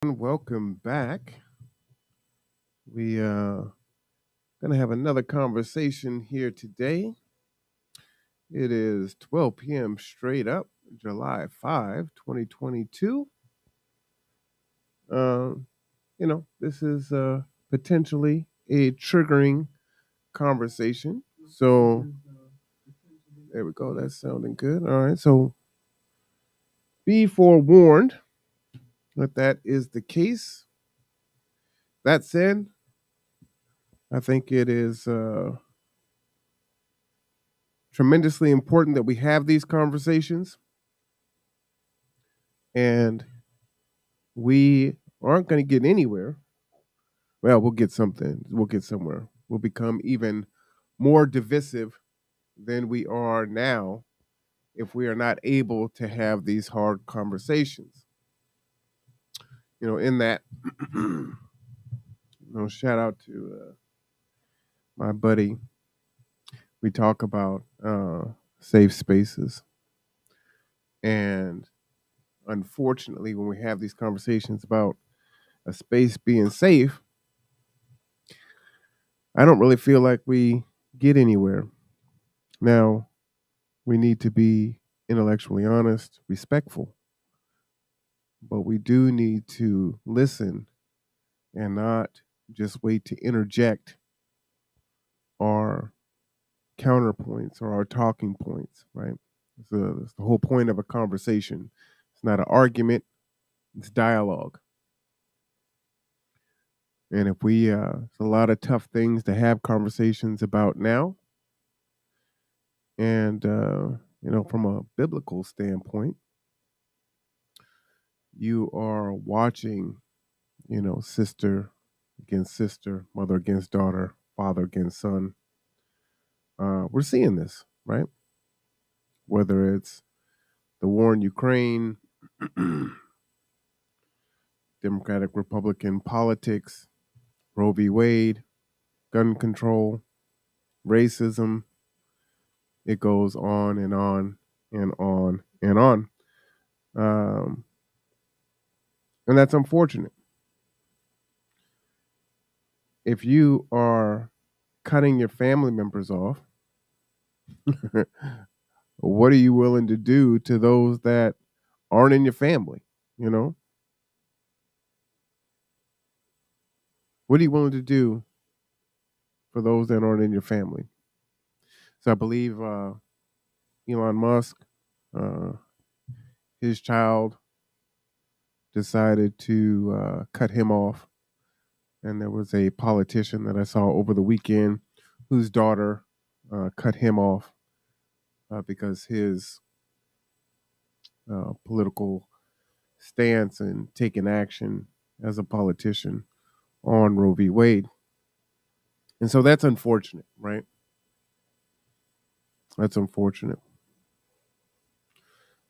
Welcome back. We gonna have another conversation here today. It is 12 p.m. straight up, July 5, 2022. Um, this is potentially a triggering conversation. So there we go. That's sounding good. All right. So be forewarned that that is the case. That said, I think it is tremendously important that we have these conversations, and we aren't going to get anywhere. Well, we'll get something. We'll get somewhere. We'll become even more divisive than we are now if we are not able to have these hard conversations. In that, shout out to my buddy. We talk about safe spaces, and unfortunately, when we have these conversations about a space being safe, I don't really feel like we get anywhere. Now, we need to be intellectually honest, respectful, but we do need to listen and not just wait to interject our counterpoints or our talking points, right? It's the whole point of a conversation. It's not an argument, it's dialogue. And if it's a lot of tough things to have conversations about now. And, from a biblical standpoint, you are watching, sister against sister, mother against daughter, father against son. We're seeing this, right? Whether it's the war in Ukraine, Democratic Republican politics, Roe v. Wade, gun control, racism, it goes on and on and on and on. Um, and that's unfortunate. If you are cutting your family members off, what are you willing to do to those that aren't in your family? You know, what are you willing to do for those that aren't in your family? So I believe Elon Musk, uh, his child decided to cut him off. And there was a politician that I saw over the weekend whose daughter cut him off because his political stance and taking action as a politician on Roe v. Wade. And so that's unfortunate, right? That's unfortunate.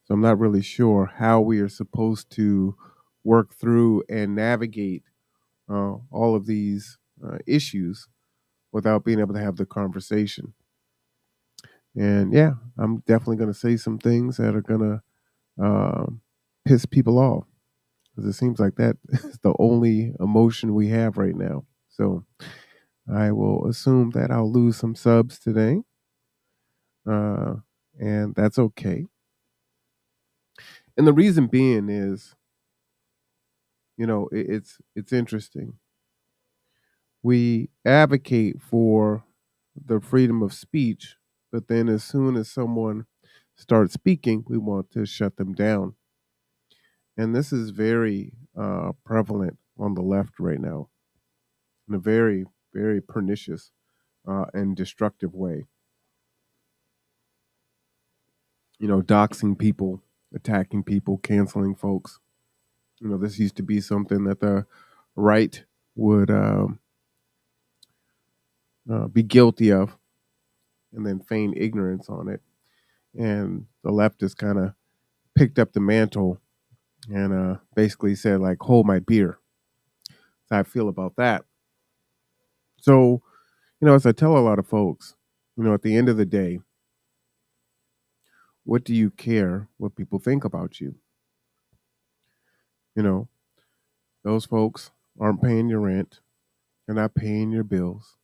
So I'm not really sure how we are supposed to work through and navigate all of these issues without being able to have the conversation. And yeah, I'm definitely going to say some things that are going to piss people off because it seems like that is the only emotion we have right now. So I will assume that I'll lose some subs today, uh, and that's okay. And the reason being is, it's interesting. We advocate for the freedom of speech, but then as soon as someone starts speaking, we want to shut them down. And this is very prevalent on the left right now in a very, very pernicious and destructive way. Doxing people, attacking people, canceling folks. This used to be something that the right would be guilty of and then feign ignorance on it. And the left has kind of picked up the mantle and basically said, like, hold my beer. That's how I feel about that. So, as I tell a lot of folks, at the end of the day, what do you care what people think about you? You know, Those folks aren't paying your rent. They're not paying your bills.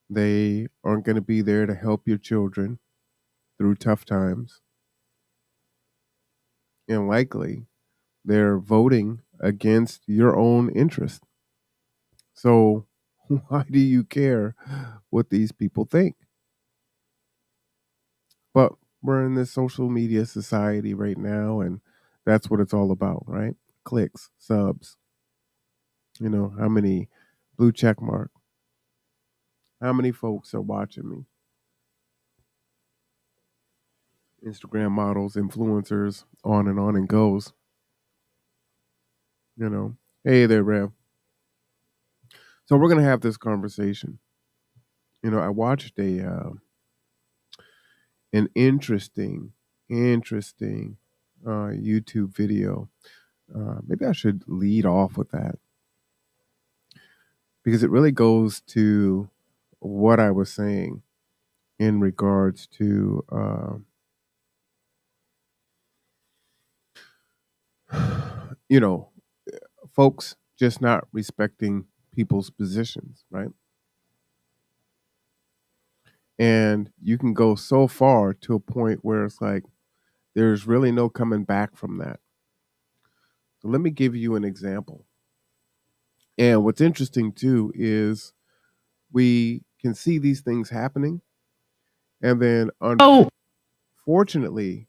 They aren't going to be there to help your children through tough times. And likely, they're voting against your own interest. So, why do you care what these people think? But we're in this social media society right now, and that's what it's all about, right? Clicks, subs, how many blue check mark, how many folks are watching me? Instagram models, influencers, on and goes. You know, hey there, Rev. So we're gonna have this conversation. I watched a an interesting YouTube video. Maybe I should lead off with that because it really goes to what I was saying in regards to you know folks just not respecting people's positions, right? And you can go so far to a point where it's like there's really no coming back from that. So let me give you an example. And what's interesting too is we can see these things happening, and then Oh, unfortunately,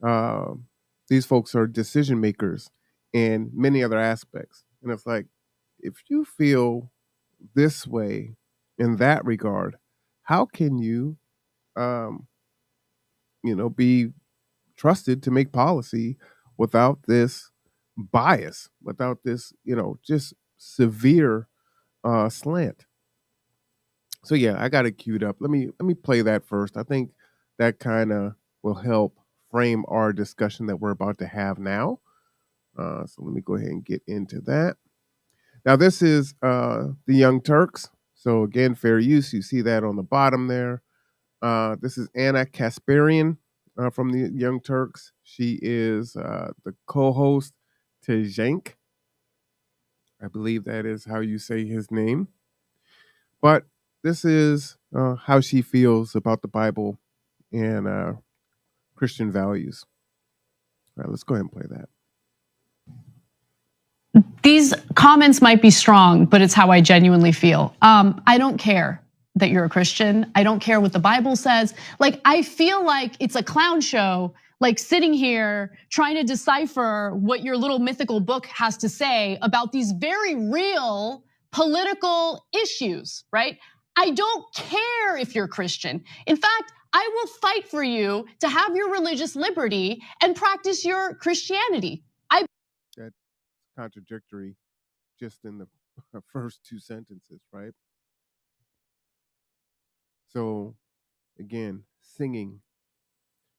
um, these folks are decision makers in many other aspects. And it's like, if you feel this way in that regard, how can you, um, be trusted to make policy without this bias, without this, just severe slant? So yeah, I got it queued up. Let me play that first. I think that kind of will help frame our discussion that we're about to have now. So let me go ahead and get into that. Now this is the Young Turks. So again, fair use. You see that on the bottom there. This is Anna Kasparian from the Young Turks. She is the co-host to Jank. I believe that is how you say his name. But this is how she feels about the Bible and Christian values. All right, let's go ahead and play that. these comments might be strong, but it's how I genuinely feel. I don't care that you're a Christian. I don't care what the Bible says. Like, I feel like it's a clown show, like sitting here trying to decipher what your little mythical book has to say about these very real political issues, right? I don't care if you're Christian. In fact, I will fight for you to have your religious liberty and practice your Christianity. That's contradictory just in the first two sentences, right? So again, singing,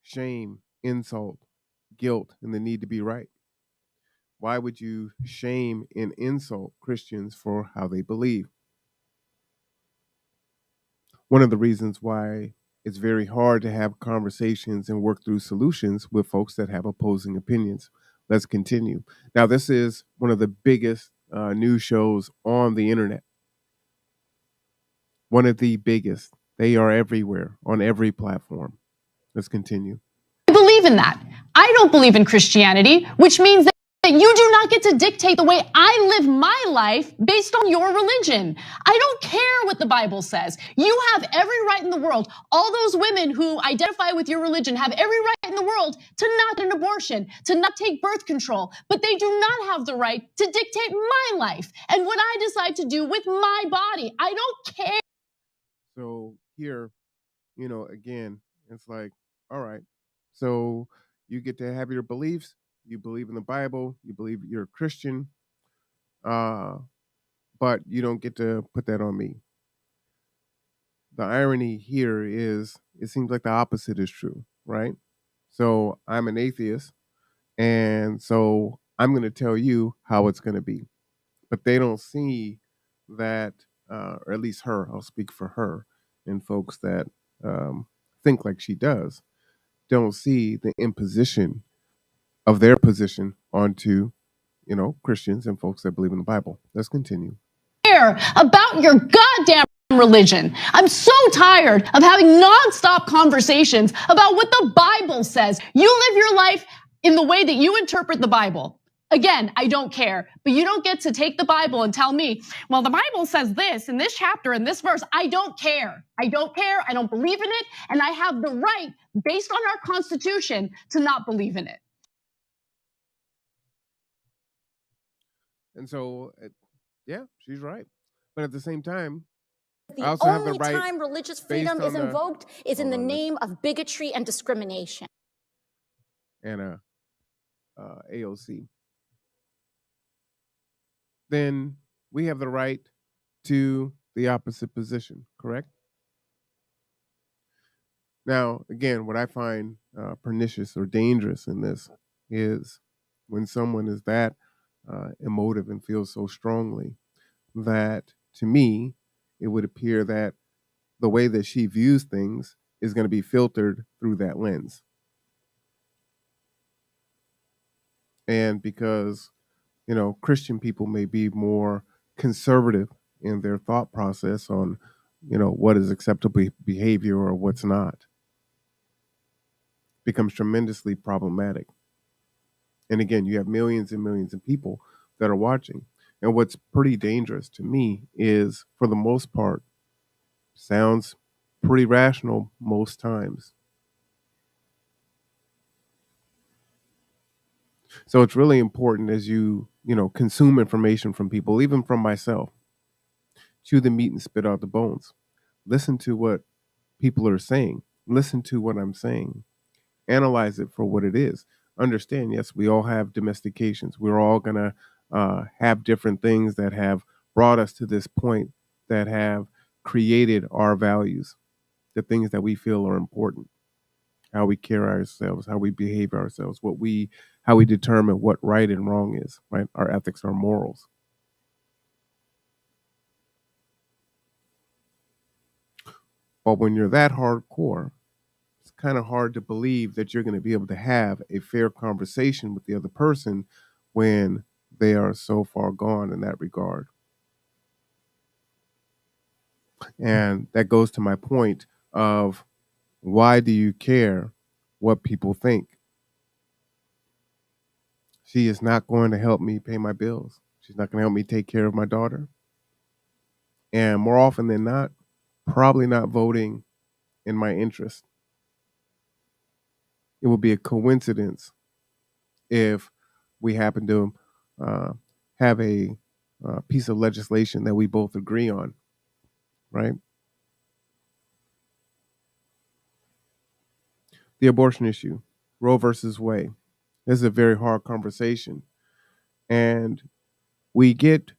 shame, insult, guilt, and the need to be right. Why would you shame and insult Christians for how they believe? One of the reasons why it's very hard to have conversations and work through solutions with folks that have opposing opinions. Let's continue. Now, this is one of the biggest news shows on the internet. One of the biggest. They are everywhere on every platform. Let's continue. I believe in that. I don't believe in Christianity, which means that you do not get to dictate the way I live my life based on your religion. I don't care what the Bible says. You have every right in the world. All those women who identify with your religion have every right in the world to not get an abortion, to not take birth control, but they do not have the right to dictate my life and what I decide to do with my body. I don't care. So here, again, it's like, all right, so you get to have your beliefs. You believe in the Bible. You believe you're a Christian, uh, but you don't get to put that on me. The irony here is it seems like the opposite is true, right? So I'm an atheist, and so I'm going to tell you how it's going to be. But they don't see that, or at least her, I'll speak for her, and folks that think like she does, don't see the imposition of their position onto Christians and folks that believe in the Bible. Let's continue. Care about your goddamn religion. I'm so tired of having nonstop conversations about what the Bible says. You live your life in the way that you interpret the Bible. Again, I don't care, but you don't get to take the Bible and tell me, well, the Bible says this in this chapter, in this verse. I don't care. I don't care. I don't believe in it. And I have the right, based on our Constitution, to not believe in it. And so, yeah, she's right. But at the same time, I The also have the only right time religious freedom based is on the- invoked is in the hold on, let's- name of bigotry and discrimination. and AOC, then we have the right to the opposite position, correct? Now, again, what I find pernicious or dangerous in this is when someone is that emotive and feels so strongly that, to me, it would appear that the way that she views things is going to be filtered through that lens. And because, Christian people may be more conservative in their thought process on, what is acceptable behavior or what's not, becomes tremendously problematic. And again, you have millions and millions of people that are watching. And what's pretty dangerous to me is, for the most part, sounds pretty rational most times. So it's really important as you consume information from people, even from myself, chew the meat and spit out the bones. Listen to what people are saying. Listen to what I'm saying. Analyze it for what it is. Understand, yes, we all have domestications. We're all going to have different things that have brought us to this point, that have created our values, the things that we feel are important, how we carry ourselves, how we behave ourselves, how we determine what right and wrong is, right? Our ethics, our morals. But when you're that hardcore, it's kind of hard to believe that you're going to be able to have a fair conversation with the other person when they are so far gone in that regard. And that goes to my point of, why do you care what people think? She is not going to help me pay my bills. She's not going to help me take care of my daughter. And more often than not, probably not voting in my interest. It would be a coincidence if we happen to have a piece of legislation that we both agree on, right? The abortion issue, Roe versus Wade. This is a very hard conversation. And we get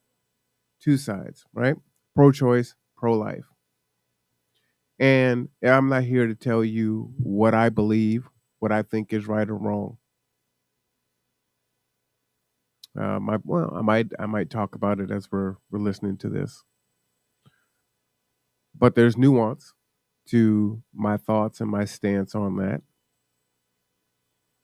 two sides, right? Pro-choice, pro-life. And I'm not here to tell you what I believe, what I think is right or wrong. I might talk about it as we're listening to this. But there's nuance to my thoughts and my stance on that.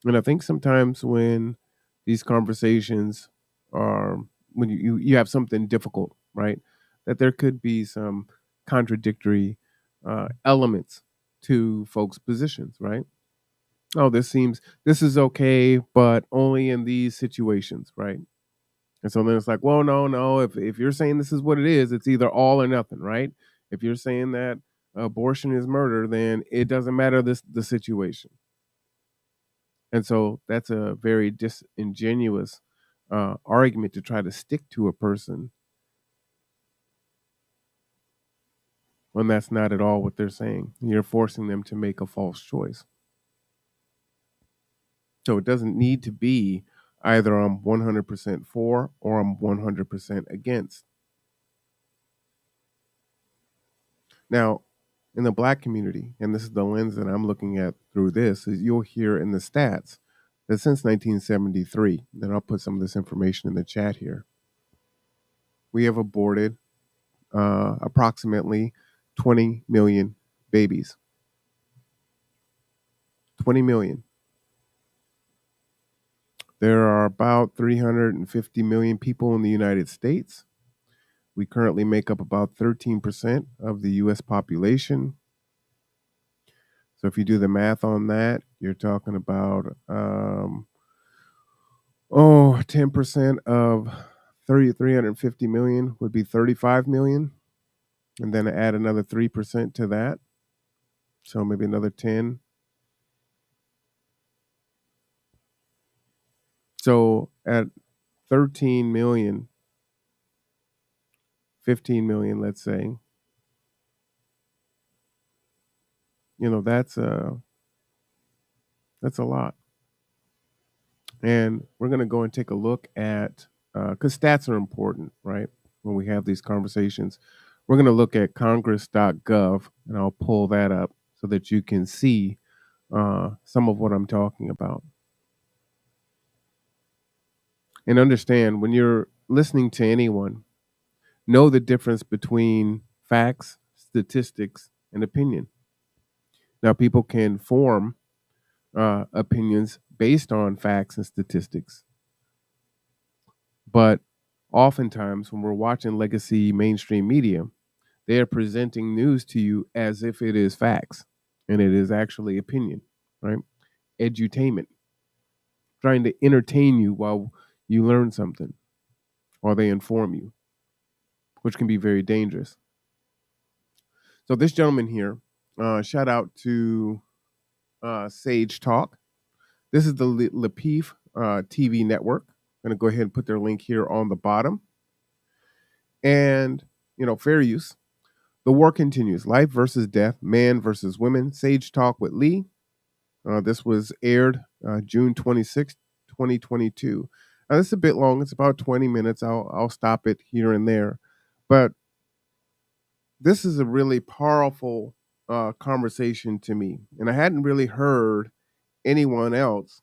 And I think sometimes when these conversations are, when you have something difficult, right, that there could be some contradictory elements to folks' positions, right? Oh, this is okay, but only in these situations, right? And so then it's like, well, no. If you're saying this is what it is, it's either all or nothing, right? If you're saying that abortion is murder, then it doesn't matter the situation. And so that's a very disingenuous argument to try to stick to a person when that's not at all what they're saying. You're forcing them to make a false choice. So it doesn't need to be either I'm 100% for or I'm 100% against. Now, in the Black community, and this is the lens that I'm looking at through this, is you'll hear in the stats that since 1973, and I'll put some of this information in the chat here, we have aborted approximately 20 million babies. 20 million. There are about 350 million people in the United States. We currently make up about 13% of the US population. So if you do the math on that, you're talking about 10% of 350 million would be 35 million. And then add another 3% to that. So maybe another 10. So at 13 million, 15 million, let's say, that's a lot. And we're going to go and take a look at, because stats are important, right? When we have these conversations, we're going to look at congress.gov, and I'll pull that up so that you can see some of what I'm talking about. And understand, when you're listening to anyone, know the difference between facts, statistics, and opinion. Now, people can form opinions based on facts and statistics, but oftentimes when we're watching legacy mainstream media, they are presenting news to you as if it is facts, and it is actually opinion, right? Edutainment, trying to entertain you while you learn something, or they inform you, which can be very dangerous. So this gentleman here, shout out to Sage Talk. This is the Lapif TV network. I'm going to go ahead and put their link here on the bottom. And, fair use. The war continues. Life versus death, man versus women. Sage Talk with Lee. This was aired June 26th, 2022. Now, this is a bit long. It's about 20 minutes. I'll stop it here and there. But this is a really powerful conversation to me. And I hadn't really heard anyone else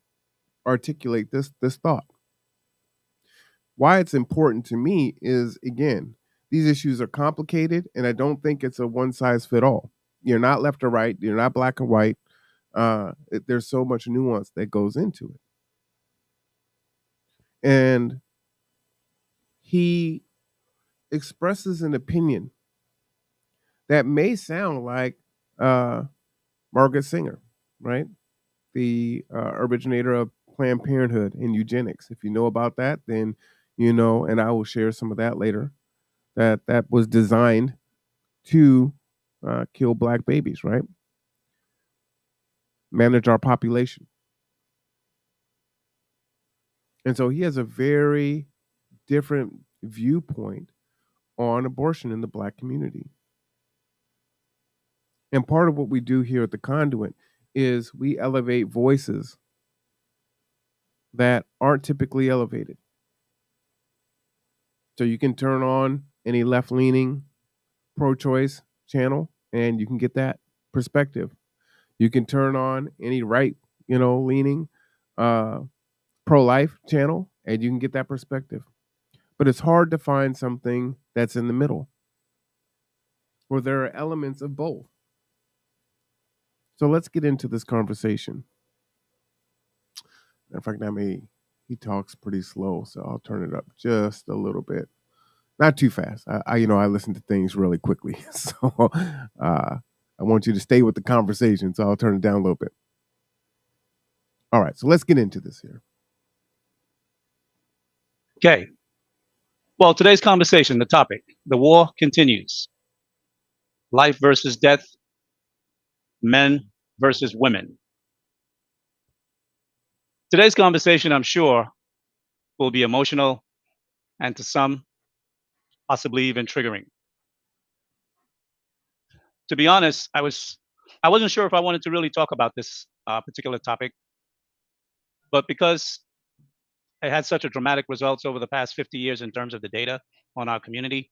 articulate this thought. Why it's important to me is, again, these issues are complicated, and I don't think it's a one size fit all. You're not left or right. You're not black and white. There's so much nuance that goes into it. And he expresses an opinion that may sound like Margaret Sanger, right? The originator of Planned Parenthood and eugenics. If you know about that, then and I will share some of that later, that was designed to kill black babies, right? Manage our population. And so he has a very different viewpoint on abortion in the black community. And part of what we do here at the Conduit is we elevate voices that aren't typically elevated. So you can turn on any left-leaning pro-choice channel and you can get that perspective. You can turn on any leaning pro-life channel and you can get that perspective. But it's hard to find something that's in the middle, where there are elements of both. So let's get into this conversation. In fact, he talks pretty slow, so I'll turn it up just a little bit. Not too fast. I listen to things really quickly. So I want you to stay with the conversation, so I'll turn it down a little bit. All right, so let's get into this here. Okay. Well, today's conversation, the topic, the war continues. Life versus death, men versus women. Today's conversation, I'm sure, will be emotional and to some, possibly even triggering. To be honest, I wasn't sure if I wanted to really talk about this particular topic, but because it had such a dramatic results over the past 50 years in terms of the data on our community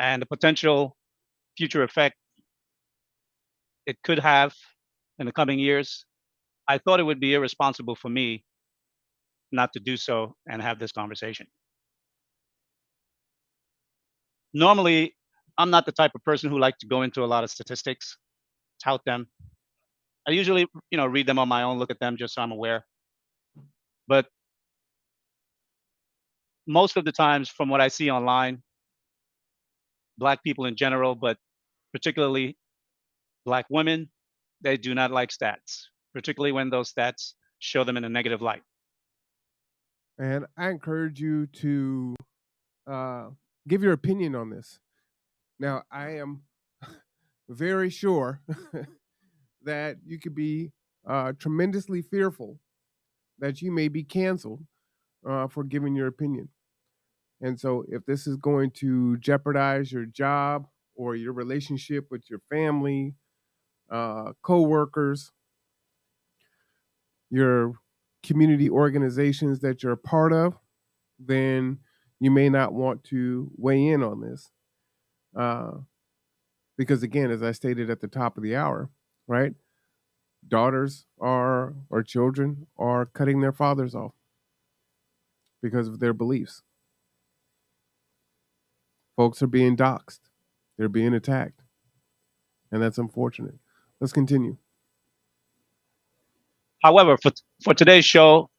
and the potential future effect it could have in the coming years, I thought it would be irresponsible for me not to do so and have this conversation. Normally, I'm not the type of person who like to go into a lot of statistics, tout them. I usually, read them on my own, look at them just so I'm aware. But most of the times, from what I see online, Black people in general, but particularly Black women, they do not like stats, particularly when those stats show them in a negative light. And I encourage you to give your opinion on this. Now, I am very sure that you could be tremendously fearful that you may be canceled for giving your opinion. And so, if this is going to jeopardize your job or your relationship with your family, co-workers, your community organizations that you're a part of, then you may not want to weigh in on this. Because again, as I stated at the top of the hour, right? Daughters are, or children are cutting their fathers off because of their beliefs. Folks are being doxxed. They're being attacked. And that's unfortunate. Let's continue. However, for today's show,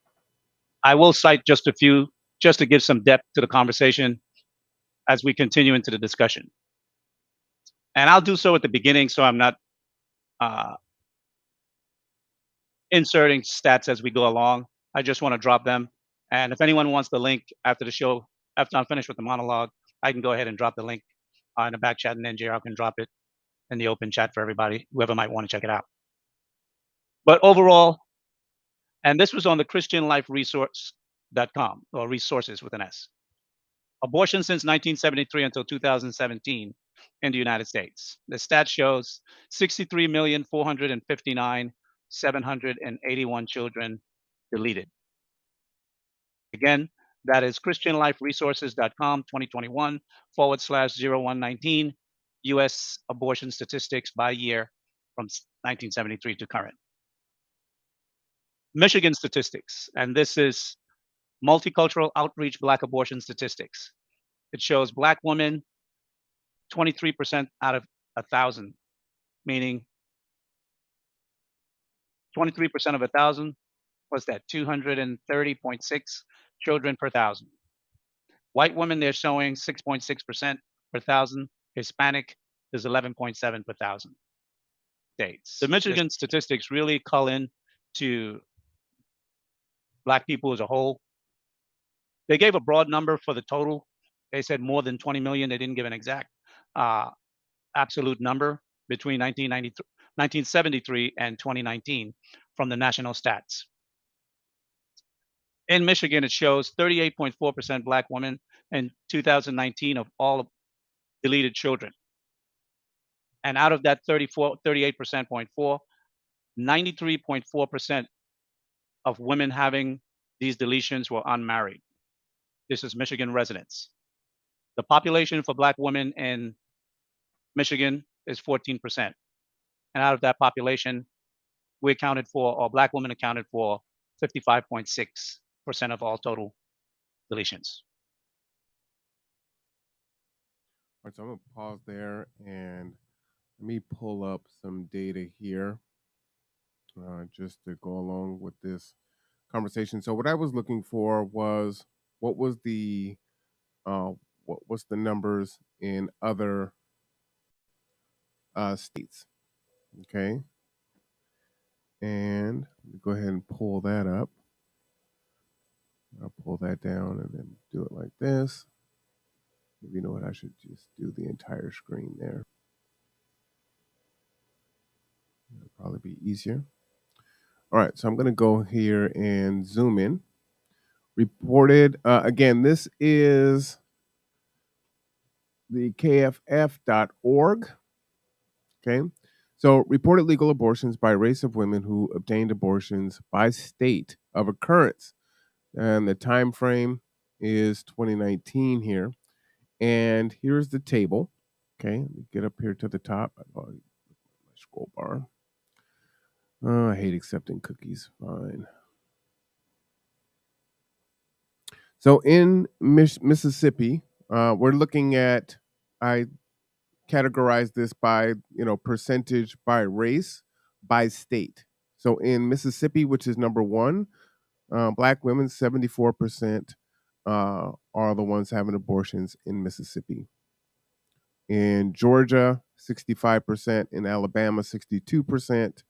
I will cite just a few just to give some depth to the conversation as we continue into the discussion. And I'll do so at the beginning so I'm not inserting stats as we go along. I just want to drop them. And if anyone wants the link after the show, after I'm finished with the monologue, I can go ahead and drop the link in the back chat, and then JR can drop it in the open chat for everybody, whoever might want to check it out. But overall, and this was on the ChristianLifeResource.com, or resources with an S. Abortion since 1973 until 2017 in the United States. The stat shows 63,459,781 children deleted. Again, that is ChristianLifeResources.com 2021/0119 U.S. abortion statistics by year from 1973 to current. Michigan statistics, and this is Multicultural Outreach Black Abortion Statistics. It shows Black women 23% out of 1,000, meaning 23% of 1,000, what's that, 230.6 children per 1,000. White women, they're showing 6.6% per 1,000. Hispanic is 11.7 per 1,000 states. The Michigan statistics really call in to Black people as a whole. They gave a broad number for the total. They said more than 20 million. They didn't give an exact absolute number between 1973 and 2019 from the national stats. In Michigan, it shows 38.4% Black women in 2019 of all deleted children. And out of that 38.4%, 93.4% of women having these deletions were unmarried. This is Michigan residents. The population for Black women in Michigan is 14%. And out of that population, we accounted for, or Black women accounted for 55.6% of all total deletions. All right, so I'm going to pause there and let me pull up some data here just to go along with this conversation. So what I was looking for was what's the numbers in other states, okay? And let me go ahead and pull that up. I'll pull that down and then do it like this. Maybe you know what, I should just do the entire screen there. It'll probably be easier. All right, so I'm going to go here and zoom in. Reported, again, this is the kff.org. Okay, so reported legal abortions by race of women who obtained abortions by state of occurrence. And the time frame is 2019 here. And here's the table. Okay, let me get up here to the top. My scroll bar. Oh, I hate accepting cookies. Fine. So in Mississippi, we're looking at, I categorize this by, percentage by race, by state. So in Mississippi, which is number one, Black women, 74% are the ones having abortions in Mississippi. In Georgia, 65%. In Alabama, 62%,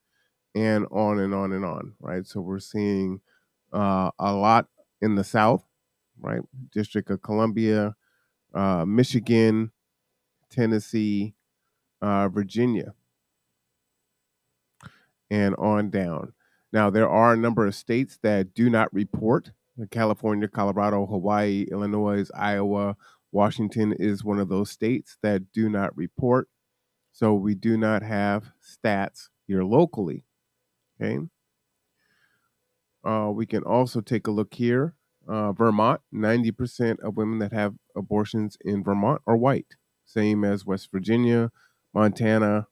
and on and on and on, right? So we're seeing a lot in the South, right? District of Columbia, Michigan, Tennessee, Virginia, and on down. Now, there are a number of states that do not report. California, Colorado, Hawaii, Illinois, Iowa, Washington is one of those states that do not report. So we do not have stats here locally. Okay. We can also take a look here. Vermont, 90% of women that have abortions in Vermont are white, same as West Virginia, Montana,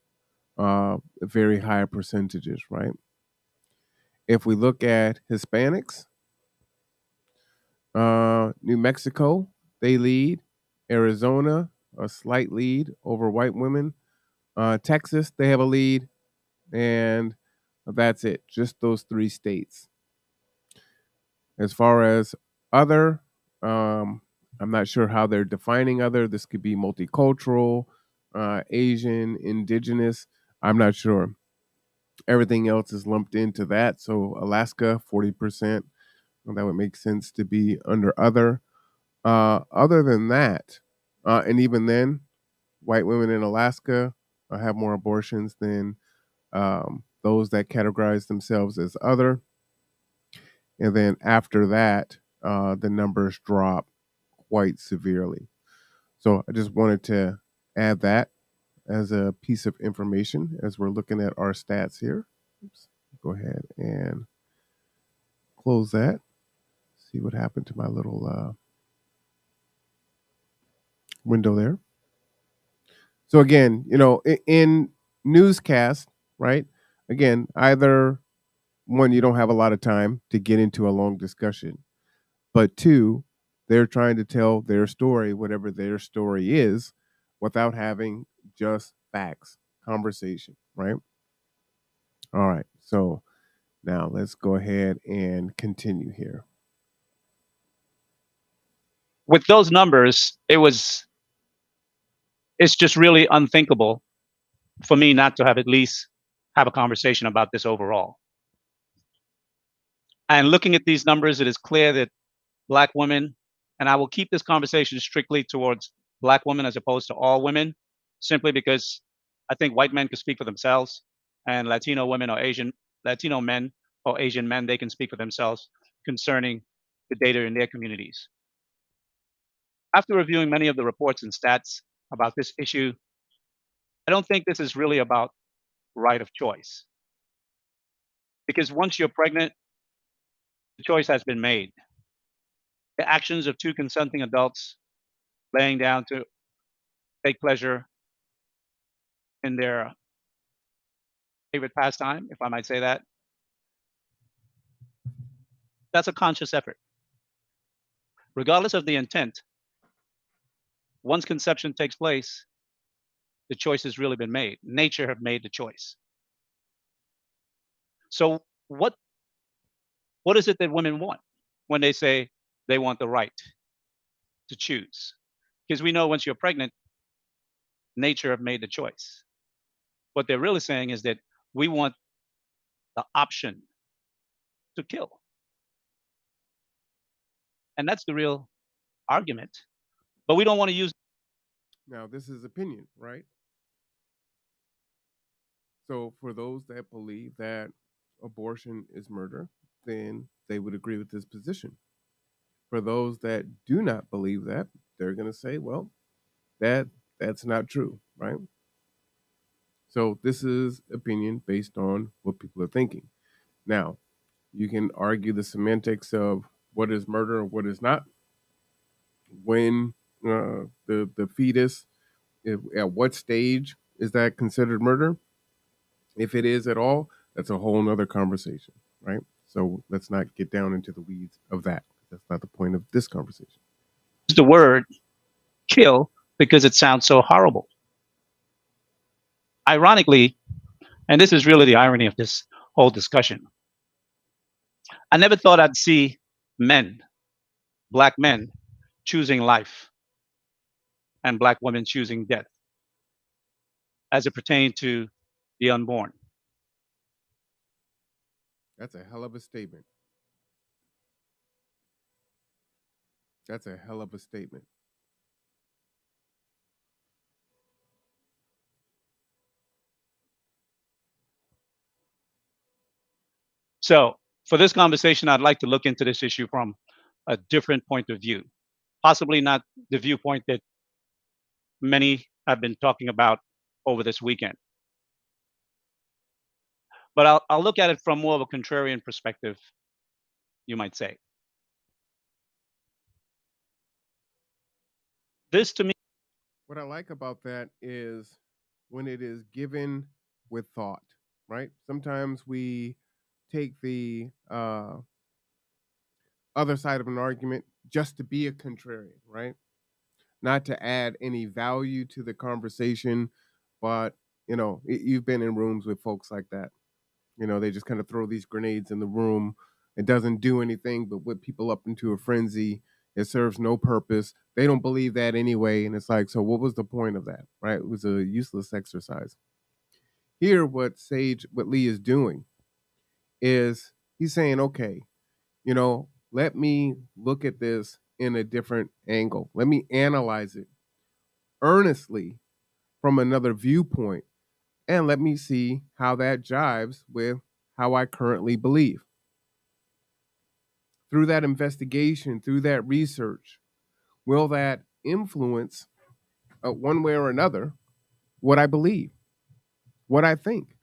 very high percentages, right? If we look at Hispanics, New Mexico, they lead. Arizona, a slight lead over white women. Texas, they have a lead. And that's it, just those three states. As far as other, I'm not sure how they're defining other. This could be multicultural, Asian, indigenous. I'm not sure. Everything else is lumped into that. So Alaska, 40%. Well, that would make sense to be under other. Other than that, and even then, white women in Alaska have more abortions than those that categorize themselves as other. And then after that, the numbers drop quite severely. So I just wanted to add that as a piece of information as we're looking at our stats here. Oops. Go ahead and close that. See what happened to my little window there. So again, in newscast, right? Again, either one, you don't have a lot of time to get into a long discussion, but two, they're trying to tell their story, whatever their story is, without having just facts, conversation, right? All right. So now let's go ahead and continue here. With those numbers, it's just really unthinkable for me not to have at least have a conversation about this overall. And looking at these numbers, it is clear that Black women, and I will keep this conversation strictly towards Black women as opposed to all women, simply because I think white men can speak for themselves, and Latino men or Asian men, they can speak for themselves concerning the data in their communities. After reviewing many of the reports and stats about this issue, I don't think this is really about right of choice. Because once you're pregnant, the choice has been made. The actions of two consenting adults laying down to take pleasure in their favorite pastime, if I might say that, that's a conscious effort. Regardless of the intent, once conception takes place, the choice has really been made. Nature have made the choice. So what is it that women want when they say they want the right to choose? Because we know once you're pregnant, nature have made the choice. What they're really saying is that we want the option to kill. And that's the real argument. But we don't want to use. Now, this is opinion, right? So for those that believe that abortion is murder, then they would agree with this position. For those that do not believe that, they're going to say, well, that's not true, right? So this is opinion based on what people are thinking. Now, you can argue the semantics of what is murder and what is not. When the fetus, at what stage is that considered murder? If it is at all, that's a whole nother conversation, right? So let's not get down into the weeds of that. That's not the point of this conversation. The word kill because it sounds so horrible. Ironically, and this is really the irony of this whole discussion, I never thought I'd see men, black men, choosing life and black women choosing death as it pertained to the unborn. That's a hell of a statement. That's a hell of a statement. So, for this conversation, I'd like to look into this issue from a different point of view, possibly not the viewpoint that many have been talking about over this weekend. But I'll look at it from more of a contrarian perspective, you might say. This to me, What I like about that is when it is given with thought, right? Sometimes we take the other side of an argument just to be a contrarian, right? Not to add any value to the conversation, but you've been in rooms with folks like that. They just kind of throw these grenades in the room. It doesn't do anything but whip people up into a frenzy. It serves no purpose. They don't believe that anyway. And it's like, so what was the point of that? Right? It was a useless exercise. Here, what Lee is doing is he's saying, okay, let me look at this in a different angle. Let me analyze it earnestly from another viewpoint, and let me see how that jives with how I currently believe. Through that investigation, through that research, will that influence one way or another what I believe, what I think?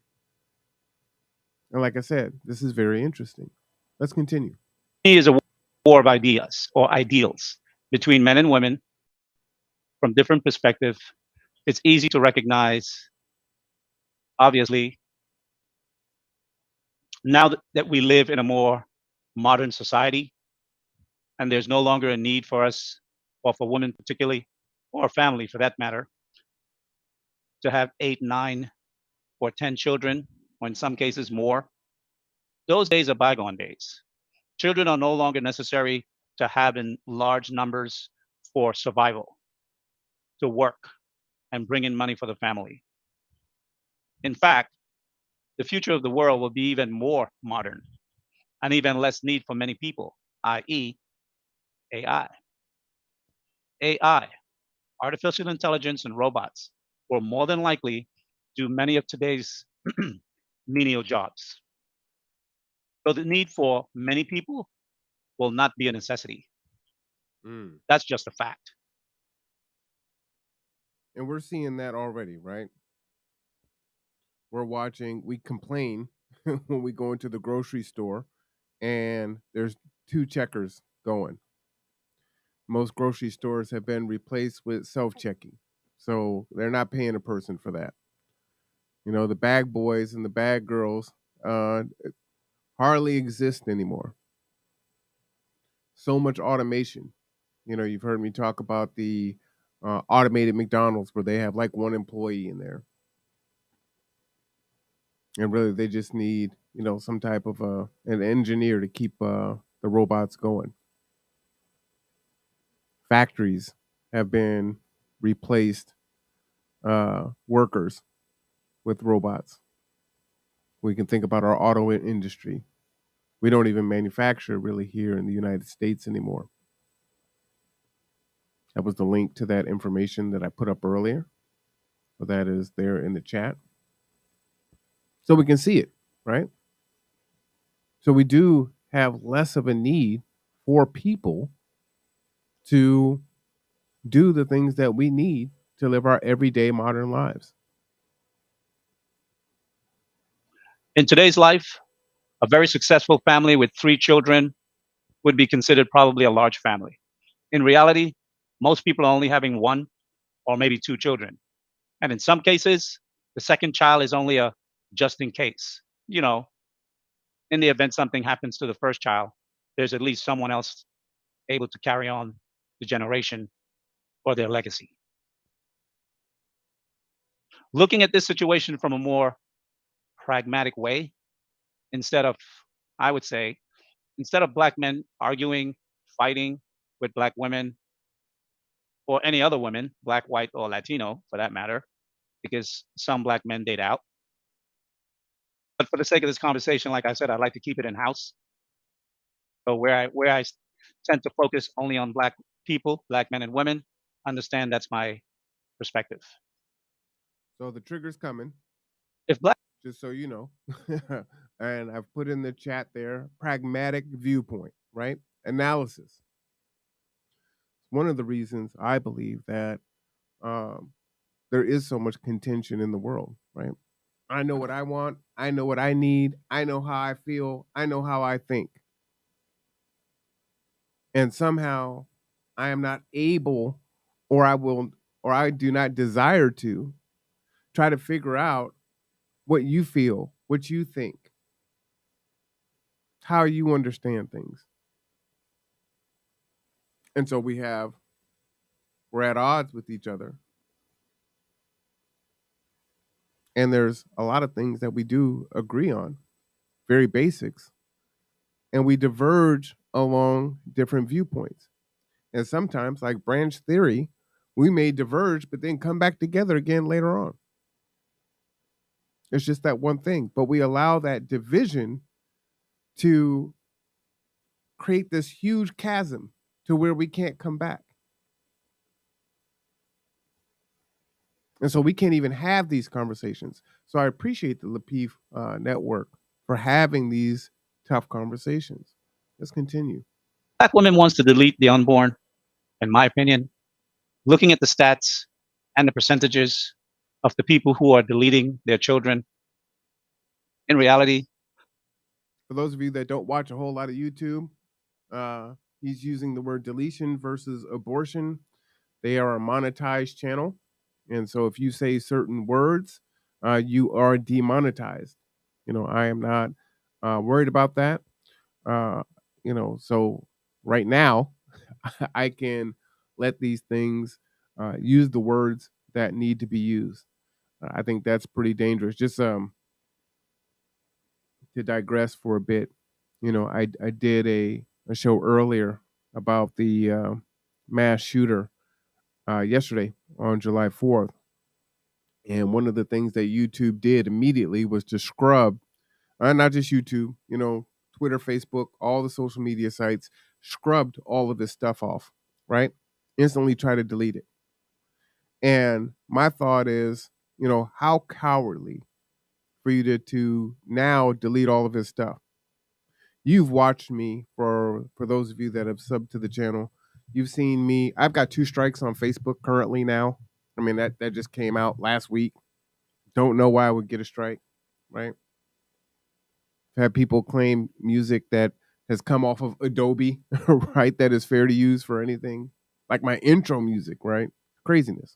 And like I said, this is very interesting. Let's continue. is a war of ideas or ideals between men and women from different perspectives. It's easy to recognize, obviously, now that we live in a more modern society, and there's no longer a need for us, or for women particularly, or a family for that matter, to have 8, 9, or 10 children, or in some cases more. Those days are bygone days. Children are no longer necessary to have in large numbers for survival, to work, and bring in money for the family. In fact, the future of the world will be even more modern and even less need for many people, i.e., AI. AI, artificial intelligence, and robots will more than likely do many of today's menial jobs. So the need for many people will not be a necessity. Mm. That's just a fact. And we're seeing that already, right? We complain when we go into the grocery store and there's 2 checkers going. Most grocery stores have been replaced with self-checking. So they're not paying a person for that. The bag boys and the bag girls hardly exist anymore. So much automation. You've heard me talk about the automated McDonald's where they have like 1 employee in there. And really, they just need, some type of an engineer to keep the robots going. Factories have been replaced workers with robots. We can think about our auto industry. We don't even manufacture really here in the United States anymore. That was the link to that information that I put up earlier. So that is there in the chat. So we can see it, right? So we do have less of a need for people to do the things that we need to live our everyday modern lives. In today's life, a very successful family with 3 children would be considered probably a large family. In reality, most people are only having 1 or maybe 2 children. And in some cases, the second child is only a just in case. In the event something happens to the first child, there's at least someone else able to carry on the generation or their legacy. Looking at this situation from a more pragmatic way, instead of, I would say, instead of black men arguing, fighting with black women or any other women, black, white, or Latino for that matter, because some black men date out. But for the sake of this conversation, like I said, I'd like to keep it in house. So where I tend to focus only on black people, black men and women, understand that's my perspective. So the trigger's coming, If black just so you know. And I've put in the chat there pragmatic viewpoint, right? Analysis. One of the reasons I believe that um, there is so much contention in the world, right? I know what I want. I know what I need. I know how I feel. I know how I think. And somehow I am not able, or I do not desire to try to figure out what you feel, what you think, how you understand things. And so we're at odds with each other. And there's a lot of things that we do agree on, very basics. And we diverge along different viewpoints. And sometimes, like branch theory, we may diverge, but then come back together again later on. It's just that one thing. But we allow that division to create this huge chasm to where we can't come back. And so we can't even have these conversations. So I appreciate the Lapeef Network for having these tough conversations. Let's continue. black woman wants to delete the unborn, in my opinion, looking at the stats and the percentages of the people who are deleting their children, in reality, For those of you that don't watch a whole lot of YouTube, he's using the word deletion versus abortion. They are a monetized channel. And so if you say certain words, you are demonetized. I am not worried about that. So right now, I can let these things use the words that need to be used. I think that's pretty dangerous. Just to digress for a bit, I did a show earlier about the mass shooter yesterday on July 4th. And one of the things that YouTube did immediately was to scrub, not just YouTube, Twitter, Facebook, all the social media sites, scrubbed all of this stuff off, right? Instantly try to delete it. And my thought is, how cowardly for you to now delete all of this stuff. You've watched me for those of you that have subbed to the channel. You've seen me. I've got 2 strikes on Facebook currently now. I mean, that just came out last week. Don't know why I would get a strike, right? I've had people claim music that has come off of Adobe, right? That is fair to use for anything. Like my intro music, right? Craziness.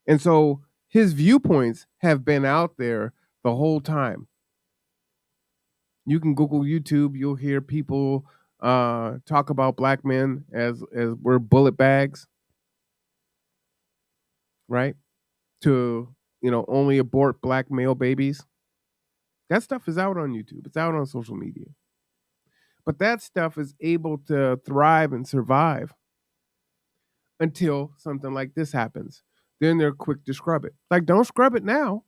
And so his viewpoints have been out there the whole time. You can Google YouTube, you'll hear people talk about black men as we're bullet bags, right? To, only abort black male babies. That stuff is out on YouTube. It's out on social media. But that stuff is able to thrive and survive until something like this happens. Then they're quick to scrub it. Like, don't scrub it now.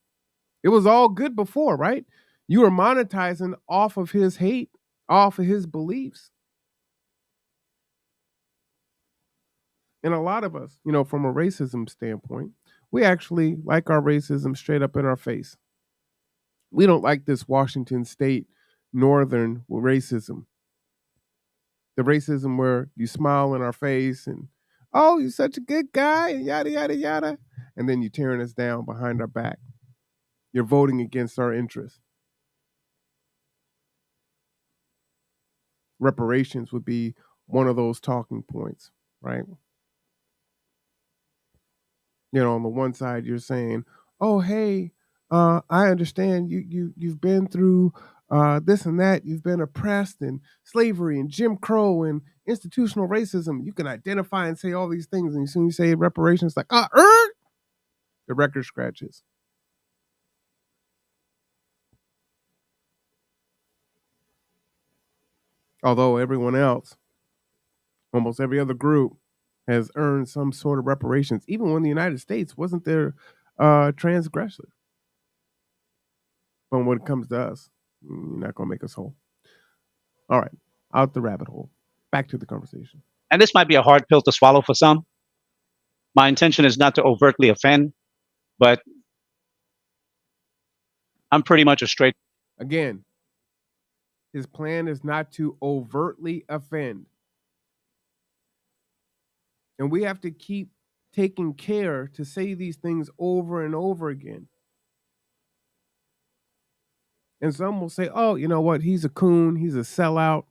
It was all good before, right? You were monetizing off of his hate, off of his beliefs. And a lot of us, from a racism standpoint, we actually like our racism straight up in our face. We don't like this Washington State Northern racism. The racism where you smile in our face and, oh, you're such a good guy, and yada, yada, yada. And then you're tearing us down behind our back. You're voting against our interests. Reparations would be one of those talking points, right? On the one side, you're saying, oh, hey, I understand you've been through this and that. You've been oppressed and slavery and Jim Crow and institutional racism. You can identify and say all these things. And as soon as you say reparations, like, the record scratches. Although everyone else, almost every other group, has earned some sort of reparations, even when the United States wasn't their transgressor. But when it comes to us, you're not going to make us whole. All right, out the rabbit hole. Back to the conversation. And this might be a hard pill to swallow for some. My intention is not to overtly offend, but I'm pretty much a straight. Again, his plan is not to overtly offend. And we have to keep taking care to say these things over and over again. And some will say, oh, you know what? He's a coon. He's a sellout.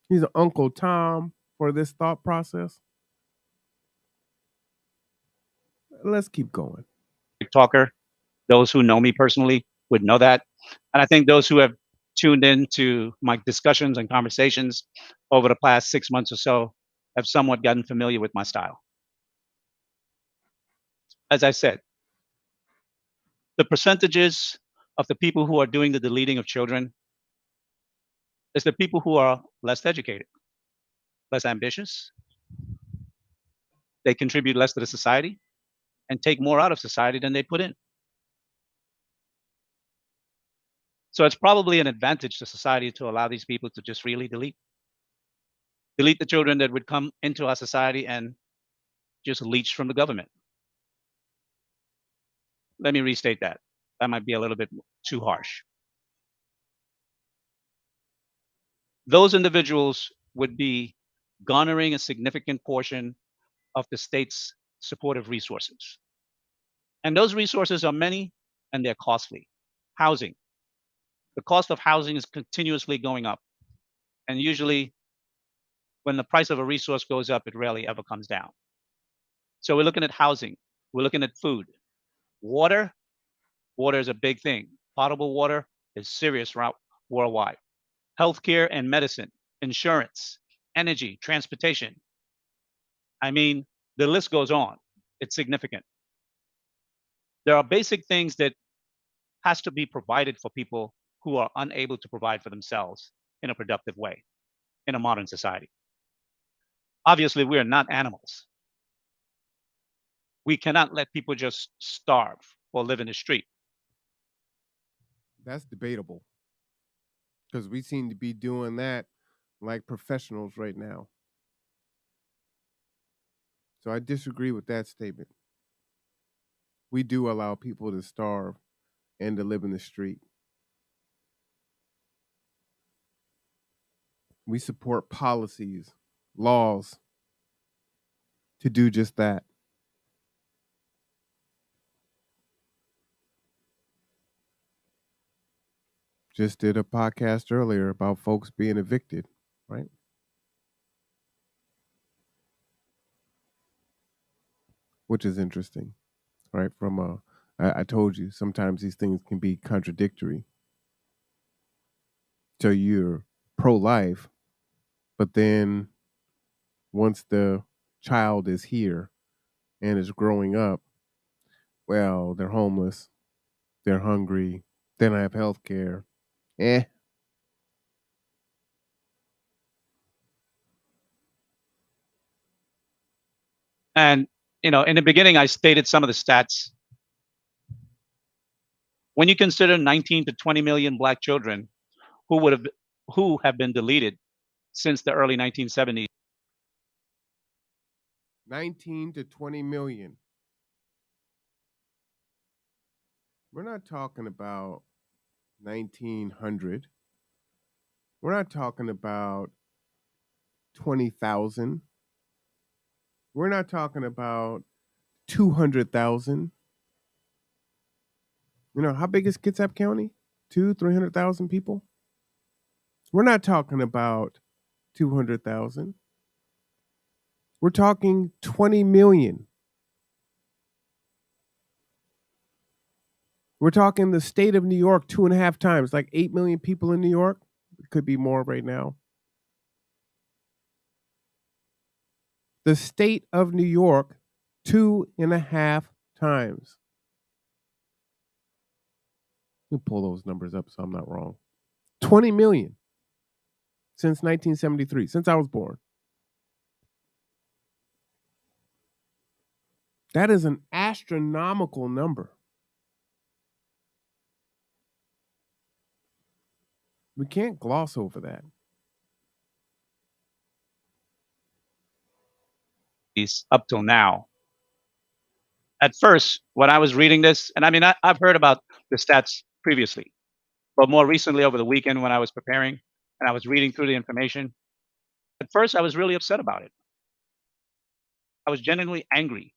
He's an Uncle Tom for this thought process. Let's keep going. Talker. Those who know me personally would know that. And I think those who have tuned in to my discussions and conversations over the past 6 months or so have somewhat gotten familiar with my style. As I said, the percentages of the people who are doing the deleting of children is the people who are less educated, less ambitious. They contribute less to the society and take more out of society than they put in. So it's probably an advantage to society to allow these people to just really delete the children that would come into our society and just leech from the government. Let me restate that. That might be a little bit too harsh. Those individuals would be garnering a significant portion of the state's supportive resources. And those resources are many and they're costly. Housing. The cost of housing is continuously going up. And usually, when the price of a resource goes up, it rarely ever comes down. So we're looking at housing, we're looking at food. Water is a big thing. Potable water is serious worldwide. Healthcare and medicine, insurance, energy, transportation. I mean, the list goes on. It's significant. There are basic things that has to be provided for people who are unable to provide for themselves in a productive way in a modern society. Obviously, we are not animals. We cannot let people just starve or live in the street. That's debatable because we seem to be doing that like professionals right now. So I disagree with that statement. We do allow people to starve and to live in the street. We support policies, laws to do just that. Just did a podcast earlier about folks being evicted, right? Which is interesting, right? I told you sometimes these things can be contradictory. So you're pro-life, but then once the child is here and is growing up, well, they're homeless, they're hungry, they don't have health care. And in the beginning, I stated some of the stats. When you consider 19 to 20 million Black children who have been deleted since the early 1970s, 19 to 20 million. We're not talking about 1900. We're not talking about 20,000. We're not talking about 200,000. How big is Kitsap County? 300,000 people? We're not talking about 200,000. We're talking 20 million. We're talking the state of New York 2.5 times, like 8 million people in New York. It could be more right now. The state of New York 2.5 times. Let me pull those numbers up so I'm not wrong. 20 million. since 1973, since I was born. That is an astronomical number. We can't gloss over that. Up till now. At first, when I was reading this, and I mean, I've heard about the stats previously, but more recently over the weekend when I was preparing and I was reading through the information, at first I was really upset about it. I was genuinely angry.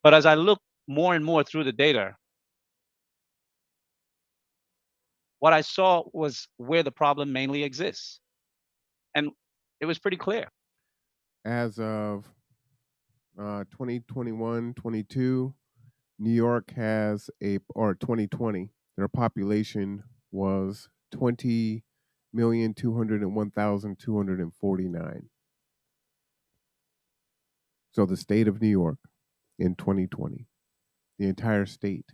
But as I looked more and more through the data, what I saw was where the problem mainly exists. And it was pretty clear. As of 2021, 22, New York has or 2020, their population was 20,201,249. So the state of New York in 2020, the entire state.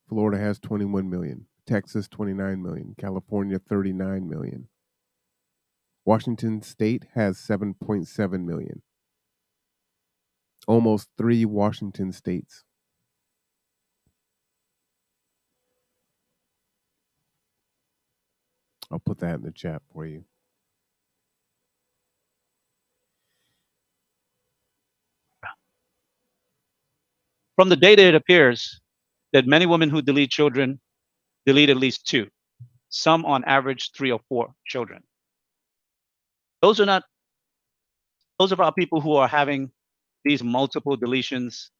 Florida has 21 million, Texas 29 million, California 39 million. Washington state has 7.7 million. Almost 3 Washington states. I'll put that in the chat for you. From the data, it appears that many women who delete children delete at least 2, some on average 3 or 4 children. Those are our people who are having these multiple deletions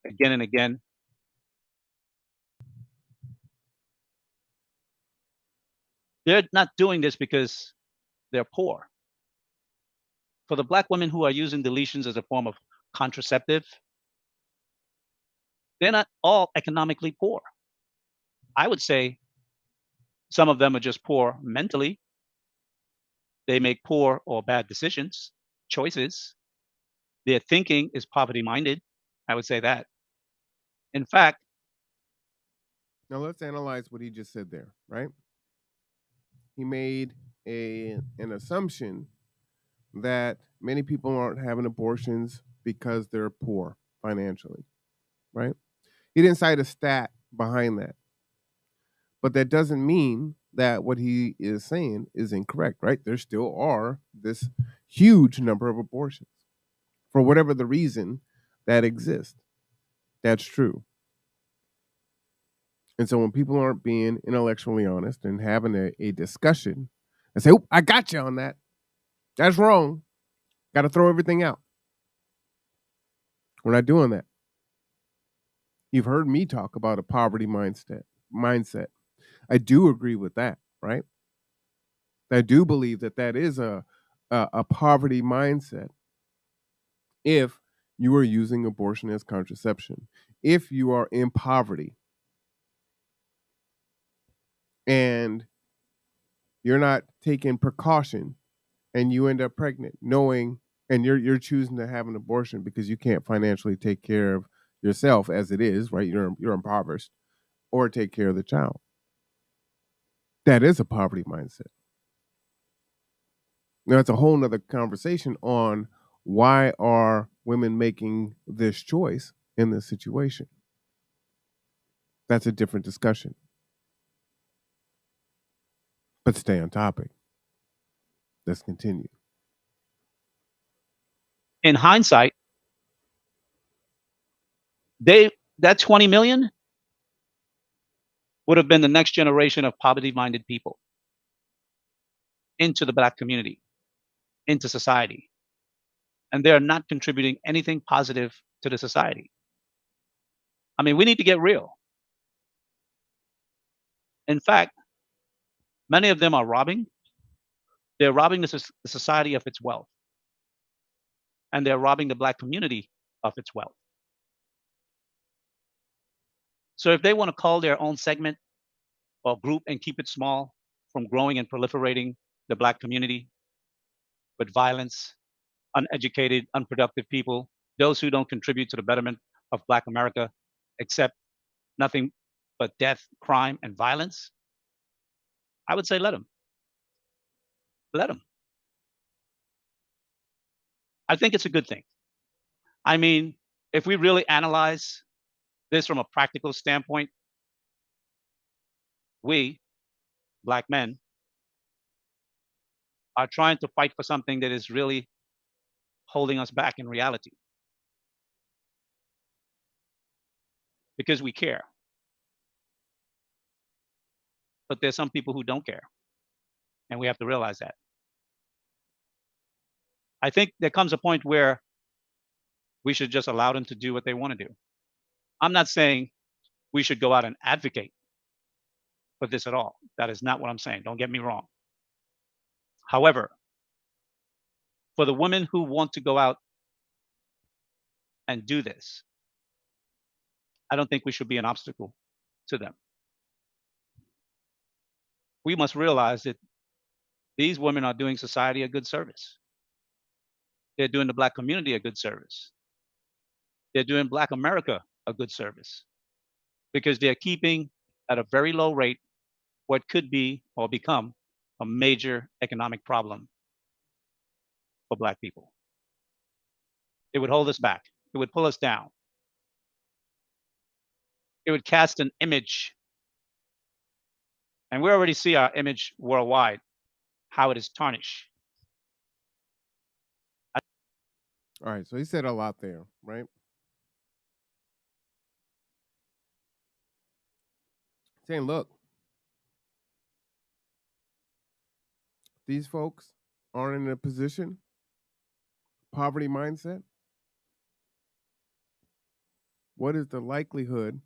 again and again. They're not doing this because they're poor. For the Black women who are using deletions as a form of contraceptive, they're not all economically poor. I would say some of them are just poor mentally. They make poor or bad decisions, choices. Their thinking is poverty-minded. I would say that. In fact, now let's analyze what he just said there, right? He made an assumption that many people aren't having abortions because they're poor financially, right? He didn't cite a stat behind that. But that doesn't mean that what he is saying is incorrect, right? There still are this huge number of abortions for whatever the reason that exists. That's true. And so when people aren't being intellectually honest and having a discussion and say, oh, I got you on that. That's wrong. Got to throw everything out. We're not doing that. You've heard me talk about a poverty mindset. I do agree with that, right? I do believe that that is a poverty mindset if you are using abortion as contraception, if you are in poverty and you're not taking precaution and you end up pregnant knowing and you're choosing to have an abortion because you can't financially take care of yourself as it is, right? You're impoverished, or take care of the child. That is a poverty mindset. Now it's a whole nother conversation on why are women making this choice in this situation. That's a different discussion. But stay on topic. Let's continue. in hindsight, that 20 million would have been the next generation of poverty-minded people into the Black community, into society. And they're not contributing anything positive to the society. I mean, we need to get real. In fact, many of them are robbing. They're robbing the society of its wealth. And they're robbing the Black community of its wealth. So if they want to call their own segment or group and keep it small from growing and proliferating the Black community with violence, uneducated, unproductive people, those who don't contribute to the betterment of Black America, accept nothing but death, crime, and violence, I would say let them. let them. I think it's a good thing. I mean, if we really analyze this from a practical standpoint, we, black men, are trying to fight for something that is really holding us back in reality because we care. But there's some people who don't care, and we have to realize that. I think there comes a point where we should just allow them to do what they want to do. I'm not saying we should go out and advocate for this at all. That is not what I'm saying. Don't get me wrong. However, for the women who want to go out and do this, I don't think we should be an obstacle to them. We must realize that these women are doing society a good service. They're doing the black community a good service. They're doing black America a good service because they're keeping at a very low rate what could be or become a major economic problem for black people. It would hold us back. It would pull us down. It would cast an image, and we already see our image worldwide, how it is tarnished. All right, so he said a lot there, right? Saying, look, these folks aren't in a position, poverty mindset. What is the likelihood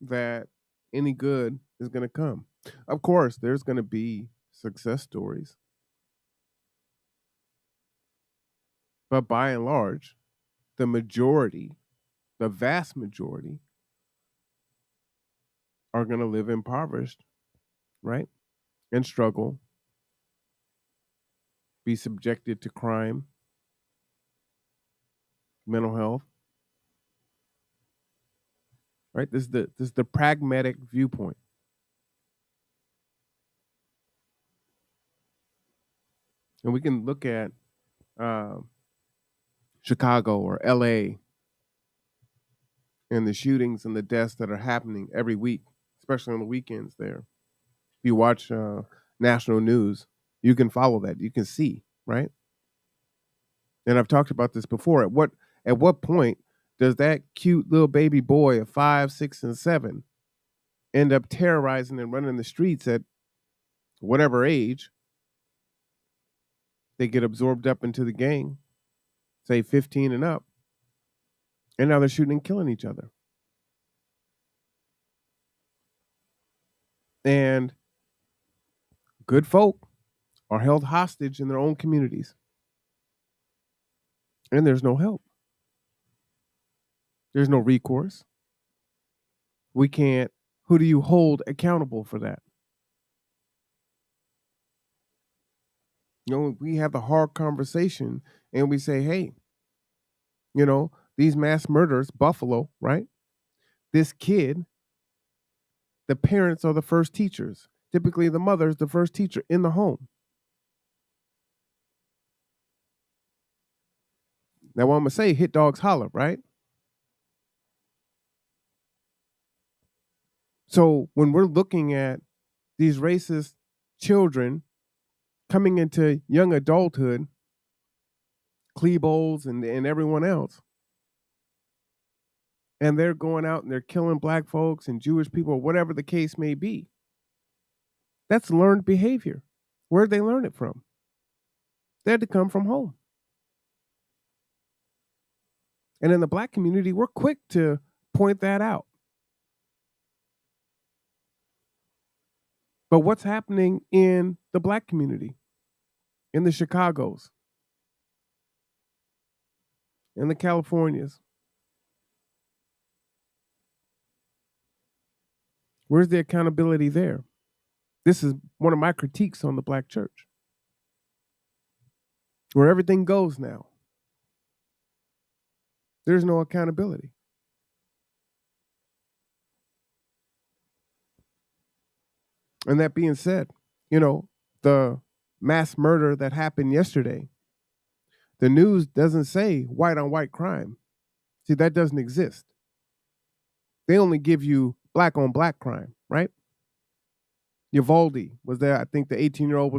that any good is going to come? Of course, there's going to be success stories. But by and large, the majority, the vast majority, are going to live impoverished, right? And struggle, be subjected to crime, mental health. Right? This is the pragmatic viewpoint. And we can look at Chicago or LA and the shootings and the deaths that are happening every week, especially on the weekends there. If you watch national news, you can follow that. You can see, right? And I've talked about this before. At what point does that cute little baby boy of 5, 6, and 7 end up terrorizing and running the streets at whatever age? They get absorbed up into the gang, say 15 and up, and now they're shooting and killing each other. And good folk are held hostage in their own communities. And there's no help. There's no recourse. We can't. Who do you hold accountable for that? You know, we have the hard conversation and we say, hey, you know, these mass murders, Buffalo, right? This kid, the parents are the first teachers. Typically, the mother is the first teacher in the home. Now, what I'm going to say, hit dogs holler, right? So when we're looking at these racist children coming into young adulthood, Klebold and everyone else, and they're going out and they're killing black folks and Jewish people, whatever the case may be, that's learned behavior. Where'd they learn it from? They had to come from home. And in the black community, we're quick to point that out. But what's happening in the black community, in the Chicagos, in the Californias? Where's the accountability there? This is one of my critiques on the black church, where everything goes now. There's no accountability. And that being said, you know, the mass murder that happened yesterday, the news doesn't say white on white crime. See, that doesn't exist. They only give you black on black crime, right? Uvalde was there. I think the 18-year-old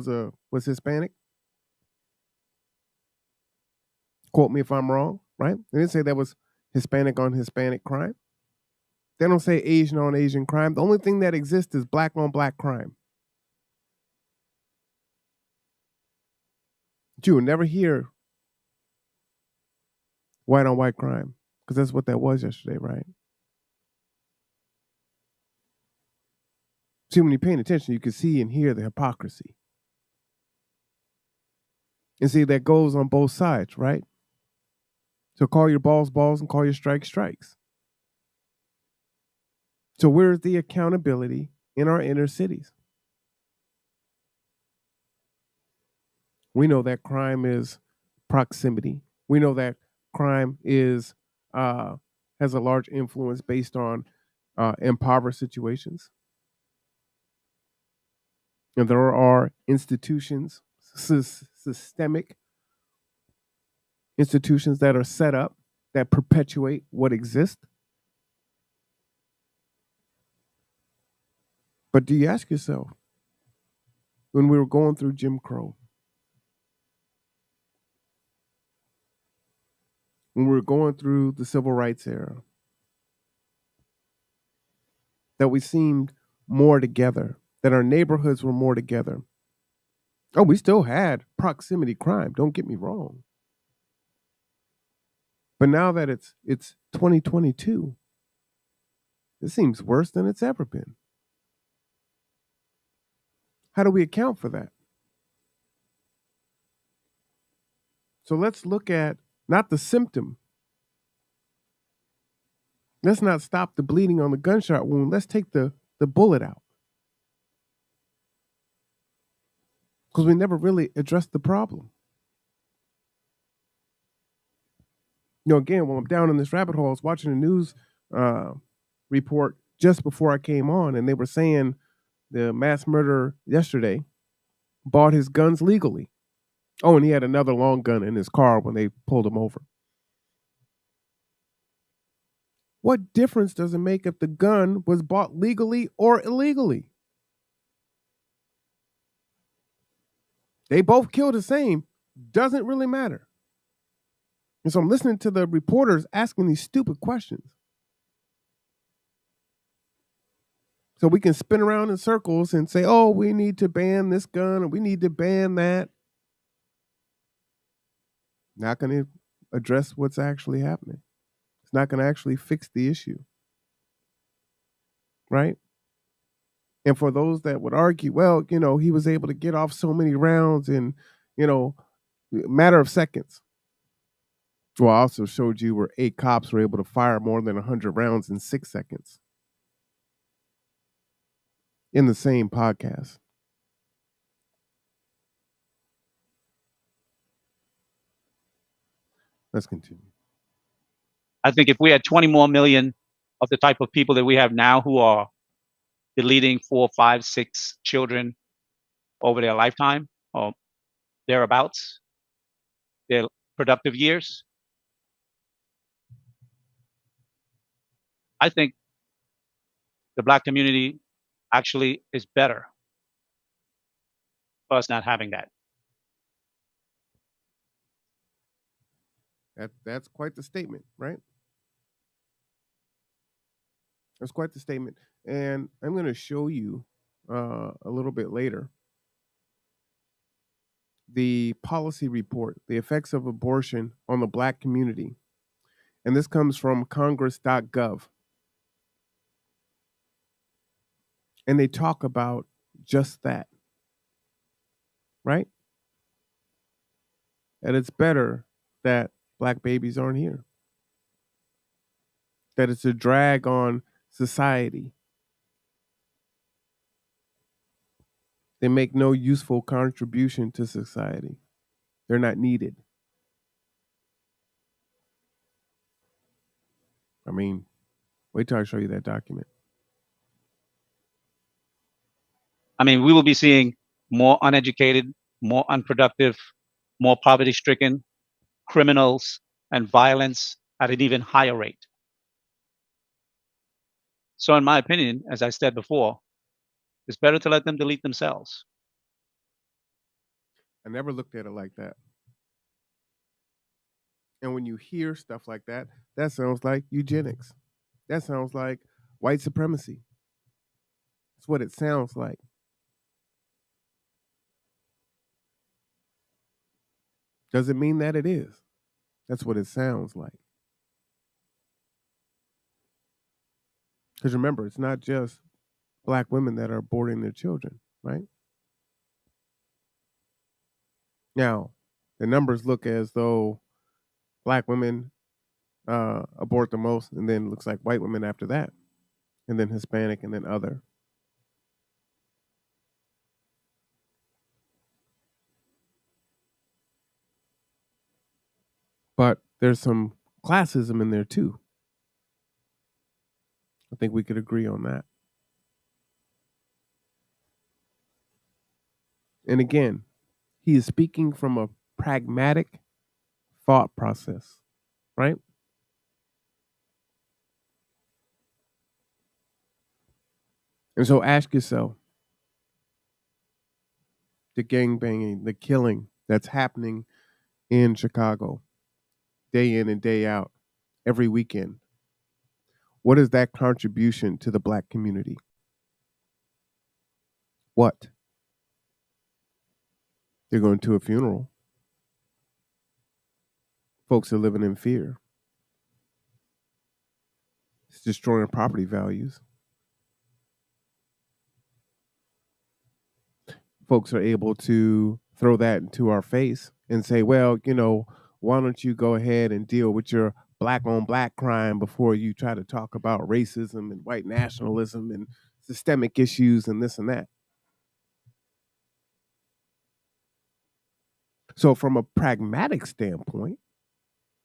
was Hispanic. Quote me if I'm wrong, right? They didn't say that was Hispanic on Hispanic crime. They don't say Asian on Asian crime. The only thing that exists is black on black crime. But you will never hear white on white crime, because that's what that was yesterday, right? See, when you're paying attention, you can see and hear the hypocrisy. And see, that goes on both sides, right? So call your balls balls and call your strikes strikes. So where's the accountability in our inner cities? We know that crime is proximity. We know that crime is has a large influence based on impoverished situations. And there are institutions, systemic institutions that are set up that perpetuate what exists. But do you ask yourself, when we were going through Jim Crow, when we were going through the civil rights era, that we seemed more together, that our neighborhoods were more together? Oh, we still had proximity crime, don't get me wrong. But now that it's 2022, it seems worse than it's ever been. How do we account for that? So let's look at not the symptom. Let's not stop the bleeding on the gunshot wound. Let's take the bullet out. Because we never really addressed the problem. You know, again, when I'm down in this rabbit hole, I was watching a news report just before I came on, and they were saying the mass murderer yesterday bought his guns legally. Oh, and he had another long gun in his car when they pulled him over. What difference does it make if the gun was bought legally or illegally? They both kill the same. Doesn't really matter. And so I'm listening to the reporters asking these stupid questions. So we can spin around in circles and say, oh, we need to ban this gun or we need to ban that. Not going to address what's actually happening. It's not going to actually fix the issue. Right? And for those that would argue, well, you know, he was able to get off so many rounds in, you know, a matter of seconds. Well, I also showed you where 8 cops were able to fire more than 100 rounds in 6 seconds. In the same podcast. Let's continue. I think if we had 20 more million of the type of people that we have now who are deleting 4, 5, 6 children over their lifetime or thereabouts, their productive years, I think the Black community actually is better for us not having that. That's quite the statement, right? That's quite the statement. And I'm going to show you a little bit later the policy report, the effects of abortion on the Black community. And this comes from congress.gov. And they talk about just that, right? And it's better that Black babies aren't here. That it's a drag on society. They make no useful contribution to society. They're not needed. I mean, wait till I show you that document. I mean, we will be seeing more uneducated more unproductive, more poverty-stricken, criminals, and violence at an even higher rate. So in my opinion, as I said before, it's better to let them delete themselves. I never looked at it like that. And when you hear stuff like that, that sounds like eugenics. That sounds like white supremacy. That's what it sounds like. Doesn't mean that it is. That's what it sounds like. Because remember, it's not just black women that are aborting their children, right? Now, the numbers look as though black women abort the most, and then it looks like white women after that, and then Hispanic, and then other. But there's some classism in there too. I think we could agree on that. And again, he is speaking from a pragmatic thought process, right? And so ask yourself, the gangbanging, the killing that's happening in Chicago, day in and day out, every weekend, what is that contribution to the black community? What? They're going to a funeral. Folks are living in fear. It's destroying property values. Folks are able to throw that into our face and say, well, why don't you go ahead and deal with your black on black crime before you try to talk about racism and white nationalism and systemic issues and this and that. So from a pragmatic standpoint,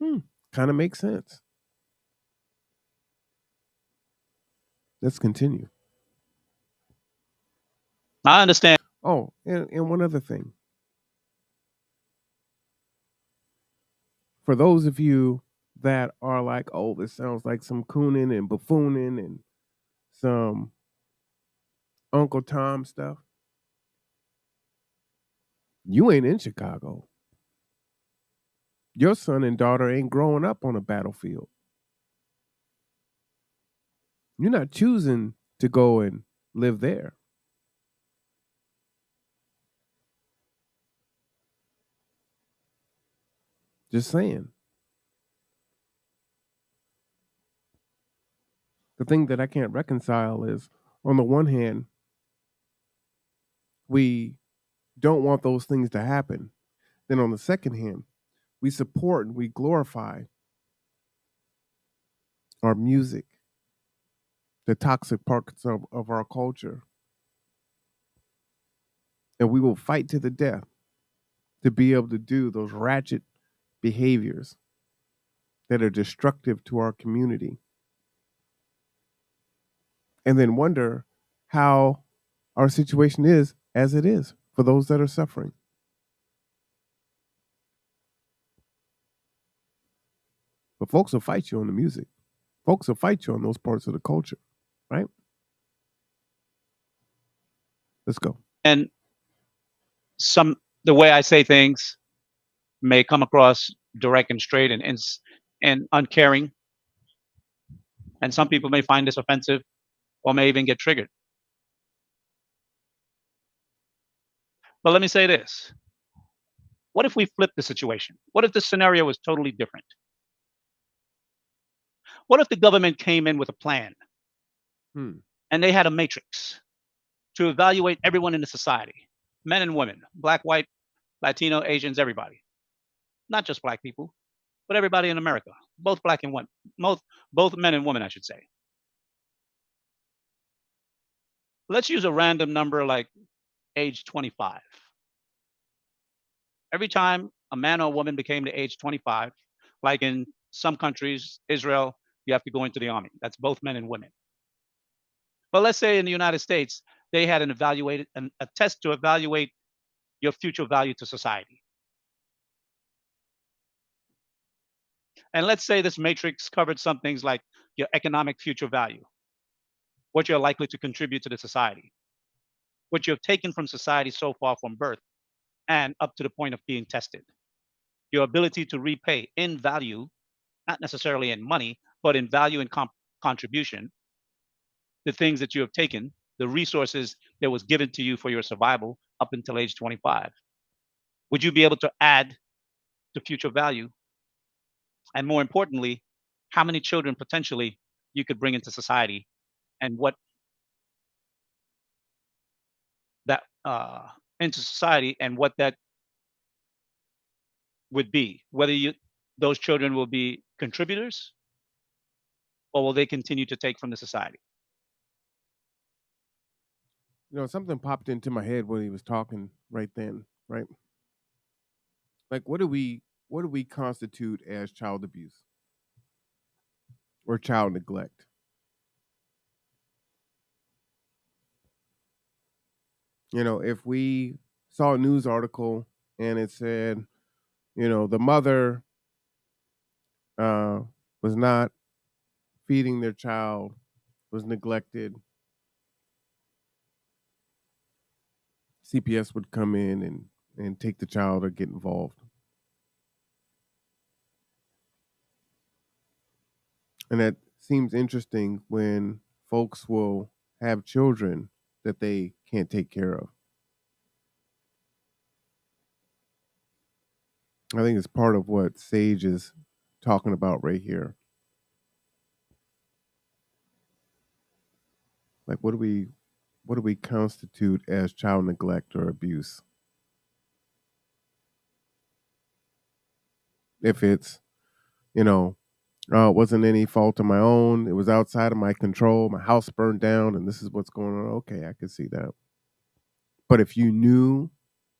kind of makes sense. Let's continue. I understand. Oh, and one other thing. For those of you that are like, oh, this sounds like some cooning and buffooning and some Uncle Tom stuff. You ain't in Chicago. Your son and daughter ain't growing up on a battlefield. You're not choosing to go and live there. Just saying. The thing that I can't reconcile is, on the one hand, we don't want those things to happen. Then on the second hand, we support and we glorify our music, the toxic parts of our culture. And we will fight to the death to be able to do those ratchet behaviors that are destructive to our community. And then wonder how our situation is as it is for those that are suffering. But folks will fight you on the music. Folks will fight you on those parts of the culture, right? Let's go. And the way I say things may come across direct and straight and uncaring. And some people may find this offensive or may even get triggered. But let me say this. What if we flip the situation? What if the scenario was totally different? What if the government came in with a plan and they had a matrix to evaluate everyone in the society, men and women, black, white, Latino, Asians, everybody, not just black people, but everybody in America, both black and women, both men and women, I should say. Let's use a random number like age 25. Every time a man or a woman became to age 25, like in some countries, Israel, you have to go into the army. That's both men and women. But let's say in the United States, they had a test to evaluate your future value to society. And let's say this matrix covered some things like your economic future value, what you're likely to contribute to the society, what you've taken from society so far from birth and up to the point of being tested, your ability to repay in value, not necessarily in money, but in value and contribution, the things that you have taken, the resources that was given to you for your survival up until age 25. Would you be able to add to future value? And more importantly, how many children potentially you could bring into society and what that into society and what that would be, whether those children will be contributors or will they continue to take from the society? You know, something popped into my head when he was talking right then, right? Like, what do we constitute as child abuse or child neglect? You know, if we saw a news article and it said, you know, the mother uh, was not feeding their child, was neglected, CPS would come in and take the child or get involved. And that seems interesting when folks will have children that they can't take care of. I think it's part of what Sage is talking about right here. Like, what do we constitute as child neglect or abuse? If it's, you know, it wasn't any fault of my own, it was outside of my control, my house burned down, and this is what's going on. Okay, I can see that. But if you knew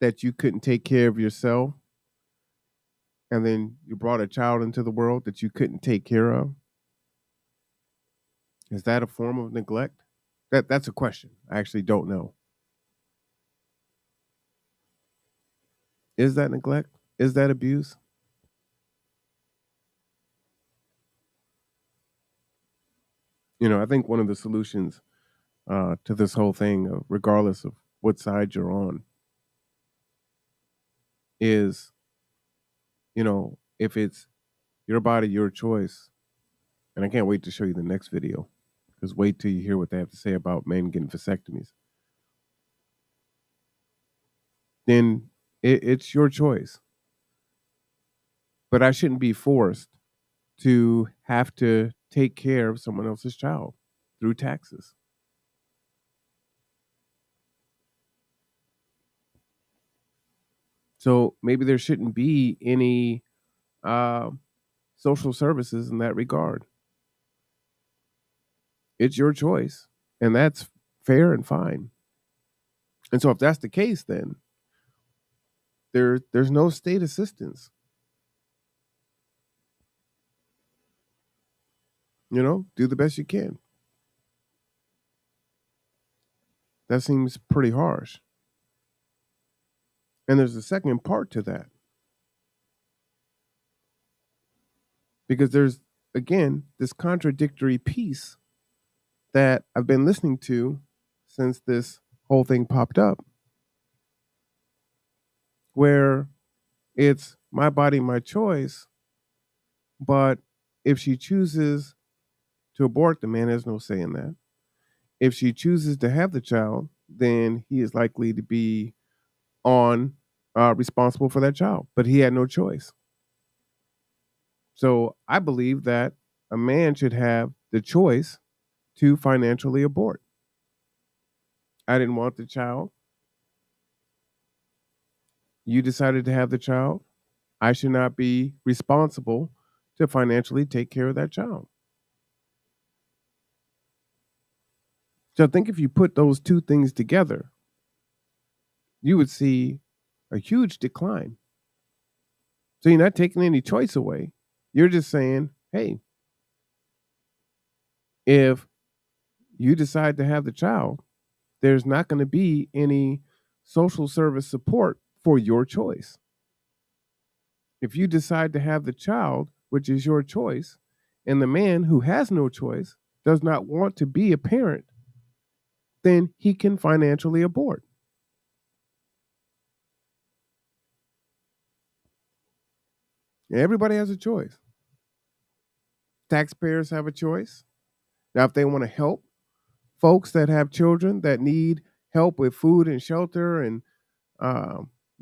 that you couldn't take care of yourself, and then you brought a child into the world that you couldn't take care of, is that a form of neglect? That's a question. I actually don't know. Is that neglect? Is that abuse? You know, I think one of the solutions to this whole thing, regardless of what side you're on, is, you know, if it's your body, your choice, and I can't wait to show you the next video, because wait till you hear what they have to say about men getting vasectomies. Then it's your choice. But I shouldn't be forced to have to take care of someone else's child through taxes. So maybe there shouldn't be any social services in that regard. It's your choice, and that's fair and fine. And so if that's the case, then there's no state assistance. You know, do the best you can. That seems pretty harsh. And there's a second part to that. Because there's, again, this contradictory piece that I've been listening to since this whole thing popped up, where it's my body, my choice, but if she chooses to abort, the man has no say in that. If she chooses to have the child, then he is likely to be on responsible for that child, but he had no choice. So I believe that a man should have the choice to financially abort. I didn't want the child. You decided to have the child. I should not be responsible to financially take care of that child. So I think if you put those two things together, you would see a huge decline. So you're not taking any choice away. You're just saying, hey, if you decide to have the child, there's not going to be any social service support for your choice. If you decide to have the child, which is your choice, and the man who has no choice does not want to be a parent, then he can financially abort. Everybody has a choice. Taxpayers have a choice. Now, if they want to help folks that have children that need help with food and shelter and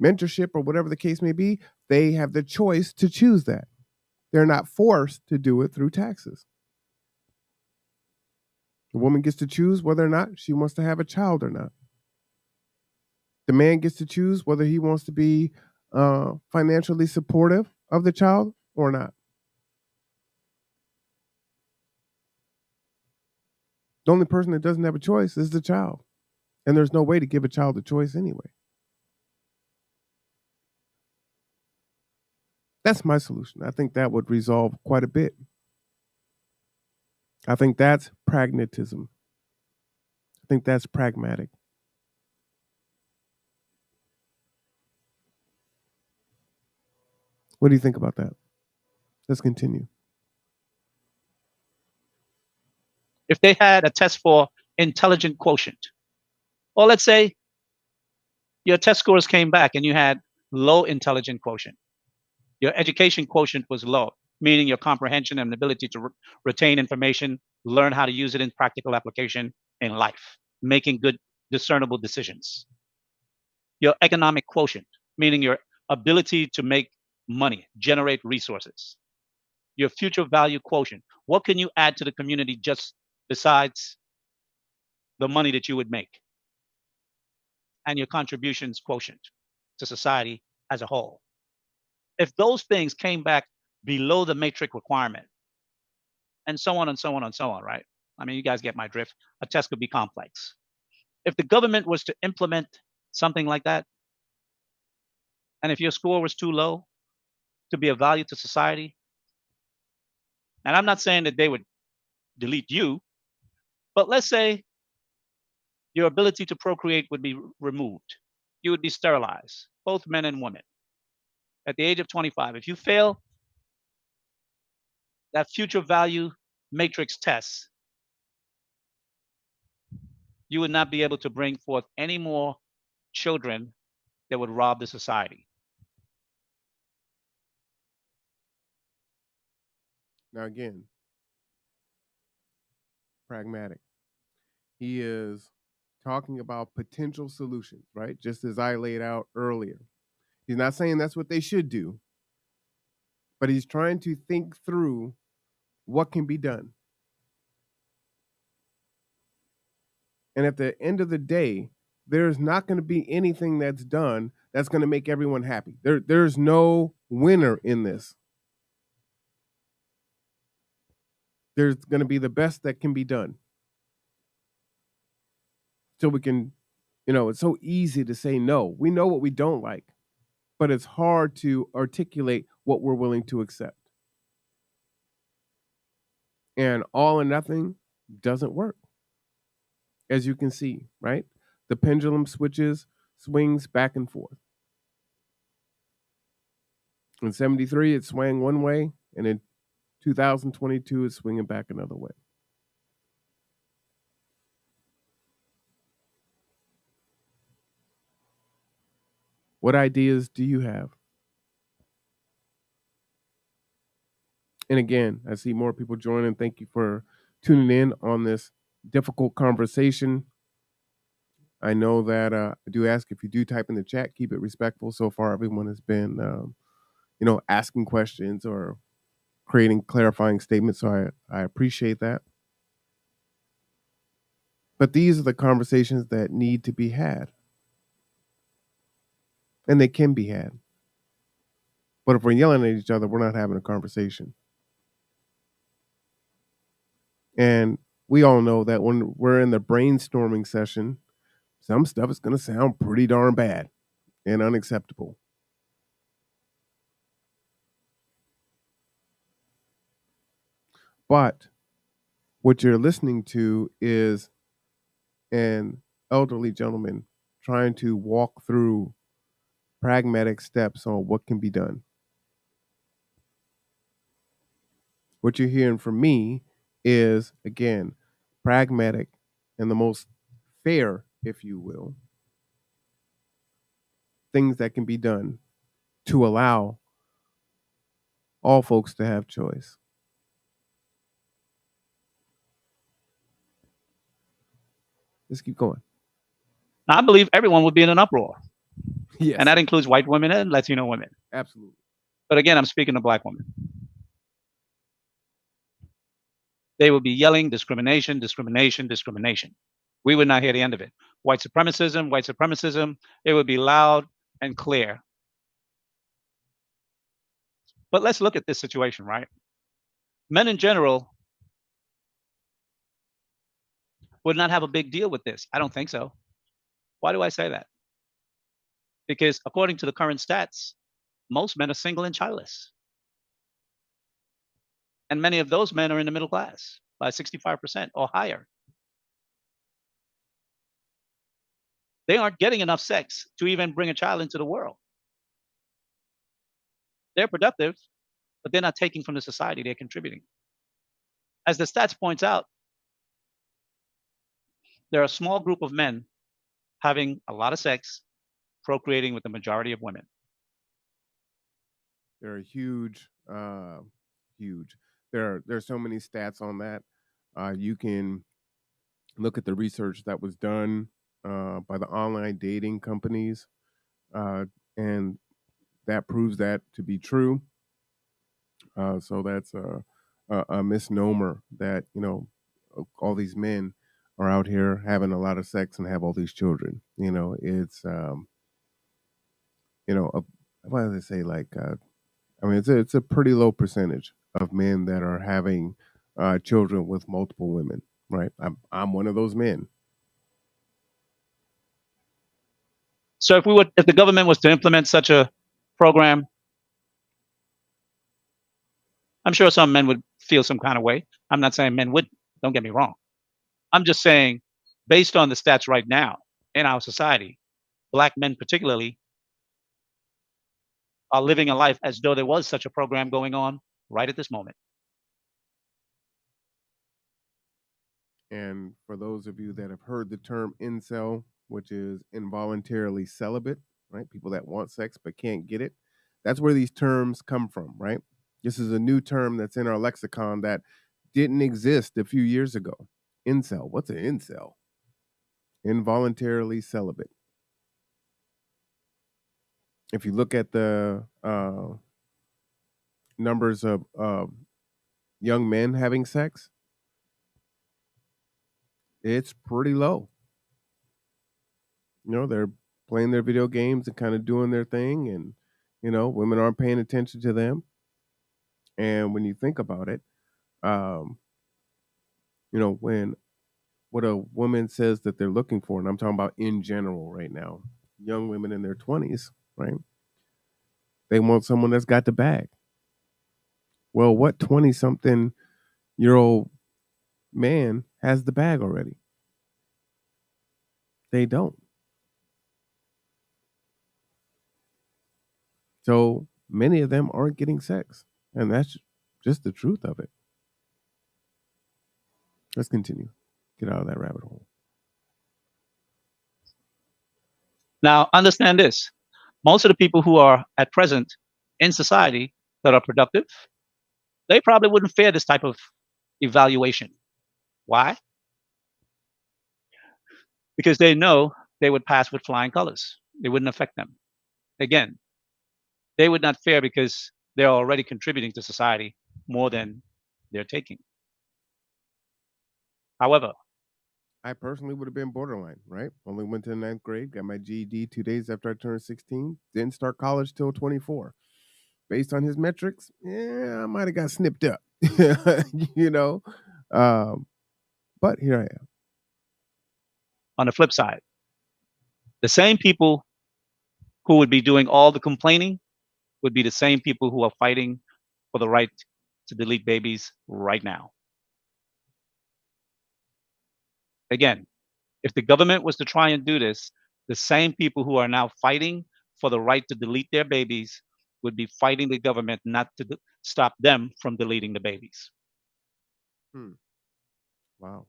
mentorship or whatever the case may be, they have the choice to choose that. They're not forced to do it through taxes. The woman gets to choose whether or not she wants to have a child or not. The man gets to choose whether he wants to be financially supportive of the child or not. The only person that doesn't have a choice is the child. And there's no way to give a child a choice anyway. That's my solution. I think that would resolve quite a bit. I think that's pragmatism. I think that's pragmatic. What do you think about that? Let's continue. If they had a test for intelligent quotient, or let's say your test scores came back and you had low intelligent quotient, your education quotient was low, meaning your comprehension and ability to retain information, learn how to use it in practical application in life, making good discernible decisions. Your economic quotient, meaning your ability to make money, generate resources. Your future value quotient, what can you add to the community just besides the money that you would make? And your contributions quotient to society as a whole. If those things came back below the matrix requirement, and so on and so on and so on, right? I mean, you guys get my drift. A test could be complex. If the government was to implement something like that, and if your score was too low to be of value to society, and I'm not saying that they would delete you, but let's say your ability to procreate would be removed. You would be sterilized, both men and women. At the age of 25, if you fail that future value matrix test, you would not be able to bring forth any more children that would rob the society. Now, again, pragmatic. He is talking about potential solutions, right? Just as I laid out earlier. He's not saying that's what they should do, but he's trying to think through what can be done. And at the end of the day, there's not going to be anything that's done that's going to make everyone happy. There's no winner in this. There's going to be the best that can be done. So we can, it's so easy to say no. We know what we don't like, but it's hard to articulate what we're willing to accept. And all or nothing doesn't work. As you can see, right? The pendulum swings back and forth. In 73, it swung one way, and in 2022, it's swinging back another way. What ideas do you have? And again, I see more people joining. Thank you for tuning in on this difficult conversation. I know that I do ask if you do type in the chat, keep it respectful. So far, everyone has been, asking questions or creating clarifying statements. So I appreciate that. But these are the conversations that need to be had. And they can be had. But if we're yelling at each other, we're not having a conversation. And we all know that when we're in the brainstorming session, some stuff is going to sound pretty darn bad and unacceptable. But what you're listening to is an elderly gentleman trying to walk through pragmatic steps on what can be done. What you're hearing from me is, again, pragmatic and the most fair, if you will, things that can be done to allow all folks to have choice. Let's keep going. Now, I believe everyone would be in an uproar, Yes, and that includes white women and Latino women. absolutely. But again, I'm speaking to black women. They would be yelling discrimination, discrimination, discrimination. We would not hear the end of it. White supremacism, white supremacism. It would be loud and clear. But let's look at this situation, right? Men in general would not have a big deal with this. I don't think so. Why do I say that? Because according to the current stats, most men are single and childless. And many of those men are in the middle class by 65% or higher. They aren't getting enough sex to even bring a child into the world. They're productive, but they're not taking from the society, they're contributing. As the stats points out, there are a small group of men having a lot of sex, procreating with the majority of women. They're huge, huge. There's so many stats on that. You can look at the research that was done by the online dating companies, and that proves that to be true. So that's a misnomer that all these men are out here having a lot of sex and have all these children. It's what do they say? Like, I mean, it's a pretty low percentage of men that are having children with multiple women. Right? I'm one of those men. So if the government was to implement such a program, I'm sure some men would feel some kind of way. I'm not saying men wouldn't. Don't get me wrong. I'm just saying, based on the stats right now in our society, black men particularly are living a life as though there was such a program going on right at this moment. And for those of you that have heard the term incel, which is involuntarily celibate, right? People that want sex but can't get it. That's where these terms come from, right? This is a new term that's in our lexicon that didn't exist a few years ago. Incel. What's an incel? Involuntarily celibate. If you look at the numbers of young men having sex, it's pretty low. They're playing their video games and kind of doing their thing, and women aren't paying attention to them. And when you think about it, when what a woman says that they're looking for, and I'm talking about in general right now, young women in their 20s, right? They want someone that's got the bag. Well, what 20-something-year-old man has the bag already? They don't. So many of them aren't getting sex. And that's just the truth of it. Let's continue. Get out of that rabbit hole. Now, understand this. Most of the people who are at present in society that are productive, they probably wouldn't fear this type of evaluation. Why? Because they know they would pass with flying colors. It wouldn't affect them. Again, they would not fear because they're already contributing to society more than they're taking. However, I personally would have been borderline, right? Only went to the 9th grade, got my GED 2 days after I turned 16, didn't start college till 24. Based on his metrics, I might have got snipped up, but here I am. on the flip side, the same people who would be doing all the complaining would be the same people who are fighting for the right to delete babies right now. Again, if the government was to try and do this, the same people who are now fighting for the right to delete their babies would be fighting the government not to stop them from deleting the babies. Hmm. Wow.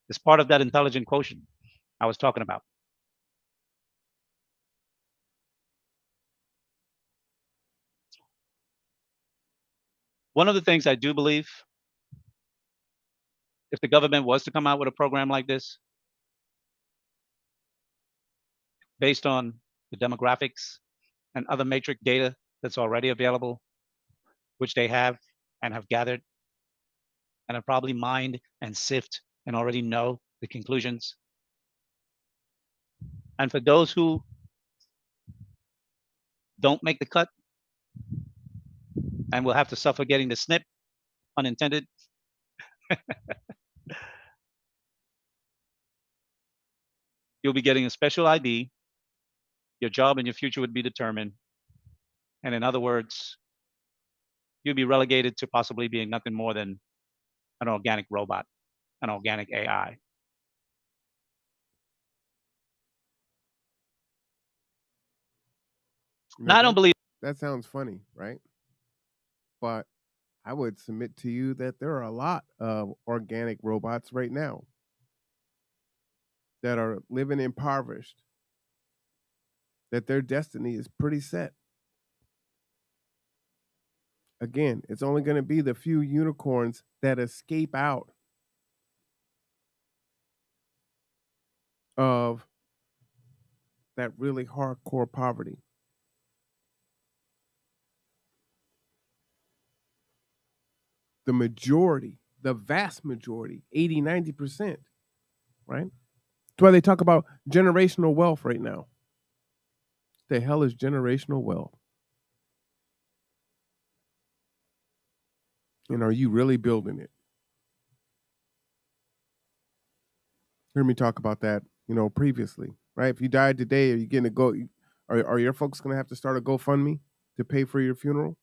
It's part of that intelligent quotient I was talking about. One of the things I do believe, if the government was to come out with a program like this, based on the demographics and other matrix data that's already available, which they have and have gathered and have probably mined and sift and already know the conclusions. And for those who don't make the cut and will have to suffer getting the snip, unintended, you'll be getting a special ID. Your job and your future would be determined. And in other words, you'll be relegated to possibly being nothing more than an organic robot, an organic AI. Now, I don't believe that sounds funny, right? But I would submit to you that there are a lot of organic robots right now that are living impoverished, that their destiny is pretty set. Again, it's only going to be the few unicorns that escape out of that really hardcore poverty. The majority, the vast majority, 80, 90%, right? That's why they talk about generational wealth right now. The hell is generational wealth? And are you really building it? Hear me talk about that, previously, right? If you died today, are you going to go? Are your folks going to have to start a GoFundMe to pay for your funeral?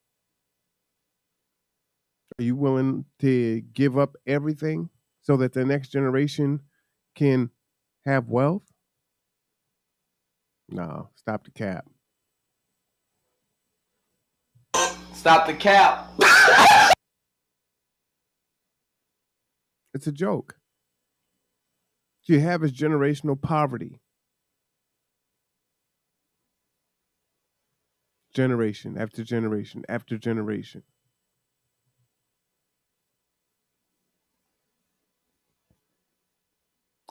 Are you willing to give up everything so that the next generation can have wealth? No, stop the cap. Stop the cap. It's a joke. What you have is generational poverty. Generation after generation after generation.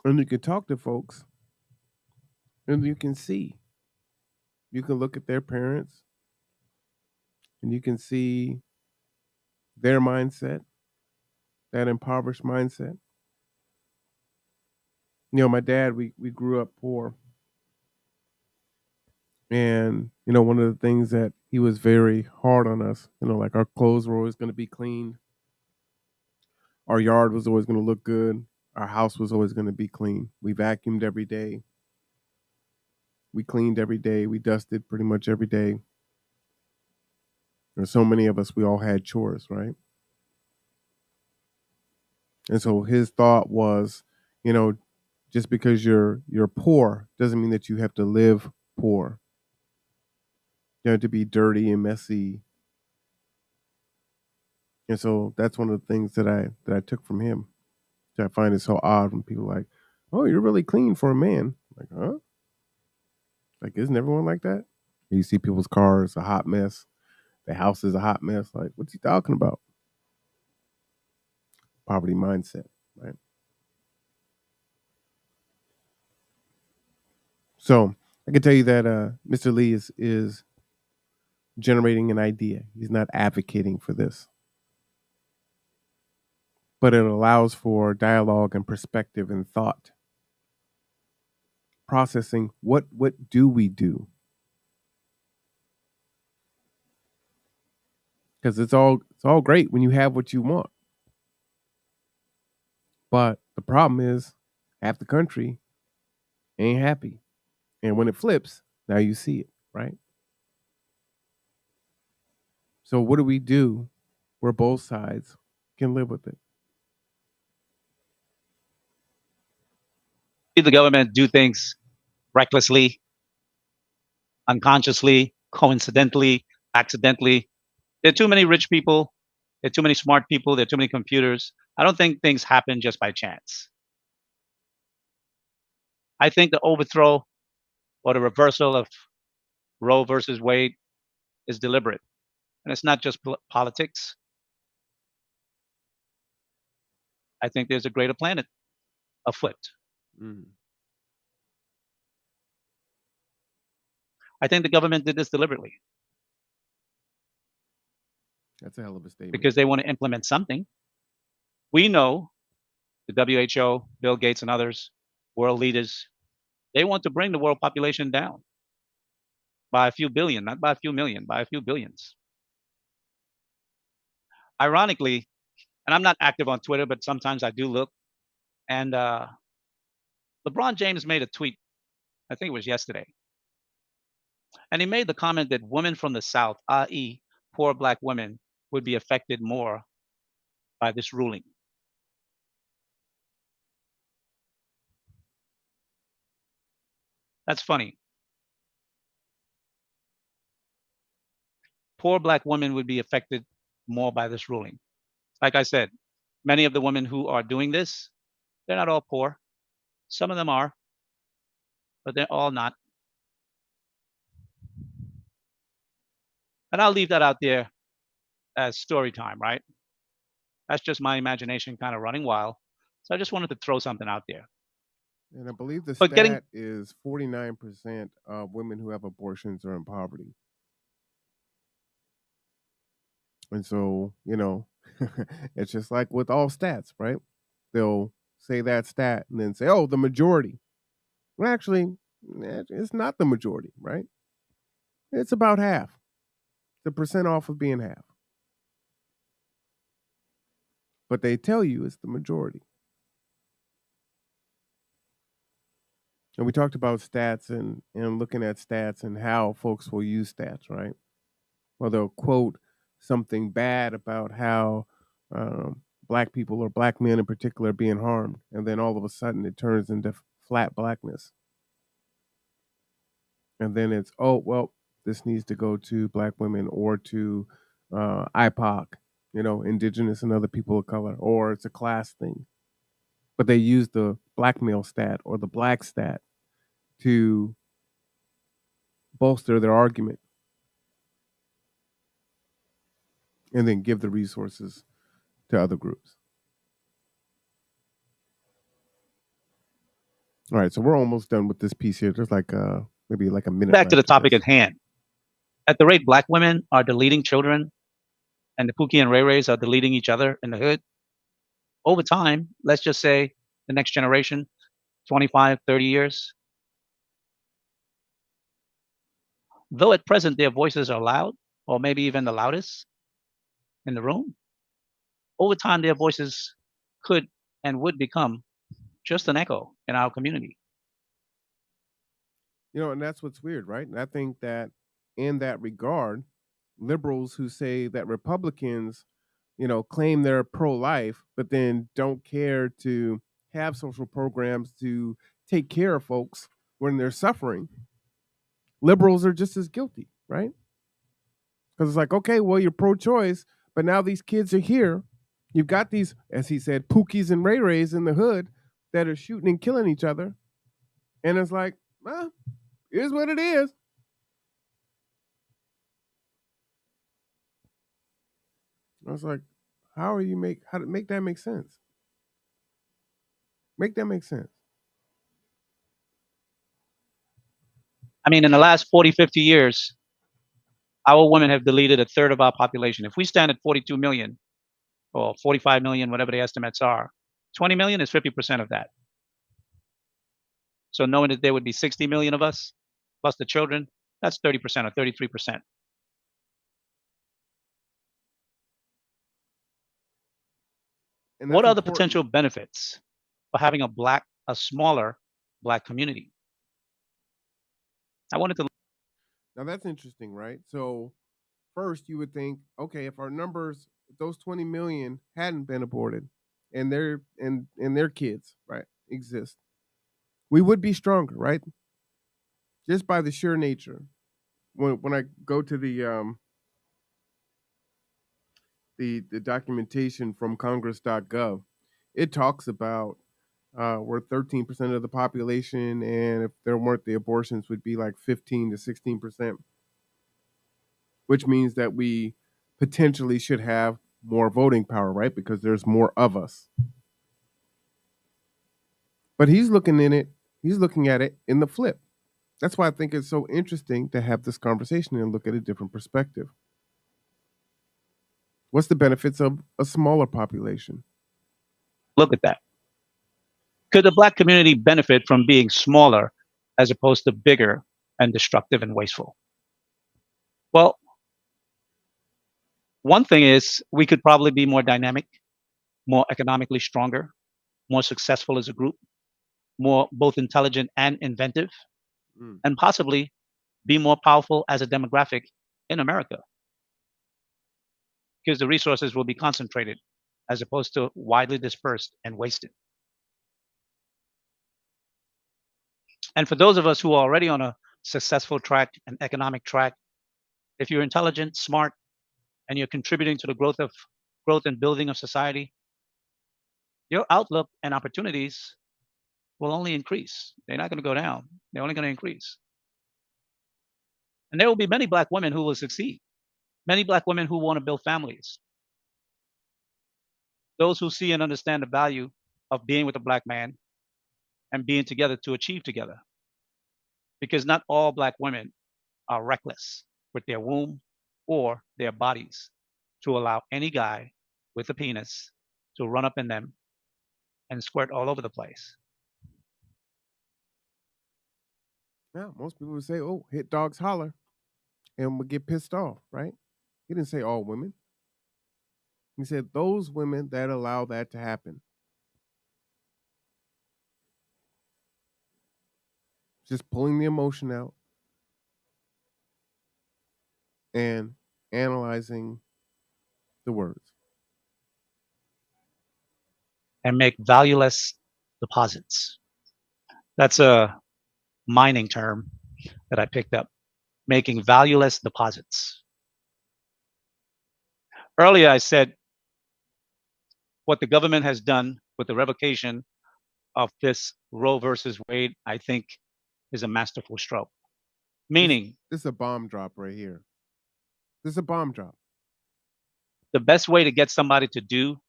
And you can talk to folks and you can see. You can look at their parents and you can see their mindset, that impoverished mindset. My dad, we grew up poor. And, one of the things that he was very hard on us, like our clothes were always going to be cleaned. Our yard was always going to look good. Our house was always going to be clean. We vacuumed every day. We cleaned every day. We dusted pretty much every day. There's so many of us, we all had chores, right? And so his thought was, just because you're poor doesn't mean that you have to live poor. You have to be dirty and messy. And so that's one of the things that I took from him. I find it so odd when people are like, "Oh, you're really clean for a man." Like, huh? Like, isn't everyone like that? You see people's cars a hot mess. The house is a hot mess. Like, what's he talking about? Poverty mindset, right? So I can tell you that Mr. Lee is generating an idea. He's not advocating for this. But it allows for dialogue and perspective and thought. Processing what do we do? Because it's all great when you have what you want. But the problem is half the country ain't happy. And when it flips, now you see it, right? So what do we do where both sides can live with it? The government do things recklessly unconsciously, coincidentally, accidentally. There are too many rich people. There are too many smart people. There are too many computers. I don't think things happen just by chance. I think the overthrow or the reversal of Roe versus Wade is deliberate. And it's not just politics. I think there's a greater planet afoot. Mm. I think the government did this deliberately That's a hell of a statement. because they want to implement something. We know the WHO, Bill Gates, and others, world leaders, they want to bring the world population down by a few billion, not by a few million, by a few billions. Ironically, and I'm not active on Twitter, but sometimes I do look, and LeBron James made a tweet, I think it was yesterday, and he made the comment that women from the South, i.e., poor black women, would be affected more by this ruling. That's funny. Poor black women would be affected more by this ruling. Like I said, many of the women who are doing this, they're not all poor. Some of them are, but they're all not. And I'll leave that out there as story time, right? That's just my imagination kind of running wild. So I just wanted to throw something out there. And I believe the But getting stat is 49% of women who have abortions are in poverty. And so, it's just like with all stats, right? They'll say that stat and then say, oh, the majority. Well, actually, it's not the majority, right? It's about half. The percent off of being half. But they tell you it's the majority. And we talked about stats and looking at stats and how folks will use stats, right? Well, they'll quote something bad about how black people or black men in particular are being harmed. And then all of a sudden it turns into flat blackness. And then it's, oh, well, this needs to go to black women or to IPOC, indigenous and other people of color, or it's a class thing. But they use the black male stat or the black stat to bolster their argument and then give the resources to other groups. All right, so we're almost done with this piece here. There's like maybe like a minute. back to the left of topic this. at hand. At the rate black women are deleting children and the Pookie and Ray Rays are deleting each other in the hood, over time, let's just say the next generation, 25, 30 years, though at present their voices are loud, or maybe even the loudest in the room, over time their voices could and would become just an echo in our community. And that's what's weird, right? And I think that in that regard, liberals who say that Republicans, claim they're pro-life, but then don't care to have social programs to take care of folks when they're suffering, liberals are just as guilty, right? Because it's like, okay, well, you're pro-choice, but now these kids are here. You've got these, as he said, Pookies and Ray Rays in the hood that are shooting and killing each other. And it's like, well, here's what it is. I was like, how to make that make sense? Make that make sense. I mean, in the last 40, 50 years, our women have deleted a third of our population. If we stand at 42 million or 45 million, whatever the estimates are, 20 million is 50% of that. So knowing that there would be 60 million of us, plus the children, that's 30% or 33%. And What that's are the important. potential benefits for having a smaller black community? I wanted to. Now that's interesting, right? So first you would think, okay, if our numbers, those 20 million hadn't been aborted and their kids, right, exist, we would be stronger, right? Just by the sheer nature when I go to the documentation from Congress.gov, it talks about we're 13% of the population, and if there weren't the abortions, would be like 15 to 16%, which means that we potentially should have more voting power, right? Because there's more of us. But he's looking at it in the flip. That's why I think it's so interesting to have this conversation and look at a different perspective. What's the benefits of a smaller population? Look at that. Could the black community benefit from being smaller as opposed to bigger and destructive and wasteful? Well, one thing is we could probably be more dynamic, more economically stronger, more successful as a group, more both intelligent and inventive, Mm. and possibly be more powerful as a demographic in America because the resources will be concentrated as opposed to widely dispersed and wasted. And for those of us who are already on a successful track, an economic track, if you're intelligent, smart, and you're contributing to the growth and building of society, your outlook and opportunities will only increase. They're not going to go down. They're only going to increase. And there will be many black women who will succeed. Many black women who want to build families. Those who see and understand the value of being with a black man and being together to achieve together. Because not all black women are reckless with their womb or their bodies to allow any guy with a penis to run up in them and squirt all over the place. Yeah, most people would say, "Oh, hit dogs holler," and would get pissed off, right? He didn't say all women. He said those women that allow that to happen. Just pulling the emotion out and analyzing the words. And make valueless deposits. That's a mining term that I picked up, making valueless deposits. Earlier, I said what the government has done with the revocation of this Roe versus Wade, I think, is a masterful stroke. Meaning, This is a bomb drop right here. This is a bomb drop. the best way to get somebody to do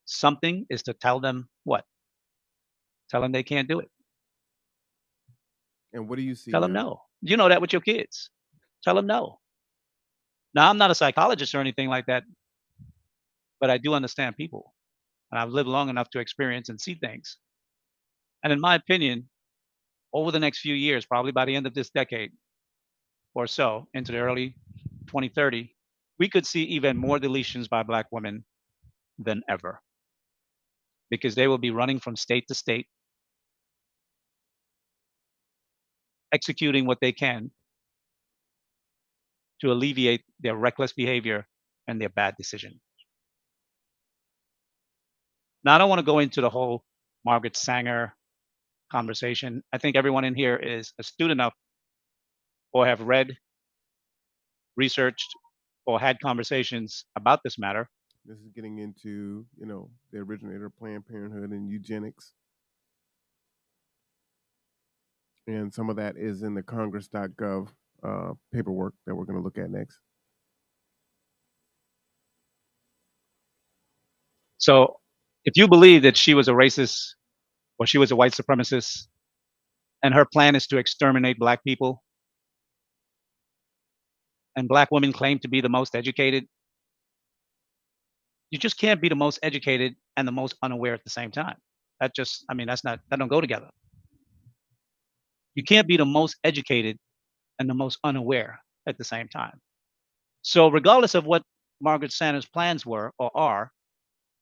something is to tell them what? Tell them they can't do it. And what do you see Tell them now? no. You know that with your kids. Tell them no. Now, I'm not a psychologist or anything like that, but I do understand people. And I've lived long enough to experience and see things. And in my opinion, over the next few years, probably by the end of this decade or so, into the early 2030, we could see even more deletions by black women than ever because they will be running from state to state, executing what they can to alleviate their reckless behavior and their bad decision. Now, I don't want to go into the whole Margaret Sanger conversation. I think everyone in here is astute enough or have read, researched, or had conversations about this matter. This is getting into, the originator of Planned Parenthood and eugenics. And some of that is in the Congress.gov paperwork that we're going to look at next. So if you believe that she was a racist or she was a white supremacist and her plan is to exterminate black people, and black women claim to be the most educated, you just can't be the most educated and the most unaware at the same time. That don't go together. You can't be the most educated and the most unaware at the same time. So regardless of what Margaret Sanger's plans were or are,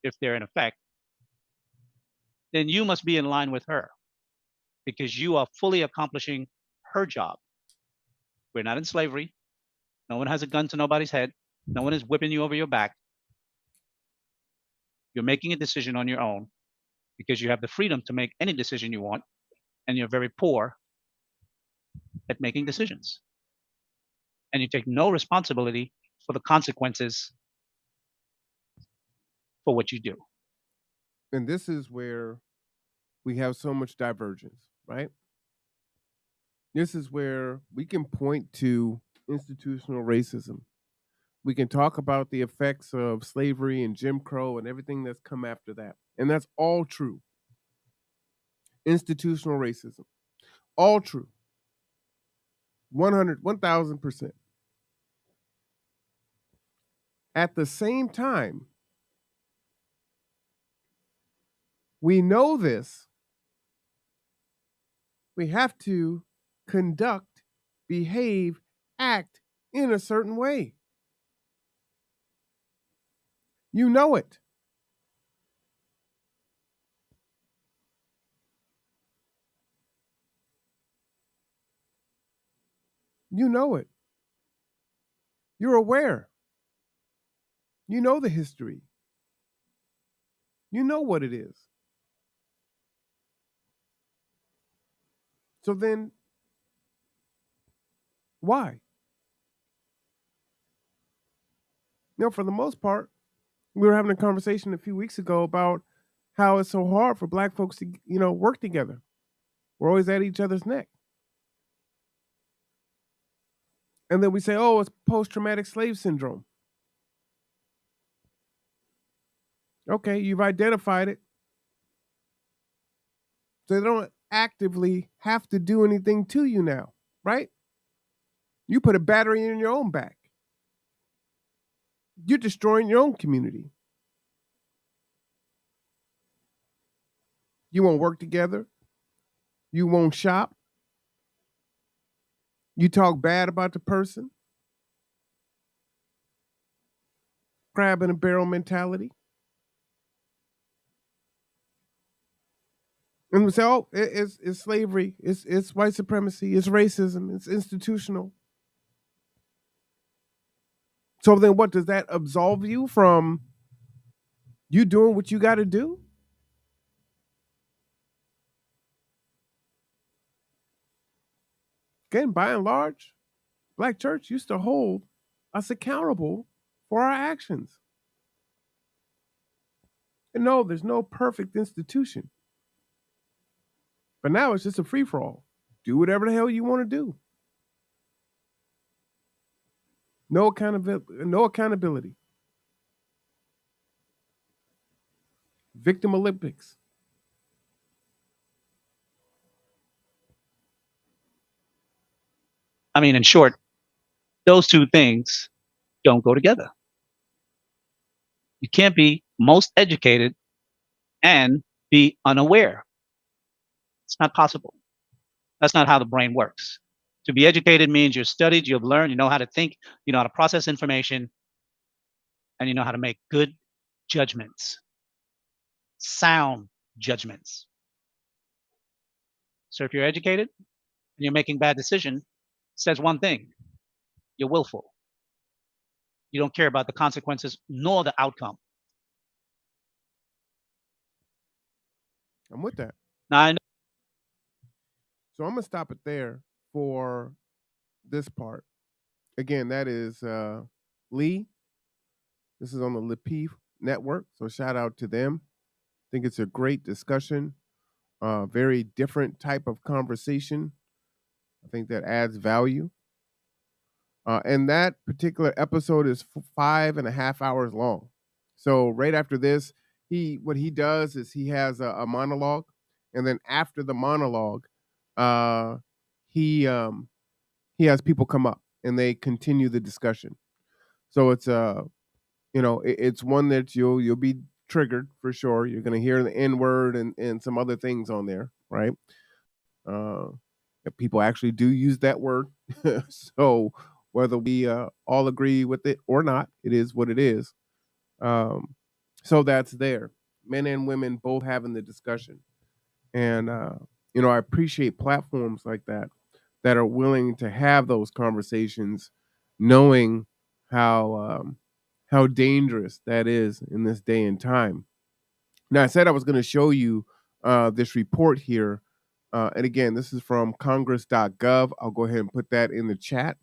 if they're in effect, then you must be in line with her because you are fully accomplishing her job. We're not in slavery. No one has a gun to nobody's head. No one is whipping you over your back. You're making a decision on your own because you have the freedom to make any decision you want, and you're very poor at making decisions. and you take no responsibility for the consequences for what you do. And this is where we have so much divergence, right? This is where we can point to institutional racism. We can talk about the effects of slavery and Jim Crow and everything that's come after that. And that's all true. Institutional racism, all true. 1000%. At the same time, we know this. We have to conduct, behave, act in a certain way. You know it. You know it. You're aware. You know the history. You know what it is. So then, why? For the most part, we were having a conversation a few weeks ago about how it's so hard for Black folks to, work together. We're always at each other's neck. And then we say, oh, it's post-traumatic slave syndrome. Okay, you've identified it. So they don't actively have to do anything to you now, right? You put a battery in your own back. You're destroying your own community. You won't work together. You won't shop. You talk bad about the person. Crab in a barrel mentality. And we say, oh, it's slavery, it's white supremacy, it's racism, it's institutional. So then what, does that absolve you from you doing what you got to do? Again, by and large, Black church used to hold us accountable for our actions. And no, there's no perfect institution. But now it's just a free-for-all. Do whatever the hell you want to do. No accountability. Victim Olympics. I mean, in short, those two things don't go together. You can't be most educated and be unaware. It's not possible. That's not how the brain works. To be educated means you've studied, you've learned, you know how to think, you know how to process information, and you know how to make good judgments, sound judgments. So if you're educated and you're making bad decisions, it says one thing: you're willful. You don't care about the consequences nor the outcome. I'm with that. Now, I know. So I'm going to stop it there for this part. Again, that is Lee. This is on the Lepif Network, so shout out to them. I think it's a great discussion, very different type of conversation. I think that adds value. And that particular episode is 5.5 hours long. So right after this, what he does is he has a monologue, and then after the monologue, he has people come up and they continue the discussion. So it's it's one that you'll be triggered for sure. You're gonna hear the N word and some other things on there, right? People actually do use that word. So whether we all agree with it or not, it is what it is. So that's there. Men and women both having the discussion. And I appreciate platforms like that are willing to have those conversations, knowing how dangerous that is in this day and time. Now, I said I was going to show you this report here. And again, this is from congress.gov. I'll go ahead and put that in the chat.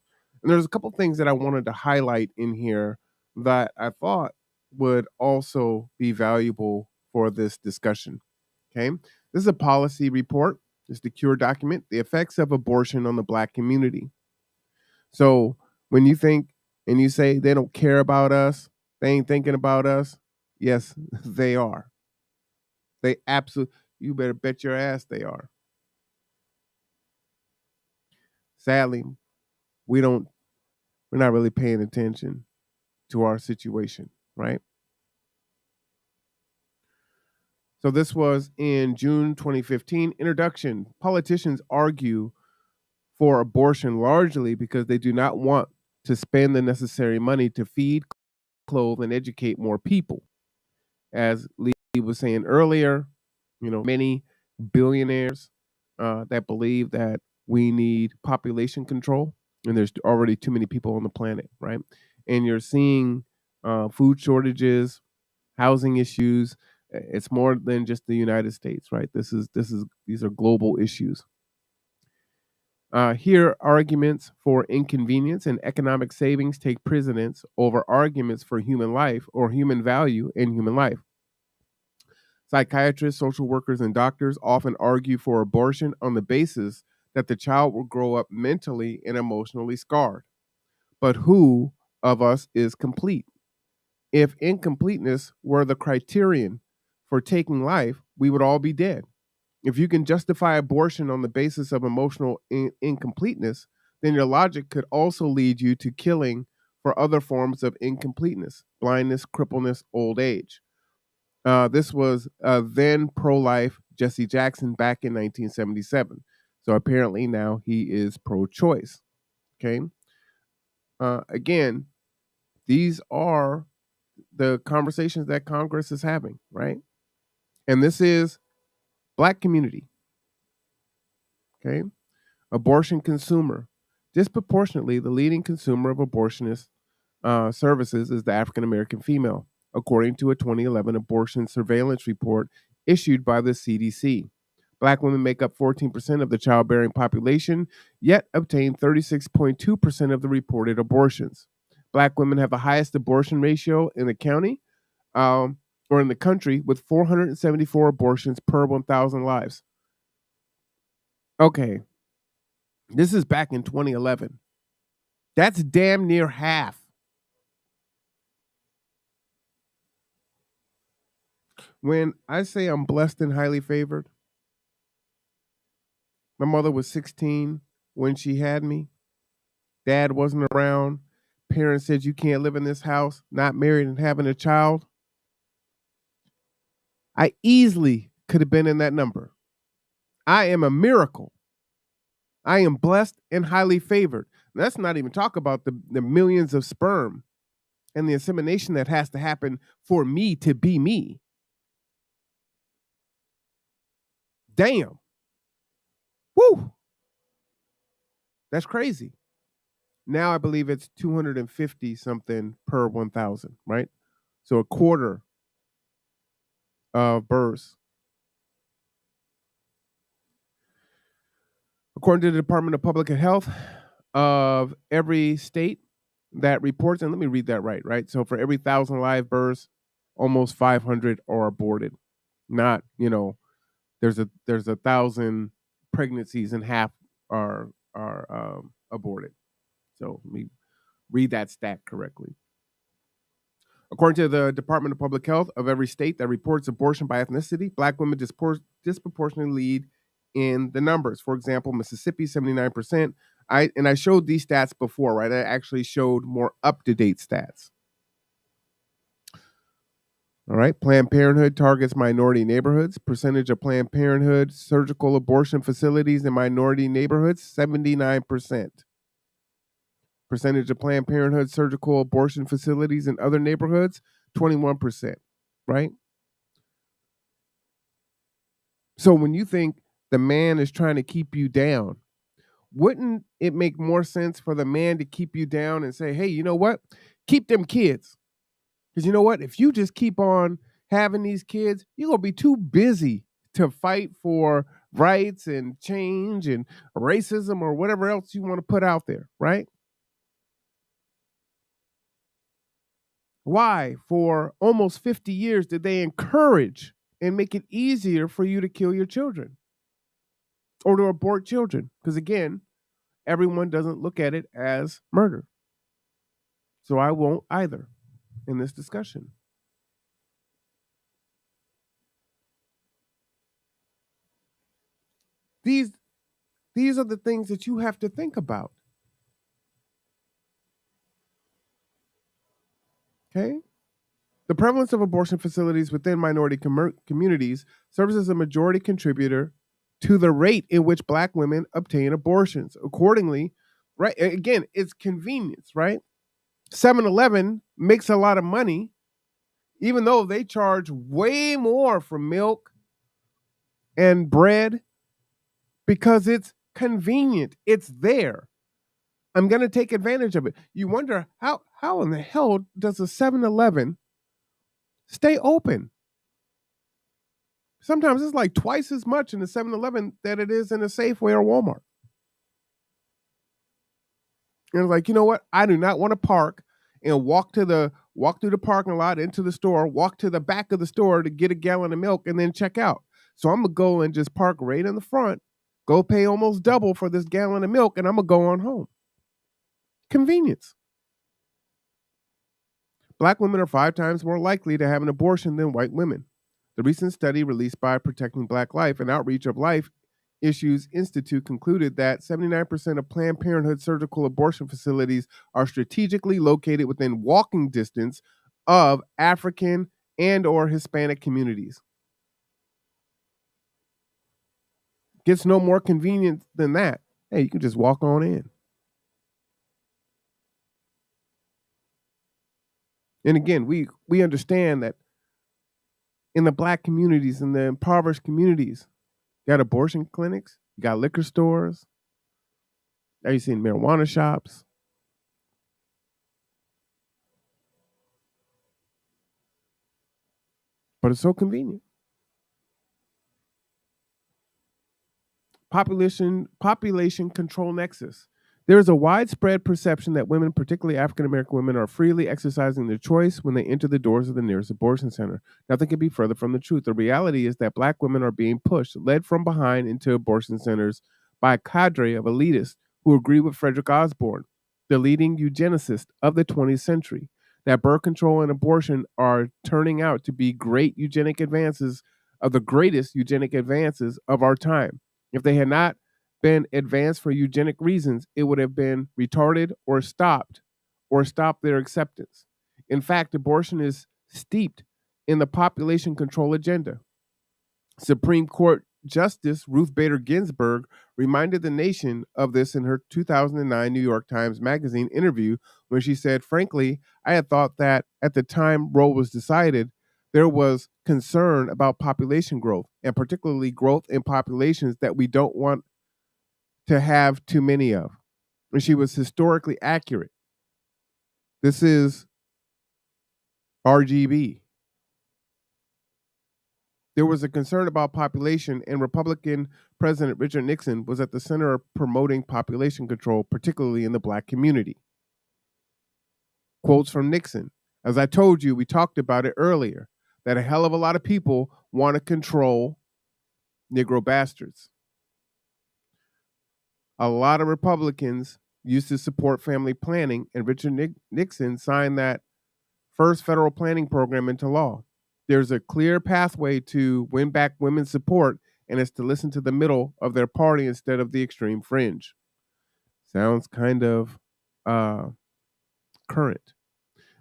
And there's a couple things that I wanted to highlight in here that I thought would also be valuable for this discussion. Okay. This is a policy report. It's the CURE document, the effects of abortion on the Black community. So when you think and you say they don't care about us, they ain't thinking about us, yes, they are. They absolutely, you better bet your ass they are. Sadly, we're not really paying attention to our situation, right? So this was in June 2015. Introduction. Politicians argue for abortion largely because they do not want to spend the necessary money to feed, clothe, and educate more people. As Lee was saying earlier, many billionaires that believe that we need population control, and there's already too many people on the planet, right? And you're seeing food shortages, housing issues. It's more than just the United States, right? These are global issues. Here, arguments for inconvenience and economic savings take precedence over arguments for human life or human value in human life. Psychiatrists, social workers, and doctors often argue for abortion on the basis that the child will grow up mentally and emotionally scarred. But who of us is complete? If incompleteness were the criterion for taking life, we would all be dead. If you can justify abortion on the basis of emotional incompleteness, then your logic could also lead you to killing for other forms of incompleteness, blindness, crippleness, old age. This was then pro-life Jesse Jackson back in 1977. So apparently now he is pro-choice. Okay. Again, these are the conversations that Congress is having, right? And this is Black community. Okay. Abortion consumer. Disproportionately, the leading consumer of abortionist services is the African American female, according to a 2011 abortion surveillance report issued by the CDC. Black women make up 14% of the childbearing population, yet obtain 36.2% of the reported abortions. Black women have the highest abortion ratio in the county or in the country, with 474 abortions per 1,000 lives. Okay, this is back in 2011. That's damn near half. When I say I'm blessed and highly favored, my mother was 16 when she had me. Dad wasn't around. Parents said, you can't live in this house, not married and having a child. I easily could have been in that number. I am a miracle. I am blessed and highly favored. Let's not even talk about the millions of sperm and the insemination that has to happen for me to be me. Damn. Woo. That's crazy. Now I believe it's 250 something per 1,000, right? So a quarter of births. According to the Department of Public Health of every state that reports, and let me read that right? So for every 1,000 live births, almost 500 are aborted. Not, there's 1,000 pregnancies and half are aborted. So let me read that stat correctly. According to the Department of Public Health of every state that reports abortion by ethnicity, Black women disproportionately lead in the numbers. For example, Mississippi, 79%. I showed these stats before, right? I actually showed more up-to-date stats. All right. Planned Parenthood targets minority neighborhoods. Percentage of Planned Parenthood surgical abortion facilities in minority neighborhoods, 79%. Percentage of Planned Parenthood surgical abortion facilities in other neighborhoods, 21%, right? So when you think the man is trying to keep you down, wouldn't it make more sense for the man to keep you down and say, hey, you know what? Keep them kids. Because you know what? If you just keep on having these kids, you're going to be too busy to fight for rights and change and racism or whatever else you want to put out there, right? Why, for almost 50 years, did they encourage and make it easier for you to kill your children or to abort children? Because again, everyone doesn't look at it as murder. So I won't either in this discussion. These are the things that you have to think about. Okay? The prevalence of abortion facilities within minority communities serves as a majority contributor to the rate in which Black women obtain abortions. Accordingly, right? Again, it's convenience, right? 7-Eleven makes a lot of money, even though they charge way more for milk and bread because it's convenient. It's there. I'm going to take advantage of it. You wonder how in the hell does a 7-Eleven stay open? Sometimes it's like twice as much in a 7-Eleven that it is in a Safeway or Walmart. And it's like, you know what? I do not want to park and walk through the parking lot into the store, walk to the back of the store to get a gallon of milk and then check out. So I'm going to go and just park right in the front, go pay almost double for this gallon of milk, and I'm going to go on home. Convenience. Black women are 5 times more likely to have an abortion than white women. The recent study released by Protecting Black Life and Outreach of Life Issues Institute concluded that 79% of Planned Parenthood surgical abortion facilities are strategically located within walking distance of African and or Hispanic communities. Gets no more convenient than that. Hey, you can just walk on in. And again, we understand that in the Black communities, in the impoverished communities, you got abortion clinics, you got liquor stores, now you're seeing marijuana shops. But it's so convenient. Population control nexus. There is a widespread perception that women, particularly African American women, are freely exercising their choice when they enter the doors of the nearest abortion center. Nothing could be further from the truth. The reality is that Black women are being pushed, led from behind into abortion centers by a cadre of elitists who agree with Frederick Osborne, the leading eugenicist of the 20th century, that birth control and abortion are turning out to be great eugenic advances of the greatest eugenic advances of our time. If they had not been advanced for eugenic reasons, it would have been retarded or stopped their acceptance. In fact, abortion is steeped in the population control agenda. Supreme Court Justice Ruth Bader Ginsburg reminded the nation of this in her 2009 New York Times Magazine interview when she said, "Frankly, I had thought that at the time Roe was decided, there was concern about population growth, and particularly growth in populations that we don't want to have too many of." And she was historically accurate. This is RGB. There was a concern about population, and Republican President Richard Nixon was at the center of promoting population control, particularly in the Black community. Quotes from Nixon. As I told you, we talked about it earlier, that a hell of a lot of people want to control Negro bastards. A lot of Republicans used to support family planning, and Richard Nixon signed that first federal planning program into law. There's a clear pathway to win back women's support, and it's to listen to the middle of their party instead of the extreme fringe. Sounds kind of current.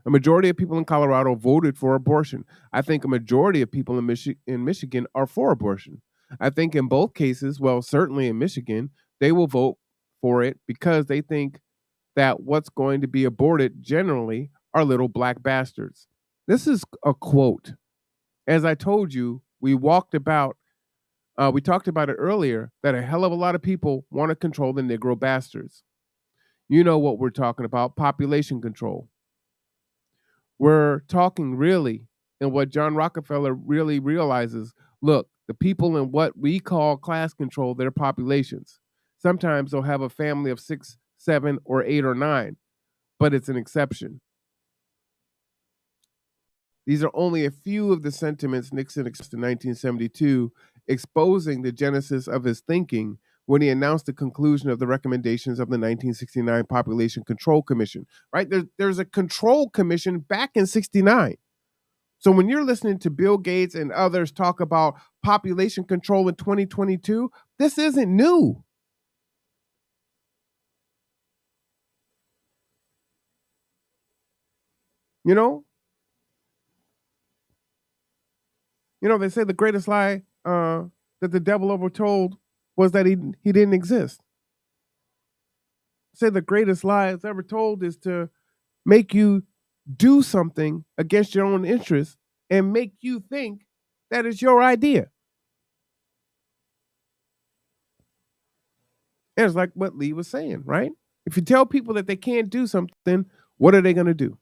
A majority of people in Colorado voted for abortion. I think a majority of people in Michigan are for abortion. I think in both cases, well, certainly in Michigan, they will vote for it because they think that what's going to be aborted generally are little Black bastards. This is a quote. As I told you, we talked about it earlier, that a hell of a lot of people want to control the Negro bastards. You know what we're talking about, population control. We're talking really, and what John Rockefeller really realizes, look, the people in what we call class control their populations. Sometimes they'll have a family of 6, 7, or 8 or 9, but it's an exception. These are only a few of the sentiments Nixon expressed in 1972, exposing the genesis of his thinking when he announced the conclusion of the recommendations of the 1969 Population Control Commission. Right? There's a control commission back in 69. So when you're listening to Bill Gates and others talk about population control in 2022, this isn't new. You know, they say the greatest lie that the devil overtold was that he didn't exist. Say the greatest lie that's ever told is to make you do something against your own interest and make you think that is your idea. And it's like what Lee was saying, right? If you tell people that they can't do something, what are they going to do?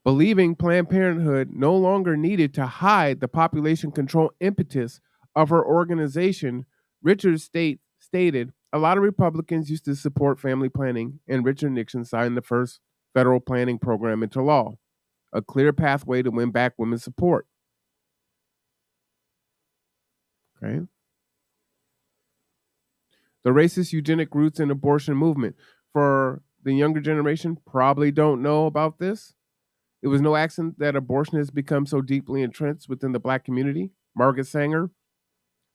Believing Planned Parenthood no longer needed to hide the population control impetus of her organization, Richard stated, a lot of Republicans used to support family planning, and Richard Nixon signed the first federal planning program into law, a clear pathway to win back women's support. Okay. The racist eugenic roots and abortion movement. For the younger generation, probably don't know about this. It was no accident that abortion has become so deeply entrenched within the Black community. Margaret Sanger,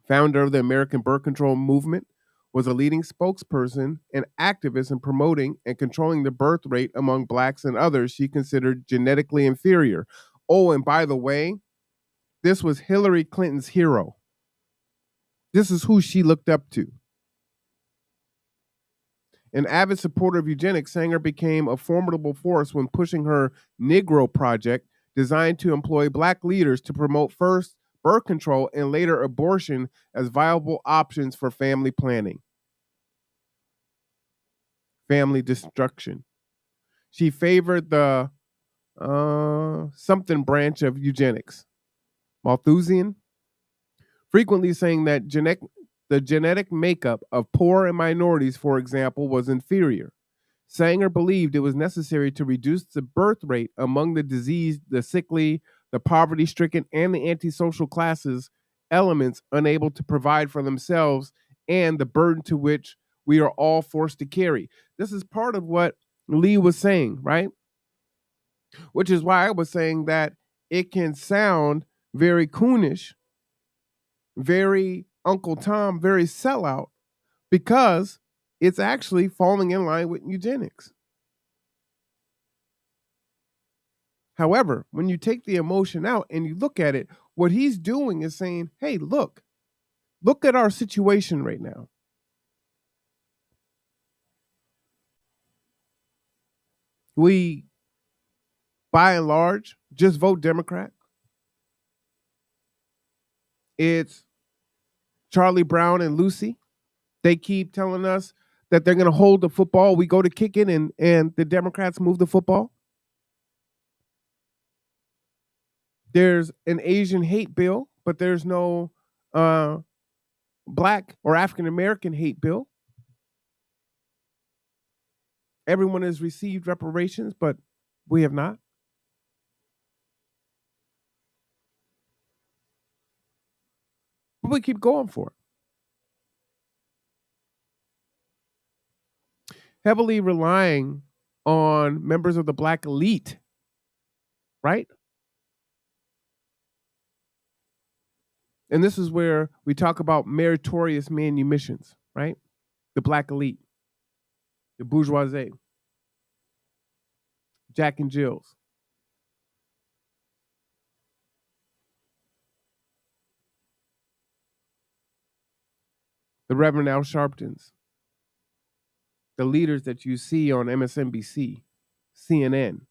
founder of the American Birth Control Movement, was a leading spokesperson and activist in promoting and controlling the birth rate among Blacks and others she considered genetically inferior. Oh, and by the way, this was Hillary Clinton's hero. This is who she looked up to. An avid supporter of eugenics, Sanger became a formidable force when pushing her Negro Project, designed to employ Black leaders to promote first birth control and later abortion as viable options for family planning. Family destruction. She favored the something branch of eugenics, Malthusian, frequently saying that the genetic makeup of poor and minorities, for example, was inferior. Sanger believed it was necessary to reduce the birth rate among the diseased, the sickly, the poverty-stricken, and the antisocial classes, elements unable to provide for themselves, and the burden to which we are all forced to carry. This is part of what Lee was saying, right? Which is why I was saying that it can sound very coonish, very Uncle Tom, very sellout, because it's actually falling in line with eugenics. However, when you take the emotion out and you look at it, what he's doing is saying, hey, look at our situation right now. We, by and large, just vote Democrat. It's Charlie Brown and Lucy. They keep telling us that they're going to hold the football. We go to kick it, and the Democrats move the football. There's an Asian hate bill, but there's no Black or African American hate bill. Everyone has received reparations, but we have not. But we keep going for it. Heavily relying on members of the Black elite, right? And this is where we talk about meritorious manumissions, right? The Black elite, the bourgeoisie, Jack and Jills. The Reverend Al Sharptons, the leaders that you see on MSNBC, CNN.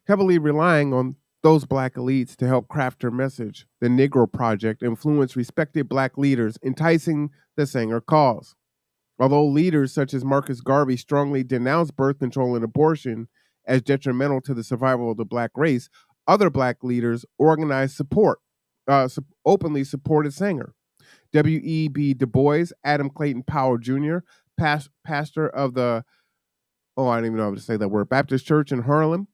Heavily relying on those Black elites to help craft their message, the Negro Project influenced respected Black leaders, enticing the Sanger cause. Although leaders such as Marcus Garvey strongly denounced birth control and abortion as detrimental to the survival of the Black race, other Black leaders organized support, openly supported Sanger. W.E.B. Du Bois, Adam Clayton Powell Jr., pastor of the, I don't even know how to say that word, Baptist Church in Harlem,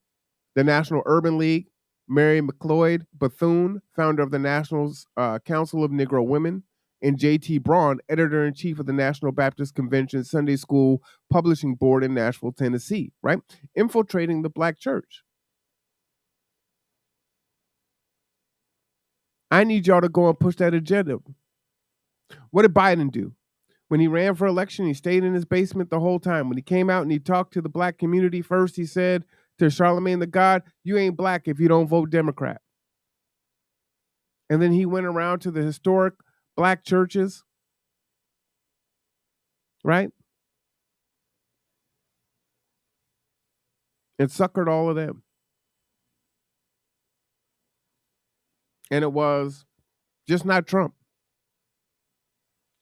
the National Urban League, Mary McLeod Bethune, founder of the National Council of Negro Women, and J.T. Braun, editor-in-chief of the National Baptist Convention Sunday School Publishing Board in Nashville, Tennessee, right? Infiltrating the black church. I need y'all to go and push that agenda. What did Biden do? When he ran for election, he stayed in his basement the whole time. When he came out and he talked to the black community first, he said to Charlemagne the God, you ain't black if you don't vote Democrat. And then he went around to the historic black churches, right? And suckered all of them. And it was just not Trump.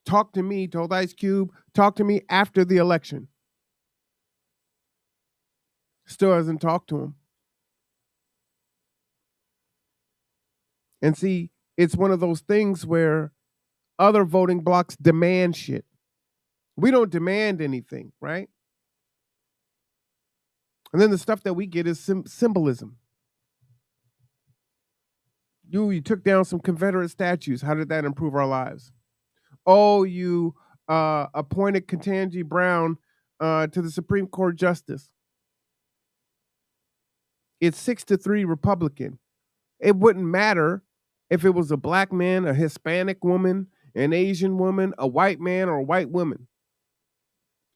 Talk to me, told Ice Cube, talk to me after the election. Still hasn't talked to him. And see, it's one of those things where other voting blocs demand shit. We don't demand anything, right? And then the stuff that we get is symbolism. You took down some Confederate statues. How did that improve our lives? Oh, you appointed Ketanji Brown to the Supreme Court justice. It's 6-3 Republican. It wouldn't matter if it was a black man, a Hispanic woman, an Asian woman, a white man, or a white woman.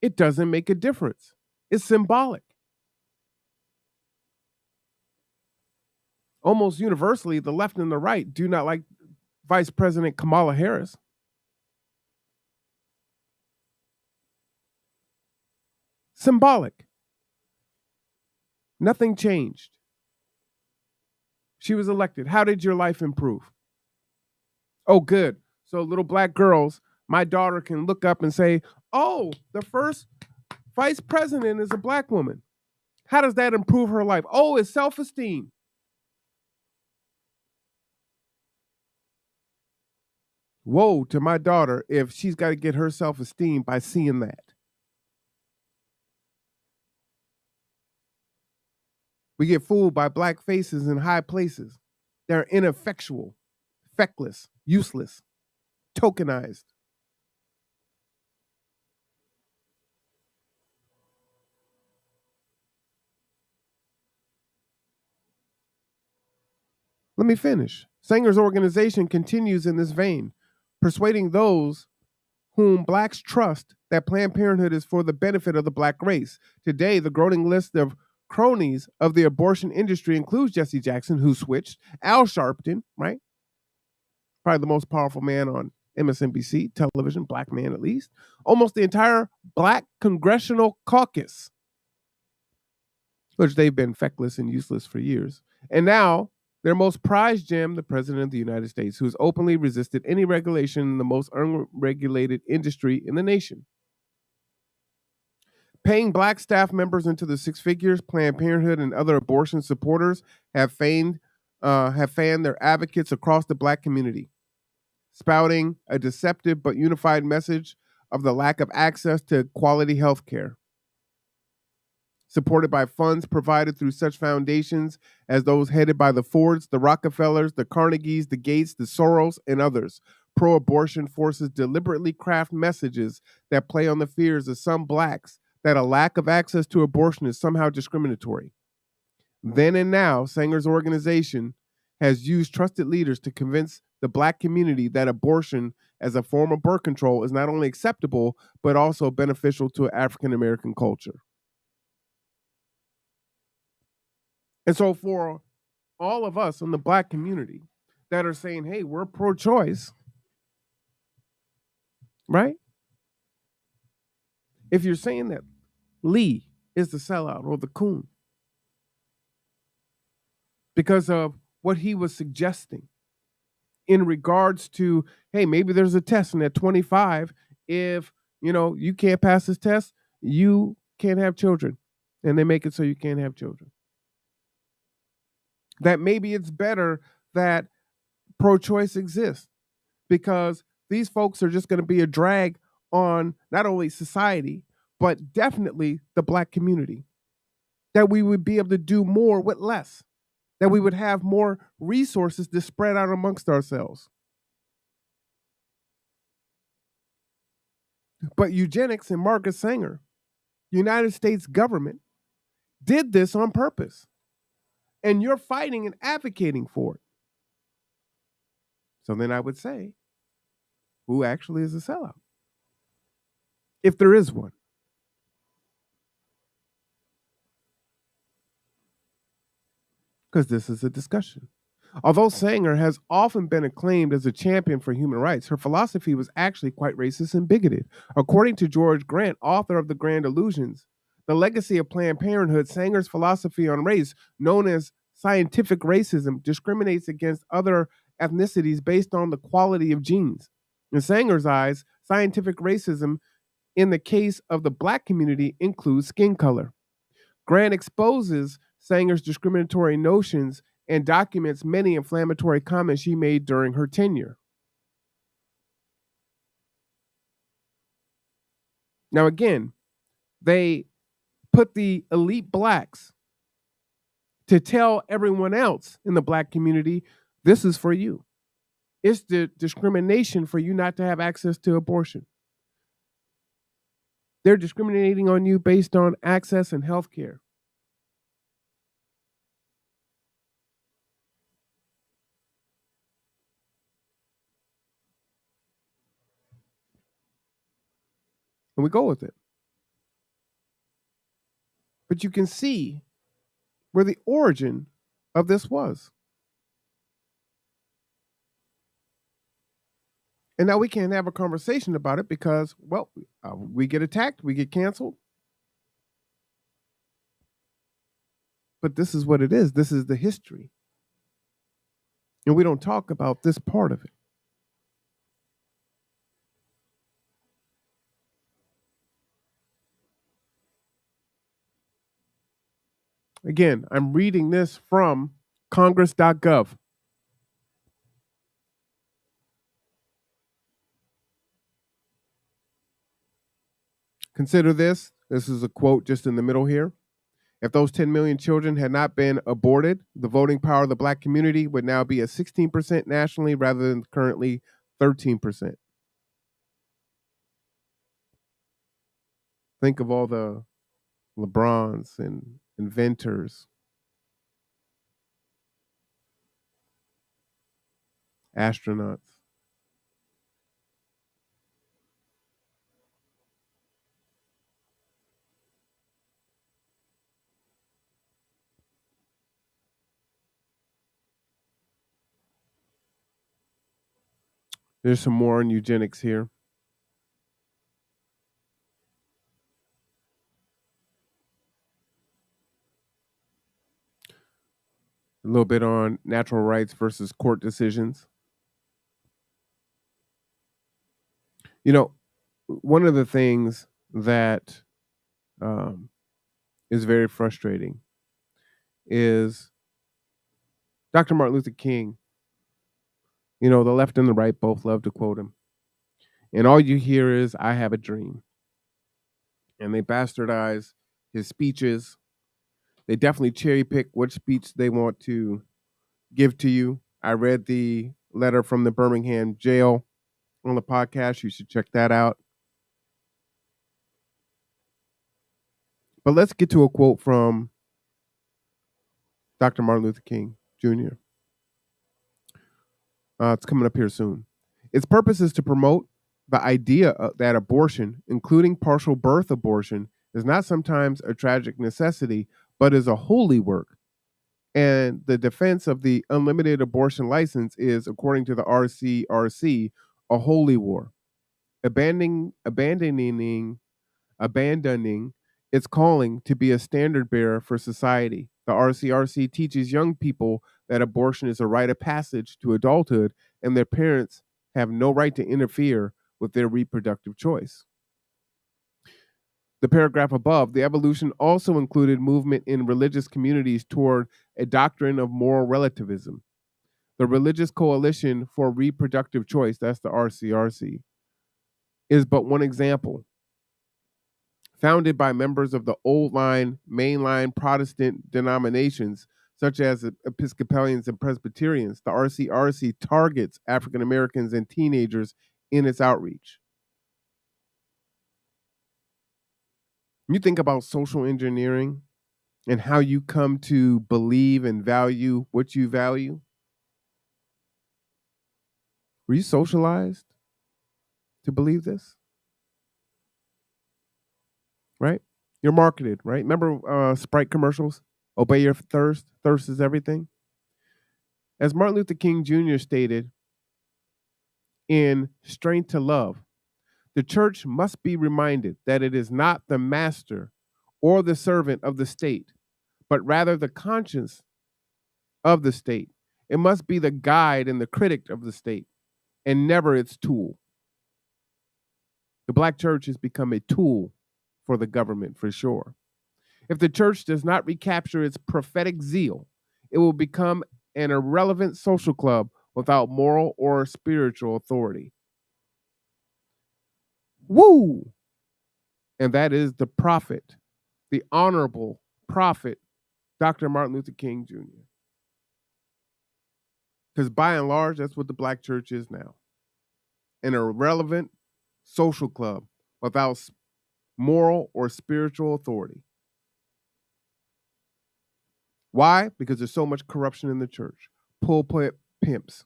It doesn't make a difference. It's symbolic. Almost universally, the left and the right do not like Vice President Kamala Harris. Symbolic. Nothing changed. She was elected. How did your life improve? Oh, good. So little black girls, my daughter can look up and say, oh, the first vice president is a black woman. How does that improve her life? Oh, it's self-esteem. Woe to my daughter if she's got to get her self-esteem by seeing that. We get fooled by black faces in high places. They're ineffectual, feckless, useless, tokenized. Let me finish. Sanger's organization continues in this vein, persuading those whom blacks trust that Planned Parenthood is for the benefit of the black race. Today, the growing list of cronies of the abortion industry includes Jesse Jackson, who switched, Al Sharpton, right? Probably the most powerful man on MSNBC television, black man at least. Almost the entire black congressional caucus, which they've been feckless and useless for years. And now, their most prized gem, the President of the United States, who has openly resisted any regulation in the most unregulated industry in the nation. Paying black staff members into the six figures, Planned Parenthood and other abortion supporters have fanned their advocates across the black community, spouting a deceptive but unified message of the lack of access to quality health care. Supported by funds provided through such foundations as those headed by the Fords, the Rockefellers, the Carnegies, the Gates, the Soros, and others. Pro-abortion forces deliberately craft messages that play on the fears of some blacks that a lack of access to abortion is somehow discriminatory. Then and now, Sanger's organization has used trusted leaders to convince the black community that abortion as a form of birth control is not only acceptable, but also beneficial to African American culture. And so for all of us in the black community that are saying, hey, we're pro-choice, right? If you're saying that Lee is the sellout or the coon because of what he was suggesting in regards to, hey, maybe there's a test and at 25, if, you can't pass this test, you can't have children. And they make it so you can't have children. That maybe it's better that pro-choice exists because these folks are just going to be a drag on not only society, but definitely the Black community. That we would be able to do more with less, that we would have more resources to spread out amongst ourselves. But eugenics and Margaret Sanger, United States government, did this on purpose. And you're fighting and advocating for it. So then I would say, who actually is a sellout? If there is one. Because this is a discussion. Although Sanger has often been acclaimed as a champion for human rights, her philosophy was actually quite racist and bigoted. According to George Grant, author of The Grand Illusions, The Legacy of Planned Parenthood, Sanger's philosophy on race, known as scientific racism, discriminates against other ethnicities based on the quality of genes. In Sanger's eyes, scientific racism in the case of the Black community includes skin color. Grant exposes Sanger's discriminatory notions and documents many inflammatory comments she made during her tenure. Now, again, they put the elite Blacks to tell everyone else in the Black community, this is for you. It's the discrimination for you not to have access to abortion. They're discriminating on you based on access and health care. And we go with it. But you can see where the origin of this was. And now we can't have a conversation about it because, well, we get attacked, we get canceled. But this is what it is. This is the history. And we don't talk about this part of it. Again, I'm reading this from congress.gov. Consider this. This is a quote just in the middle here. If those 10 million children had not been aborted, the voting power of the Black community would now be at 16% nationally rather than currently 13%. Think of all the LeBrons and inventors, astronauts. There's some more on eugenics here. A little bit on natural rights versus court decisions. You know, one of the things that is very frustrating is Dr. Martin Luther King. You know, the left and the right both love to quote him. And all you hear is, I have a dream. And they bastardize his speeches. They definitely cherry pick which speech they want to give to you. I read the letter from the Birmingham jail on the podcast. You should check that out. But let's get to a quote from Dr. Martin Luther King Jr. It's coming up here soon. Its purpose is to promote the idea that abortion, including partial birth abortion, is not sometimes a tragic necessity, but is a holy work. And the defense of the unlimited abortion license is, according to the RCRC, a holy war. Abandoning its calling to be a standard bearer for society. The RCRC teaches young people that abortion is a rite of passage to adulthood and their parents have no right to interfere with their reproductive choice. The paragraph above, the evolution also included movement in religious communities toward a doctrine of moral relativism. The Religious Coalition for Reproductive Choice, that's the RCRC, is but one example. Founded by members of the old line, mainline Protestant denominations, such as Episcopalians and Presbyterians, the RCRC targets African Americans and teenagers in its outreach. You think about social engineering and how you come to believe and value what you value. Were you socialized to believe this? Right? You're marketed, right? Remember Sprite commercials? Obey your thirst. Thirst is everything. As Martin Luther King Jr. stated in Strength to Love, the church must be reminded that it is not the master or the servant of the state, but rather the conscience of the state. It must be the guide and the critic of the state, and never its tool. The black church has become a tool for the government, for sure. If the church does not recapture its prophetic zeal, it will become an irrelevant social club without moral or spiritual authority. Woo! And that is the prophet, the honorable prophet, Dr. Martin Luther King Jr. Because by and large, that's what the black church is now. An irrelevant social club without moral or spiritual authority. Why? Because there's so much corruption in the church. Pulpit pimps.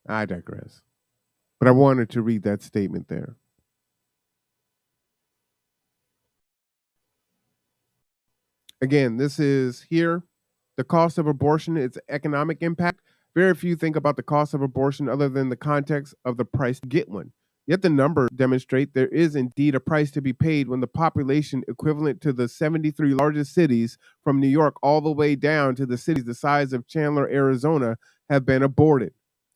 I digress. But I wanted to read that statement there. Again, this is here. The cost of abortion, its economic impact. Very few think about the cost of abortion other than the context of the price to get one. Yet the numbers demonstrate there is indeed a price to be paid when the population equivalent to the 73 largest cities from New York all the way down to the cities the size of Chandler, Arizona, have been aborted.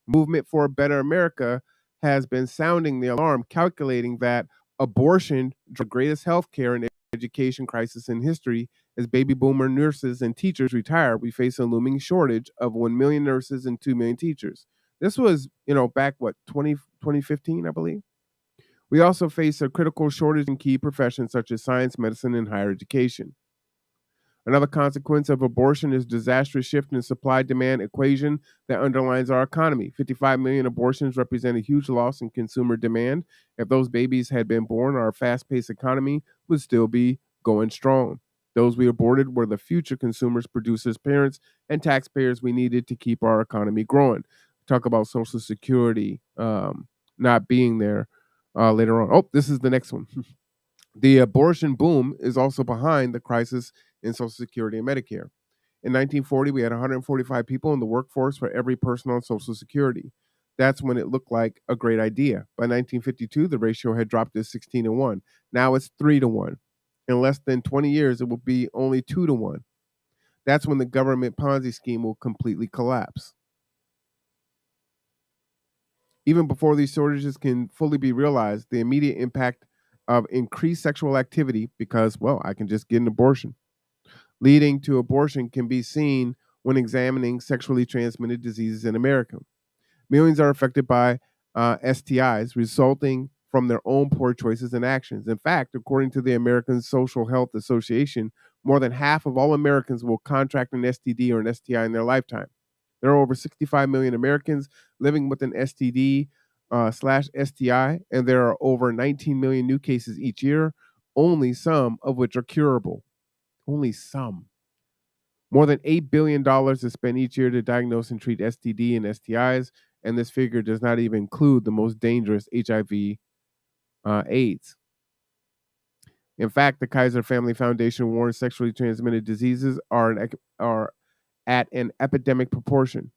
Movement for a Better America has been sounding the alarm, calculating that abortion, the greatest healthcare and education crisis in history, as baby boomer nurses and teachers retire, we face a looming shortage of 1 million nurses and 2 million teachers. This was, back 2015, I believe. We also face a critical shortage in key professions such as science, medicine, and higher education. Another consequence of abortion is disastrous shift in supply-demand equation that underlines our economy. 55 million abortions represent a huge loss in consumer demand. If those babies had been born, our fast-paced economy would still be going strong. Those we aborted were the future consumers, producers, parents, and taxpayers we needed to keep our economy growing. Talk about Social Security not being there later on. Oh, this is the next one. The abortion boom is also behind the crisis in Social Security and Medicare. In 1940, we had 145 people in the workforce for every person on Social Security. That's when it looked like a great idea. By 1952, the ratio had dropped to 16-1. Now it's 3-1. In less than 20 years, it will be only 2-1. That's when the government Ponzi scheme will completely collapse. Even before these shortages can fully be realized, the immediate impact of increased sexual activity, because, I can just get an abortion, leading to abortion can be seen when examining sexually transmitted diseases in America. Millions are affected by STIs, resulting from their own poor choices and actions. In fact, according to the American Social Health Association, more than half of all Americans will contract an STD or an STI in their lifetime. There are over 65 million Americans living with an STD slash STI, and there are over 19 million new cases each year, only some of which are curable. Only some. More than $8 billion is spent each year to diagnose and treat STD and STIs, and this figure does not even include the most dangerous HIV AIDS. In fact, the Kaiser Family Foundation warns sexually transmitted diseases are at an epidemic proportion.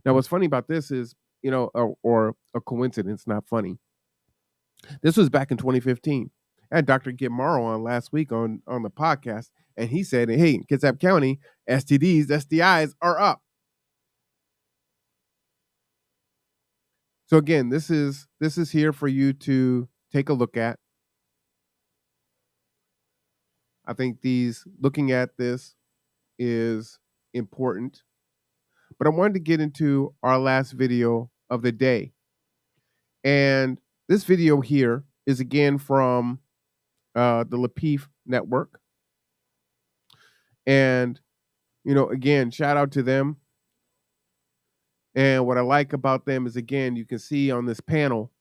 Now, what's funny about this is, or a coincidence, not funny. This was back in 2015. I had Dr. Git Morrow on last week on the podcast, and he said, hey, in Kitsap County, STDs, STIs are up. So again, this is here for you to take a look at. I think looking at this is important. But I wanted to get into our last video of the day. And this video here is again from the Lapeef Network. And, again, shout out to them. And what I like about them is, again, you can see on this panel,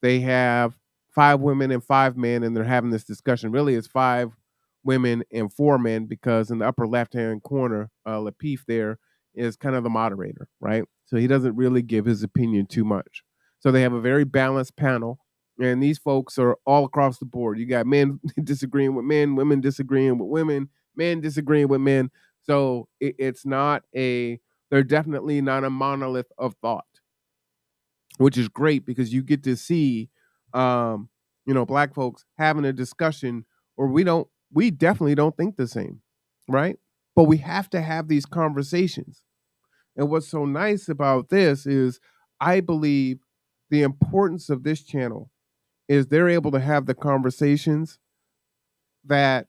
they have 5 women and 5 men, and they're having this discussion. Really, it's 5 women and 4 men, because in the upper left-hand corner, Lapeef there is kind of the moderator, right? So he doesn't really give his opinion too much. So they have a very balanced panel, and these folks are all across the board. You got men disagreeing with men, women disagreeing with women, men disagreeing with men. So it's not they're definitely not a monolith of thought, which is great, because you get to see, Black folks having a discussion, or we definitely don't think the same, right? But we have to have these conversations. And what's so nice about this is, I believe the importance of this channel is they're able to have the conversations that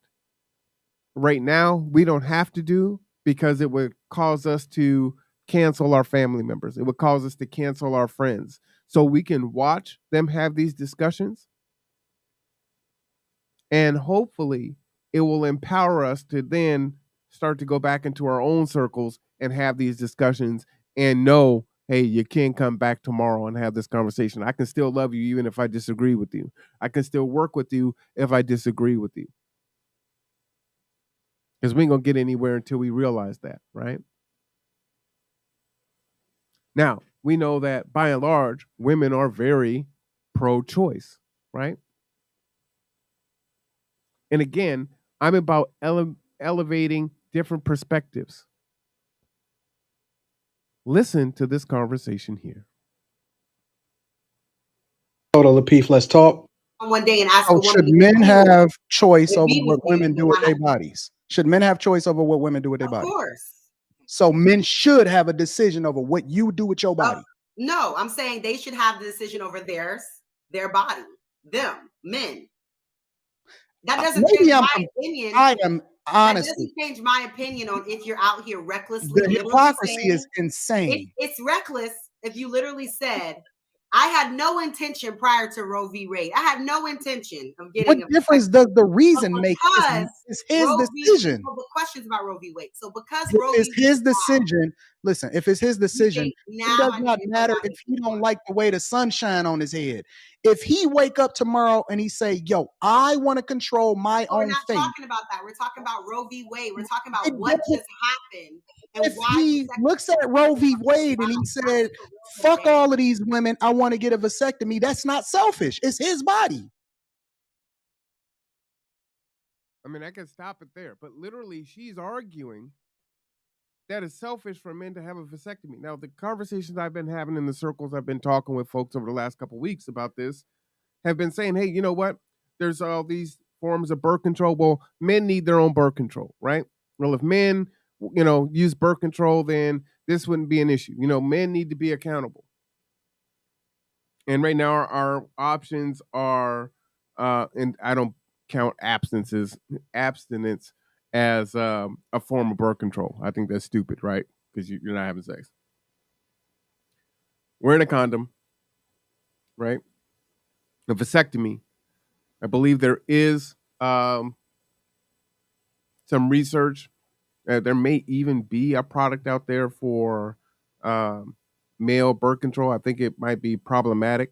right now we don't have to do, because it would cause us to cancel our family members. It would cause us to cancel our friends. So we can watch them have these discussions, and hopefully it will empower us to then start to go back into our own circles and have these discussions, and know, hey, you can't come back tomorrow and have this conversation. I can still love you even if I disagree with you. I can still work with you if I disagree with you. Because we ain't going to get anywhere until we realize that, right? Now, we know that by and large, women are very pro-choice, right? And again, I'm about elevating different perspectives. Listen to this conversation here. Hold on, Lapeef, let's talk. One day and ask Oh, a woman should to men do have choice over Maybe what we women can. do with Why their not? bodies? Should men have choice over what women do with their Of bodies? course. So men should have a decision over what you do with your body. No, I'm saying they should have the decision over their body, them, men. That doesn't change my opinion. I am That honestly. doesn't change my opinion on if you're out here recklessly. The hypocrisy is insane. It's reckless if you literally said, I had no intention prior to Roe v. Wade. I had no intention of getting. What difference does the reason make? It's his decision. The questions about Roe v. Wade. So because it's his decision, listen, if it's his decision, it does not matter if he don't like the way the sun shine on his head. If he wake up tomorrow and he say, yo, I want to control my own fate. We're not talking about that. We're talking about Roe v. Wade. We're talking about what just happened. And if he looks at Roe v. Wade and he said, fuck all of these women, I want to get a vasectomy, that's not selfish. It's his body. I mean, I can stop it there, but literally she's arguing that it's selfish for men to have a vasectomy. Now, the conversations I've been having in the circles I've been talking with folks over the last couple of weeks about this have been saying, hey, you know what? There's all these forms of birth control. Well, men need their own birth control, right? Well, if men, use birth control, then this wouldn't be an issue. Men need to be accountable. And right now our options are, and I don't count abstinence as a form of birth control. I think that's stupid, right? Because you're not having sex. Wearing a condom, right? A vasectomy. I believe there is some research. There may even be a product out there for male birth control. I think it might be problematic,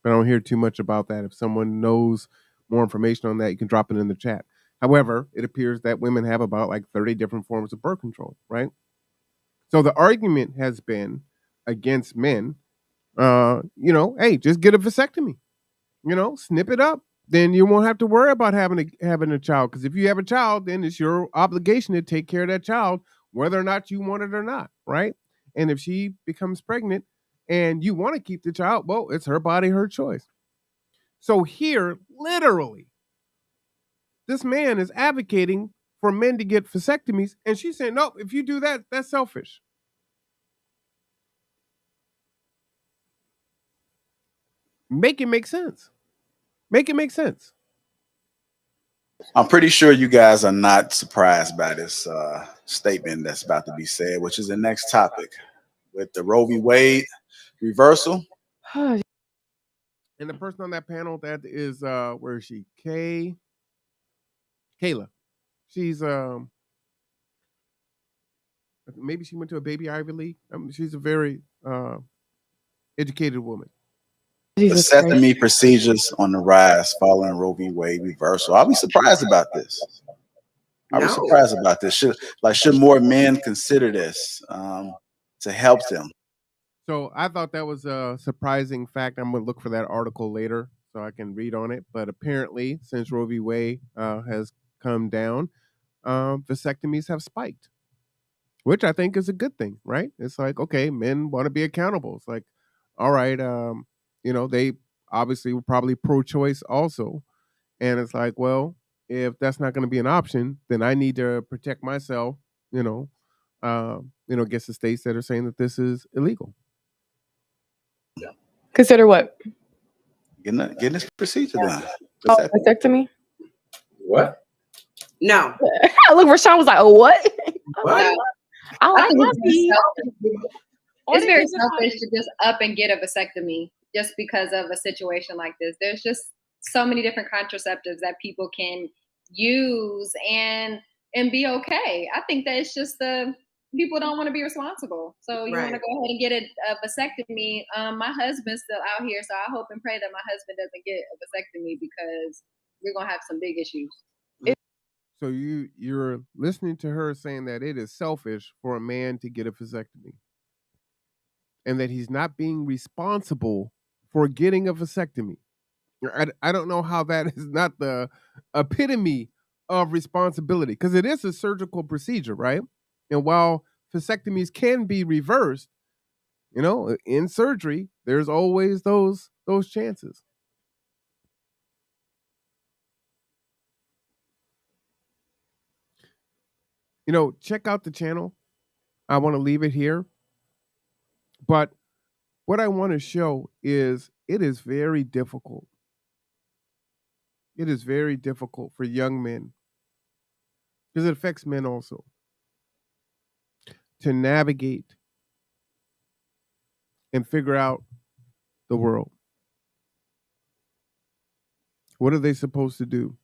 but I don't hear too much about that. If someone knows more information on that, you can drop it in the chat. However, it appears that women have about like 30 different forms of birth control, right? So the argument has been against men, hey, just get a vasectomy, snip it up. Then you won't have to worry about having a child. Because if you have a child, then it's your obligation to take care of that child, whether or not you want it or not, right? And if she becomes pregnant and you want to keep the child, well, it's her body, her choice. So here, literally, this man is advocating for men to get vasectomies, and she's saying, no, if you do that, that's selfish. Make it make sense. Make it make sense. I'm pretty sure you guys are not surprised by this statement that's about to be said, which is the next topic with the Roe v. Wade reversal. And the person on that panel, that is where is she? Kayla. She's maybe she went to a baby Ivy League. She's a very educated woman. Vasectomy procedures on the rise following Roe v. Wade reversal. I'll be surprised about this. I'll be surprised about this. Should more men consider this to help them? So I thought that was a surprising fact. I'm going to look for that article later so I can read on it. But apparently, since Roe v. Wade has come down, vasectomies have spiked, which I think is a good thing, right? It's like, okay, men want to be accountable. It's like, all right, they obviously were probably pro-choice also. And it's like, well, if that's not going to be an option, then I need to protect myself, against the states that are saying that this is illegal. Consider what? Getting this procedure done. Vasectomy? What? No. Look, Rashawn was like, "Oh, what?" What? I like it's very selfish to just up and get a vasectomy just because of a situation like this. There's just so many different contraceptives that people can use and be okay. I think that it's just people don't want to be responsible. So you want to go ahead and get a vasectomy. My husband's still out here, so I hope and pray that my husband doesn't get a vasectomy because we're going to have some big issues. So you're listening to her saying that it is selfish for a man to get a vasectomy and that he's not being responsible for getting a vasectomy. I don't know how that is not the epitome of responsibility, because it is a surgical procedure, right? And while vasectomies can be reversed, in surgery, there's always those chances. Check out the channel. I want to leave it here. But what I want to show is it is very difficult. It is very difficult for young men, because it affects men also, to navigate and figure out the world. What are they supposed to do?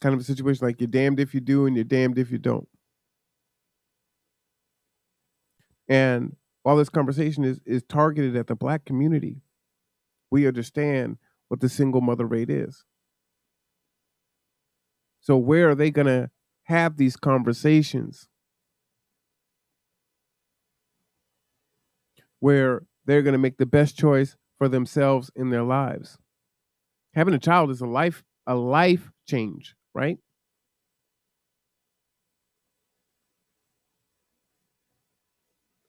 Kind of a situation like you're damned if you do and you're damned if you don't. And while this conversation is targeted at the Black community, we understand what the single mother rate is. So where are they going to have these conversations where they're going to make the best choice for themselves in their lives? Having a child is a life change, right?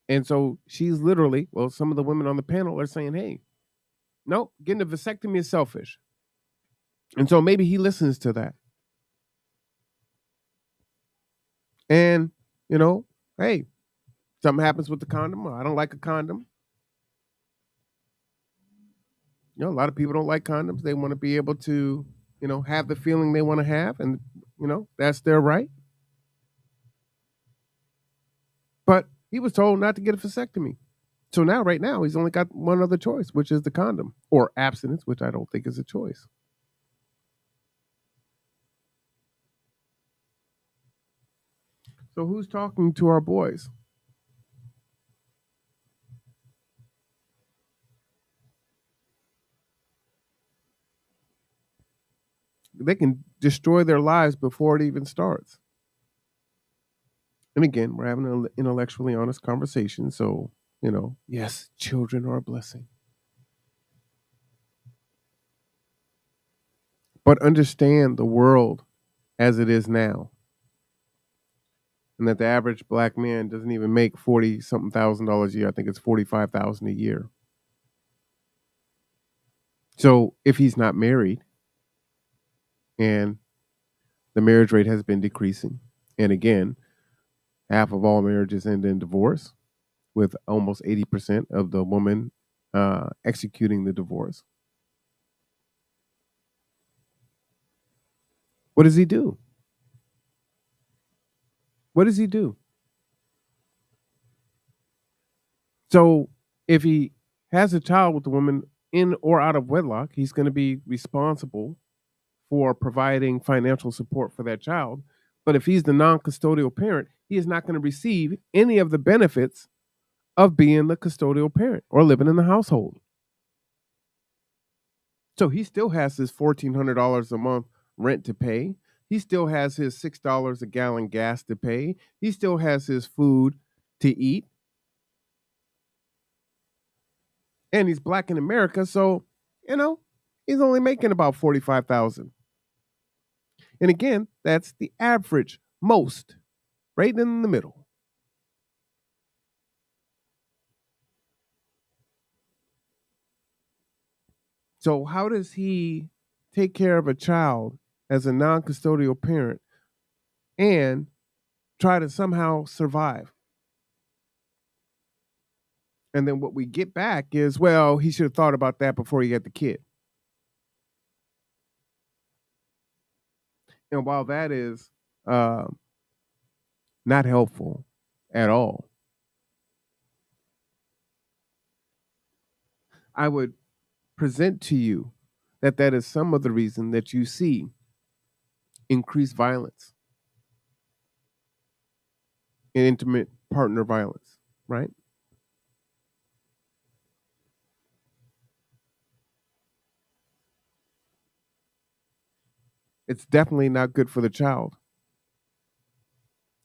And so she's literally, some of the women on the panel are saying, hey, no, getting a vasectomy is selfish. And so maybe he listens to that. And, hey, something happens with the condom, or I don't like a condom. A lot of people don't like condoms. They want to be able to, have the feeling they want to have, and, that's their right. But he was told not to get a vasectomy. So right now, he's only got one other choice, which is the condom, or abstinence, which I don't think is a choice. So who's talking to our boys? They can destroy their lives before it even starts. And again, we're having an intellectually honest conversation. So, yes, children are a blessing. But understand the world as it is now. And that the average Black man doesn't even make $40-something thousand a year. I think it's $45,000 a year. So if he's not married, and the marriage rate has been decreasing, and again, half of all marriages end in divorce, with almost 80% of the woman executing the divorce. What does he do? What does he do? So if he has a child with a woman in or out of wedlock, he's going to be responsible for providing financial support for that child. But if he's the non-custodial parent, he is not going to receive any of the benefits of being the custodial parent or living in the household. So he still has his $1,400 a month rent to pay. He still has his $6 a gallon gas to pay. He still has his food to eat. And he's black in America, so, he's only making about $45,000. And again, that's the average, most, right in the middle. So how does he take care of a child as a non-custodial parent and try to somehow survive? And then what we get back is, well, he should have thought about that before he had the kid. And while that is not helpful at all, I would present to you that is some of the reason that you see increased violence and intimate partner violence, right? It's definitely not good for the child.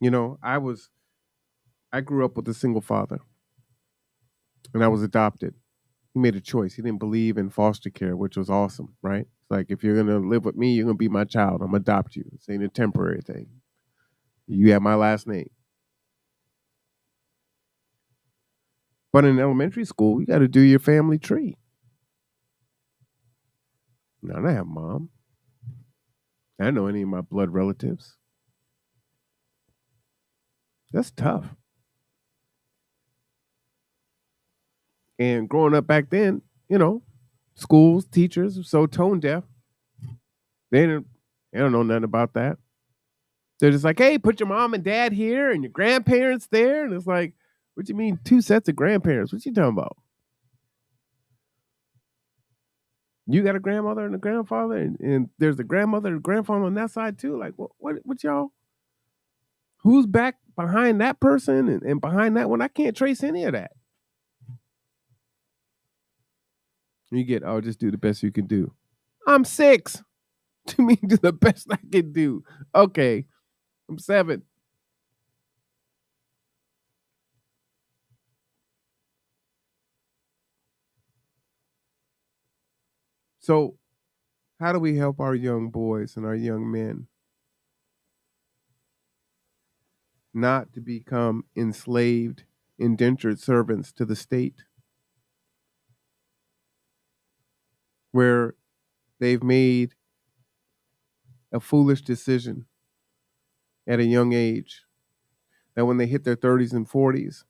I grew up with a single father, and I was adopted. He made a choice. He didn't believe in foster care, which was awesome, right? It's like, if you're going to live with me, you're going to be my child. I'm going to adopt you. This ain't a temporary thing. You have my last name. But in elementary school, you got to do your family tree. Now, I don't have mom. I don't know any of my blood relatives. That's tough. And growing up back then, schools, teachers were so tone deaf. They don't know nothing about that. They're just like, hey, put your mom and dad here and your grandparents there. And it's like, what do you mean 2 sets of grandparents? What you talking about? You got a grandmother and a grandfather, and there's a grandmother and grandfather on that side too. Like, what y'all? Who's back behind that person and behind that one? I can't trace any of that. You get, just do the best you can do. I'm 6. To me, do the best I can do. Okay, I'm 7. So, how do we help our young boys and our young men not to become enslaved, indentured servants to the state, where they've made a foolish decision at a young age, that when they hit their 30s and 40s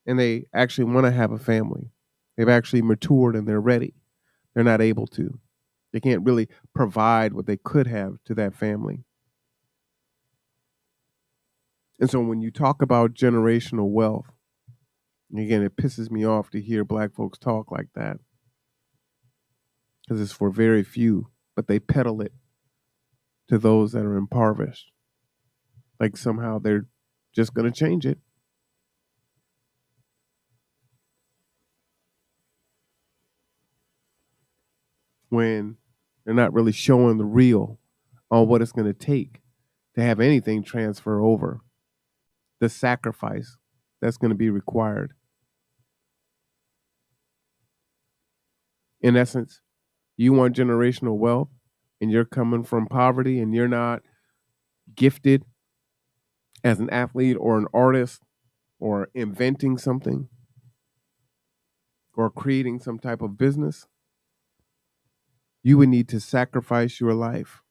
and they actually want to have a family, they've actually matured and they're ready, they're not able to. They can't really provide what they could have to that family. And so when you talk about generational wealth, again, it pisses me off to hear black folks talk like that, because it's for very few, but they peddle it to those that are impoverished. Like somehow they're just going to change it. When they're not really showing the real on what it's going to take to have anything transfer over, the sacrifice that's going to be required. In essence, you want generational wealth and you're coming from poverty and you're not gifted as an athlete or an artist or inventing something or creating some type of business, you would need to sacrifice your life.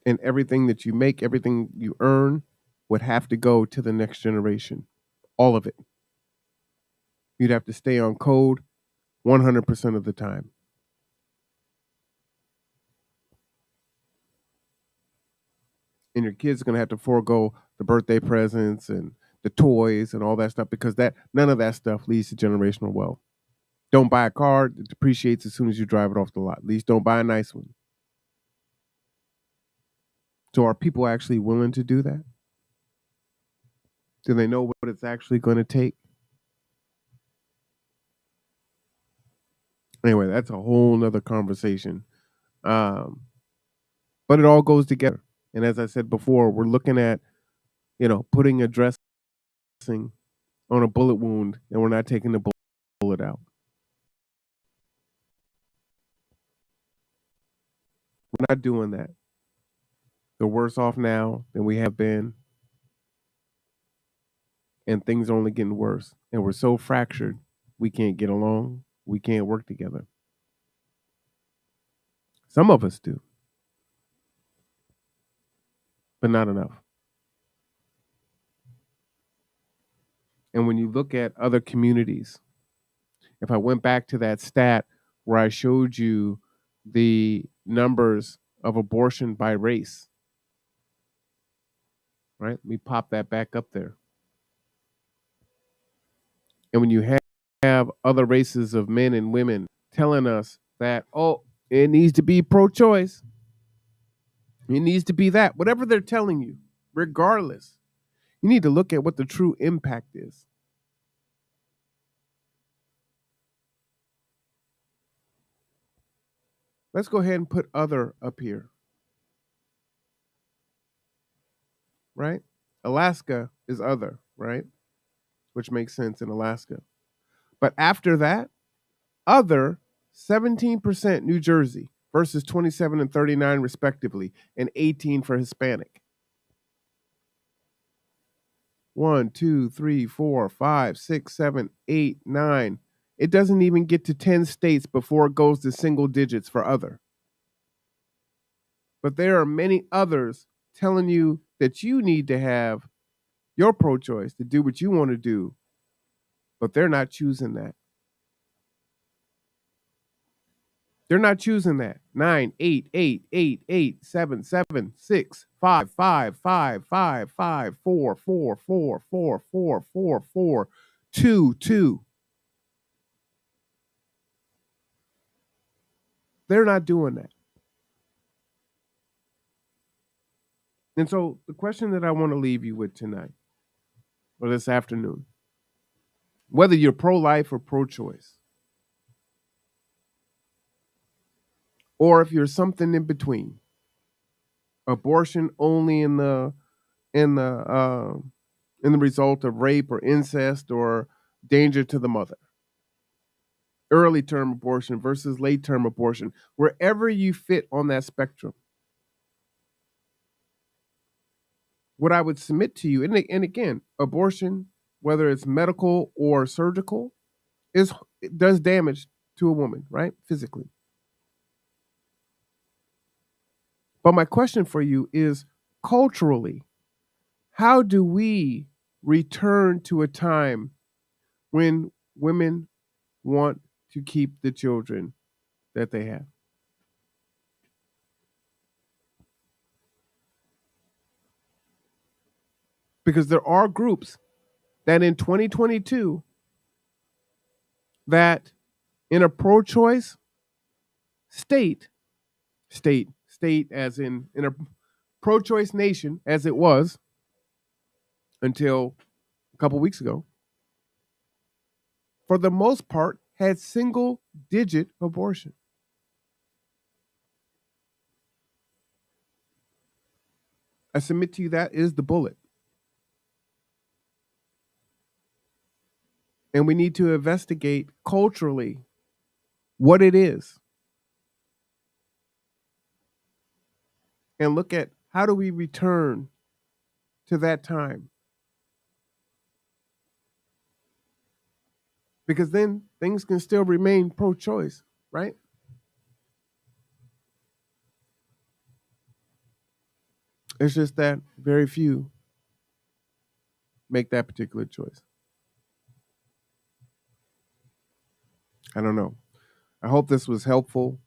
And everything that you make, everything you earn would have to go to the next generation. All of it. You'd have to stay on code 100% of the time. And your kids are going to have to forego the birthday presents and the toys and all that stuff because none of that stuff leads to generational wealth. Don't buy a car, it depreciates as soon as you drive it off the lot. At least don't buy a nice one. So are people actually willing to do that? Do they know what it's actually going to take? Anyway, that's a whole nother conversation. But it all goes together. And as I said before, we're looking at, putting a dressing on a bullet wound, and we're not taking the bullet out. We're not doing that. We're worse off now than we have been. And things are only getting worse. And we're so fractured, we can't get along. We can't work together. Some of us do, but not enough. And when you look at other communities, if I went back to that stat where I showed you the numbers of abortion by race, right? Let me pop that back up there. And when you have other races of men and women telling us that, it needs to be pro-choice, it needs to be that, whatever they're telling you, regardless, you need to look at what the true impact is. Let's go ahead and put other up here. Right? Alaska is other, right? Which makes sense in Alaska. But after that, other 17% New Jersey versus 27 and 39 respectively, and 18 for Hispanic. 1, 2, 3, 4, 5, 6, 7, 8, 9. It doesn't even get to 10 states before it goes to single digits for other. But there are many others telling you that you need to have your pro-choice to do what you want to do, but they're not choosing that. They're not choosing that. 9, 8, 8, 8, 8, 7, 7, 6, 5, 5, 5, 5, 5, 4, 4, 4, 4, 4, 4, 4, 2, 2. They're not doing that. And so the question that I want to leave you with tonight, or this afternoon, whether you're pro-life or pro-choice, or if you're something in between, abortion only in the result of rape or incest or danger to the mother, early term abortion versus late term abortion, wherever you fit on that spectrum, what I would submit to you, and again, abortion, whether it's medical or surgical, it does damage to a woman, right? Physically. But my question for you is, culturally, how do we return to a time when women want to keep the children that they have? Because there are groups that in 2022 that in a pro-choice state as in a pro-choice nation as it was until a couple weeks ago, for the most part had single-digit abortion. I submit to you that is the bullet. And we need to investigate culturally what it is. And look at how do we return to that time? Because then things can still remain pro-choice, right? It's just that very few make that particular choice. I don't know. I hope this was helpful.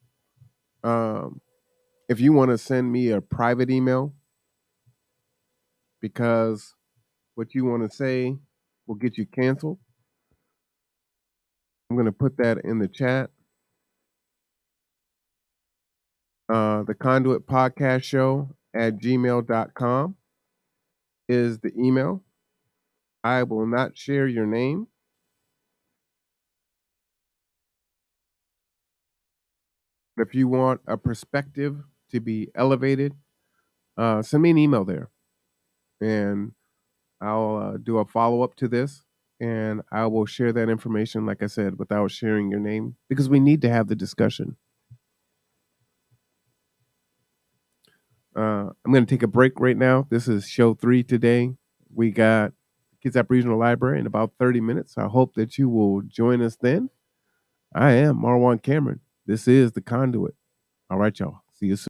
If you want to send me a private email, because what you want to say will get you canceled. I'm going to put that in the chat. The Conduit Podcast Show at gmail.com is the email. I will not share your name. If you want a perspective to be elevated, send me an email there, and I'll do a follow-up to this, and I will share that information, like I said, without sharing your name, because we need to have the discussion. I'm going to take a break right now. This is show 3 today. We got Kitsap Regional Library in about 30 minutes. I hope that you will join us then. I am Marwan Cameron. This is The Conduit. All right, y'all. See you soon.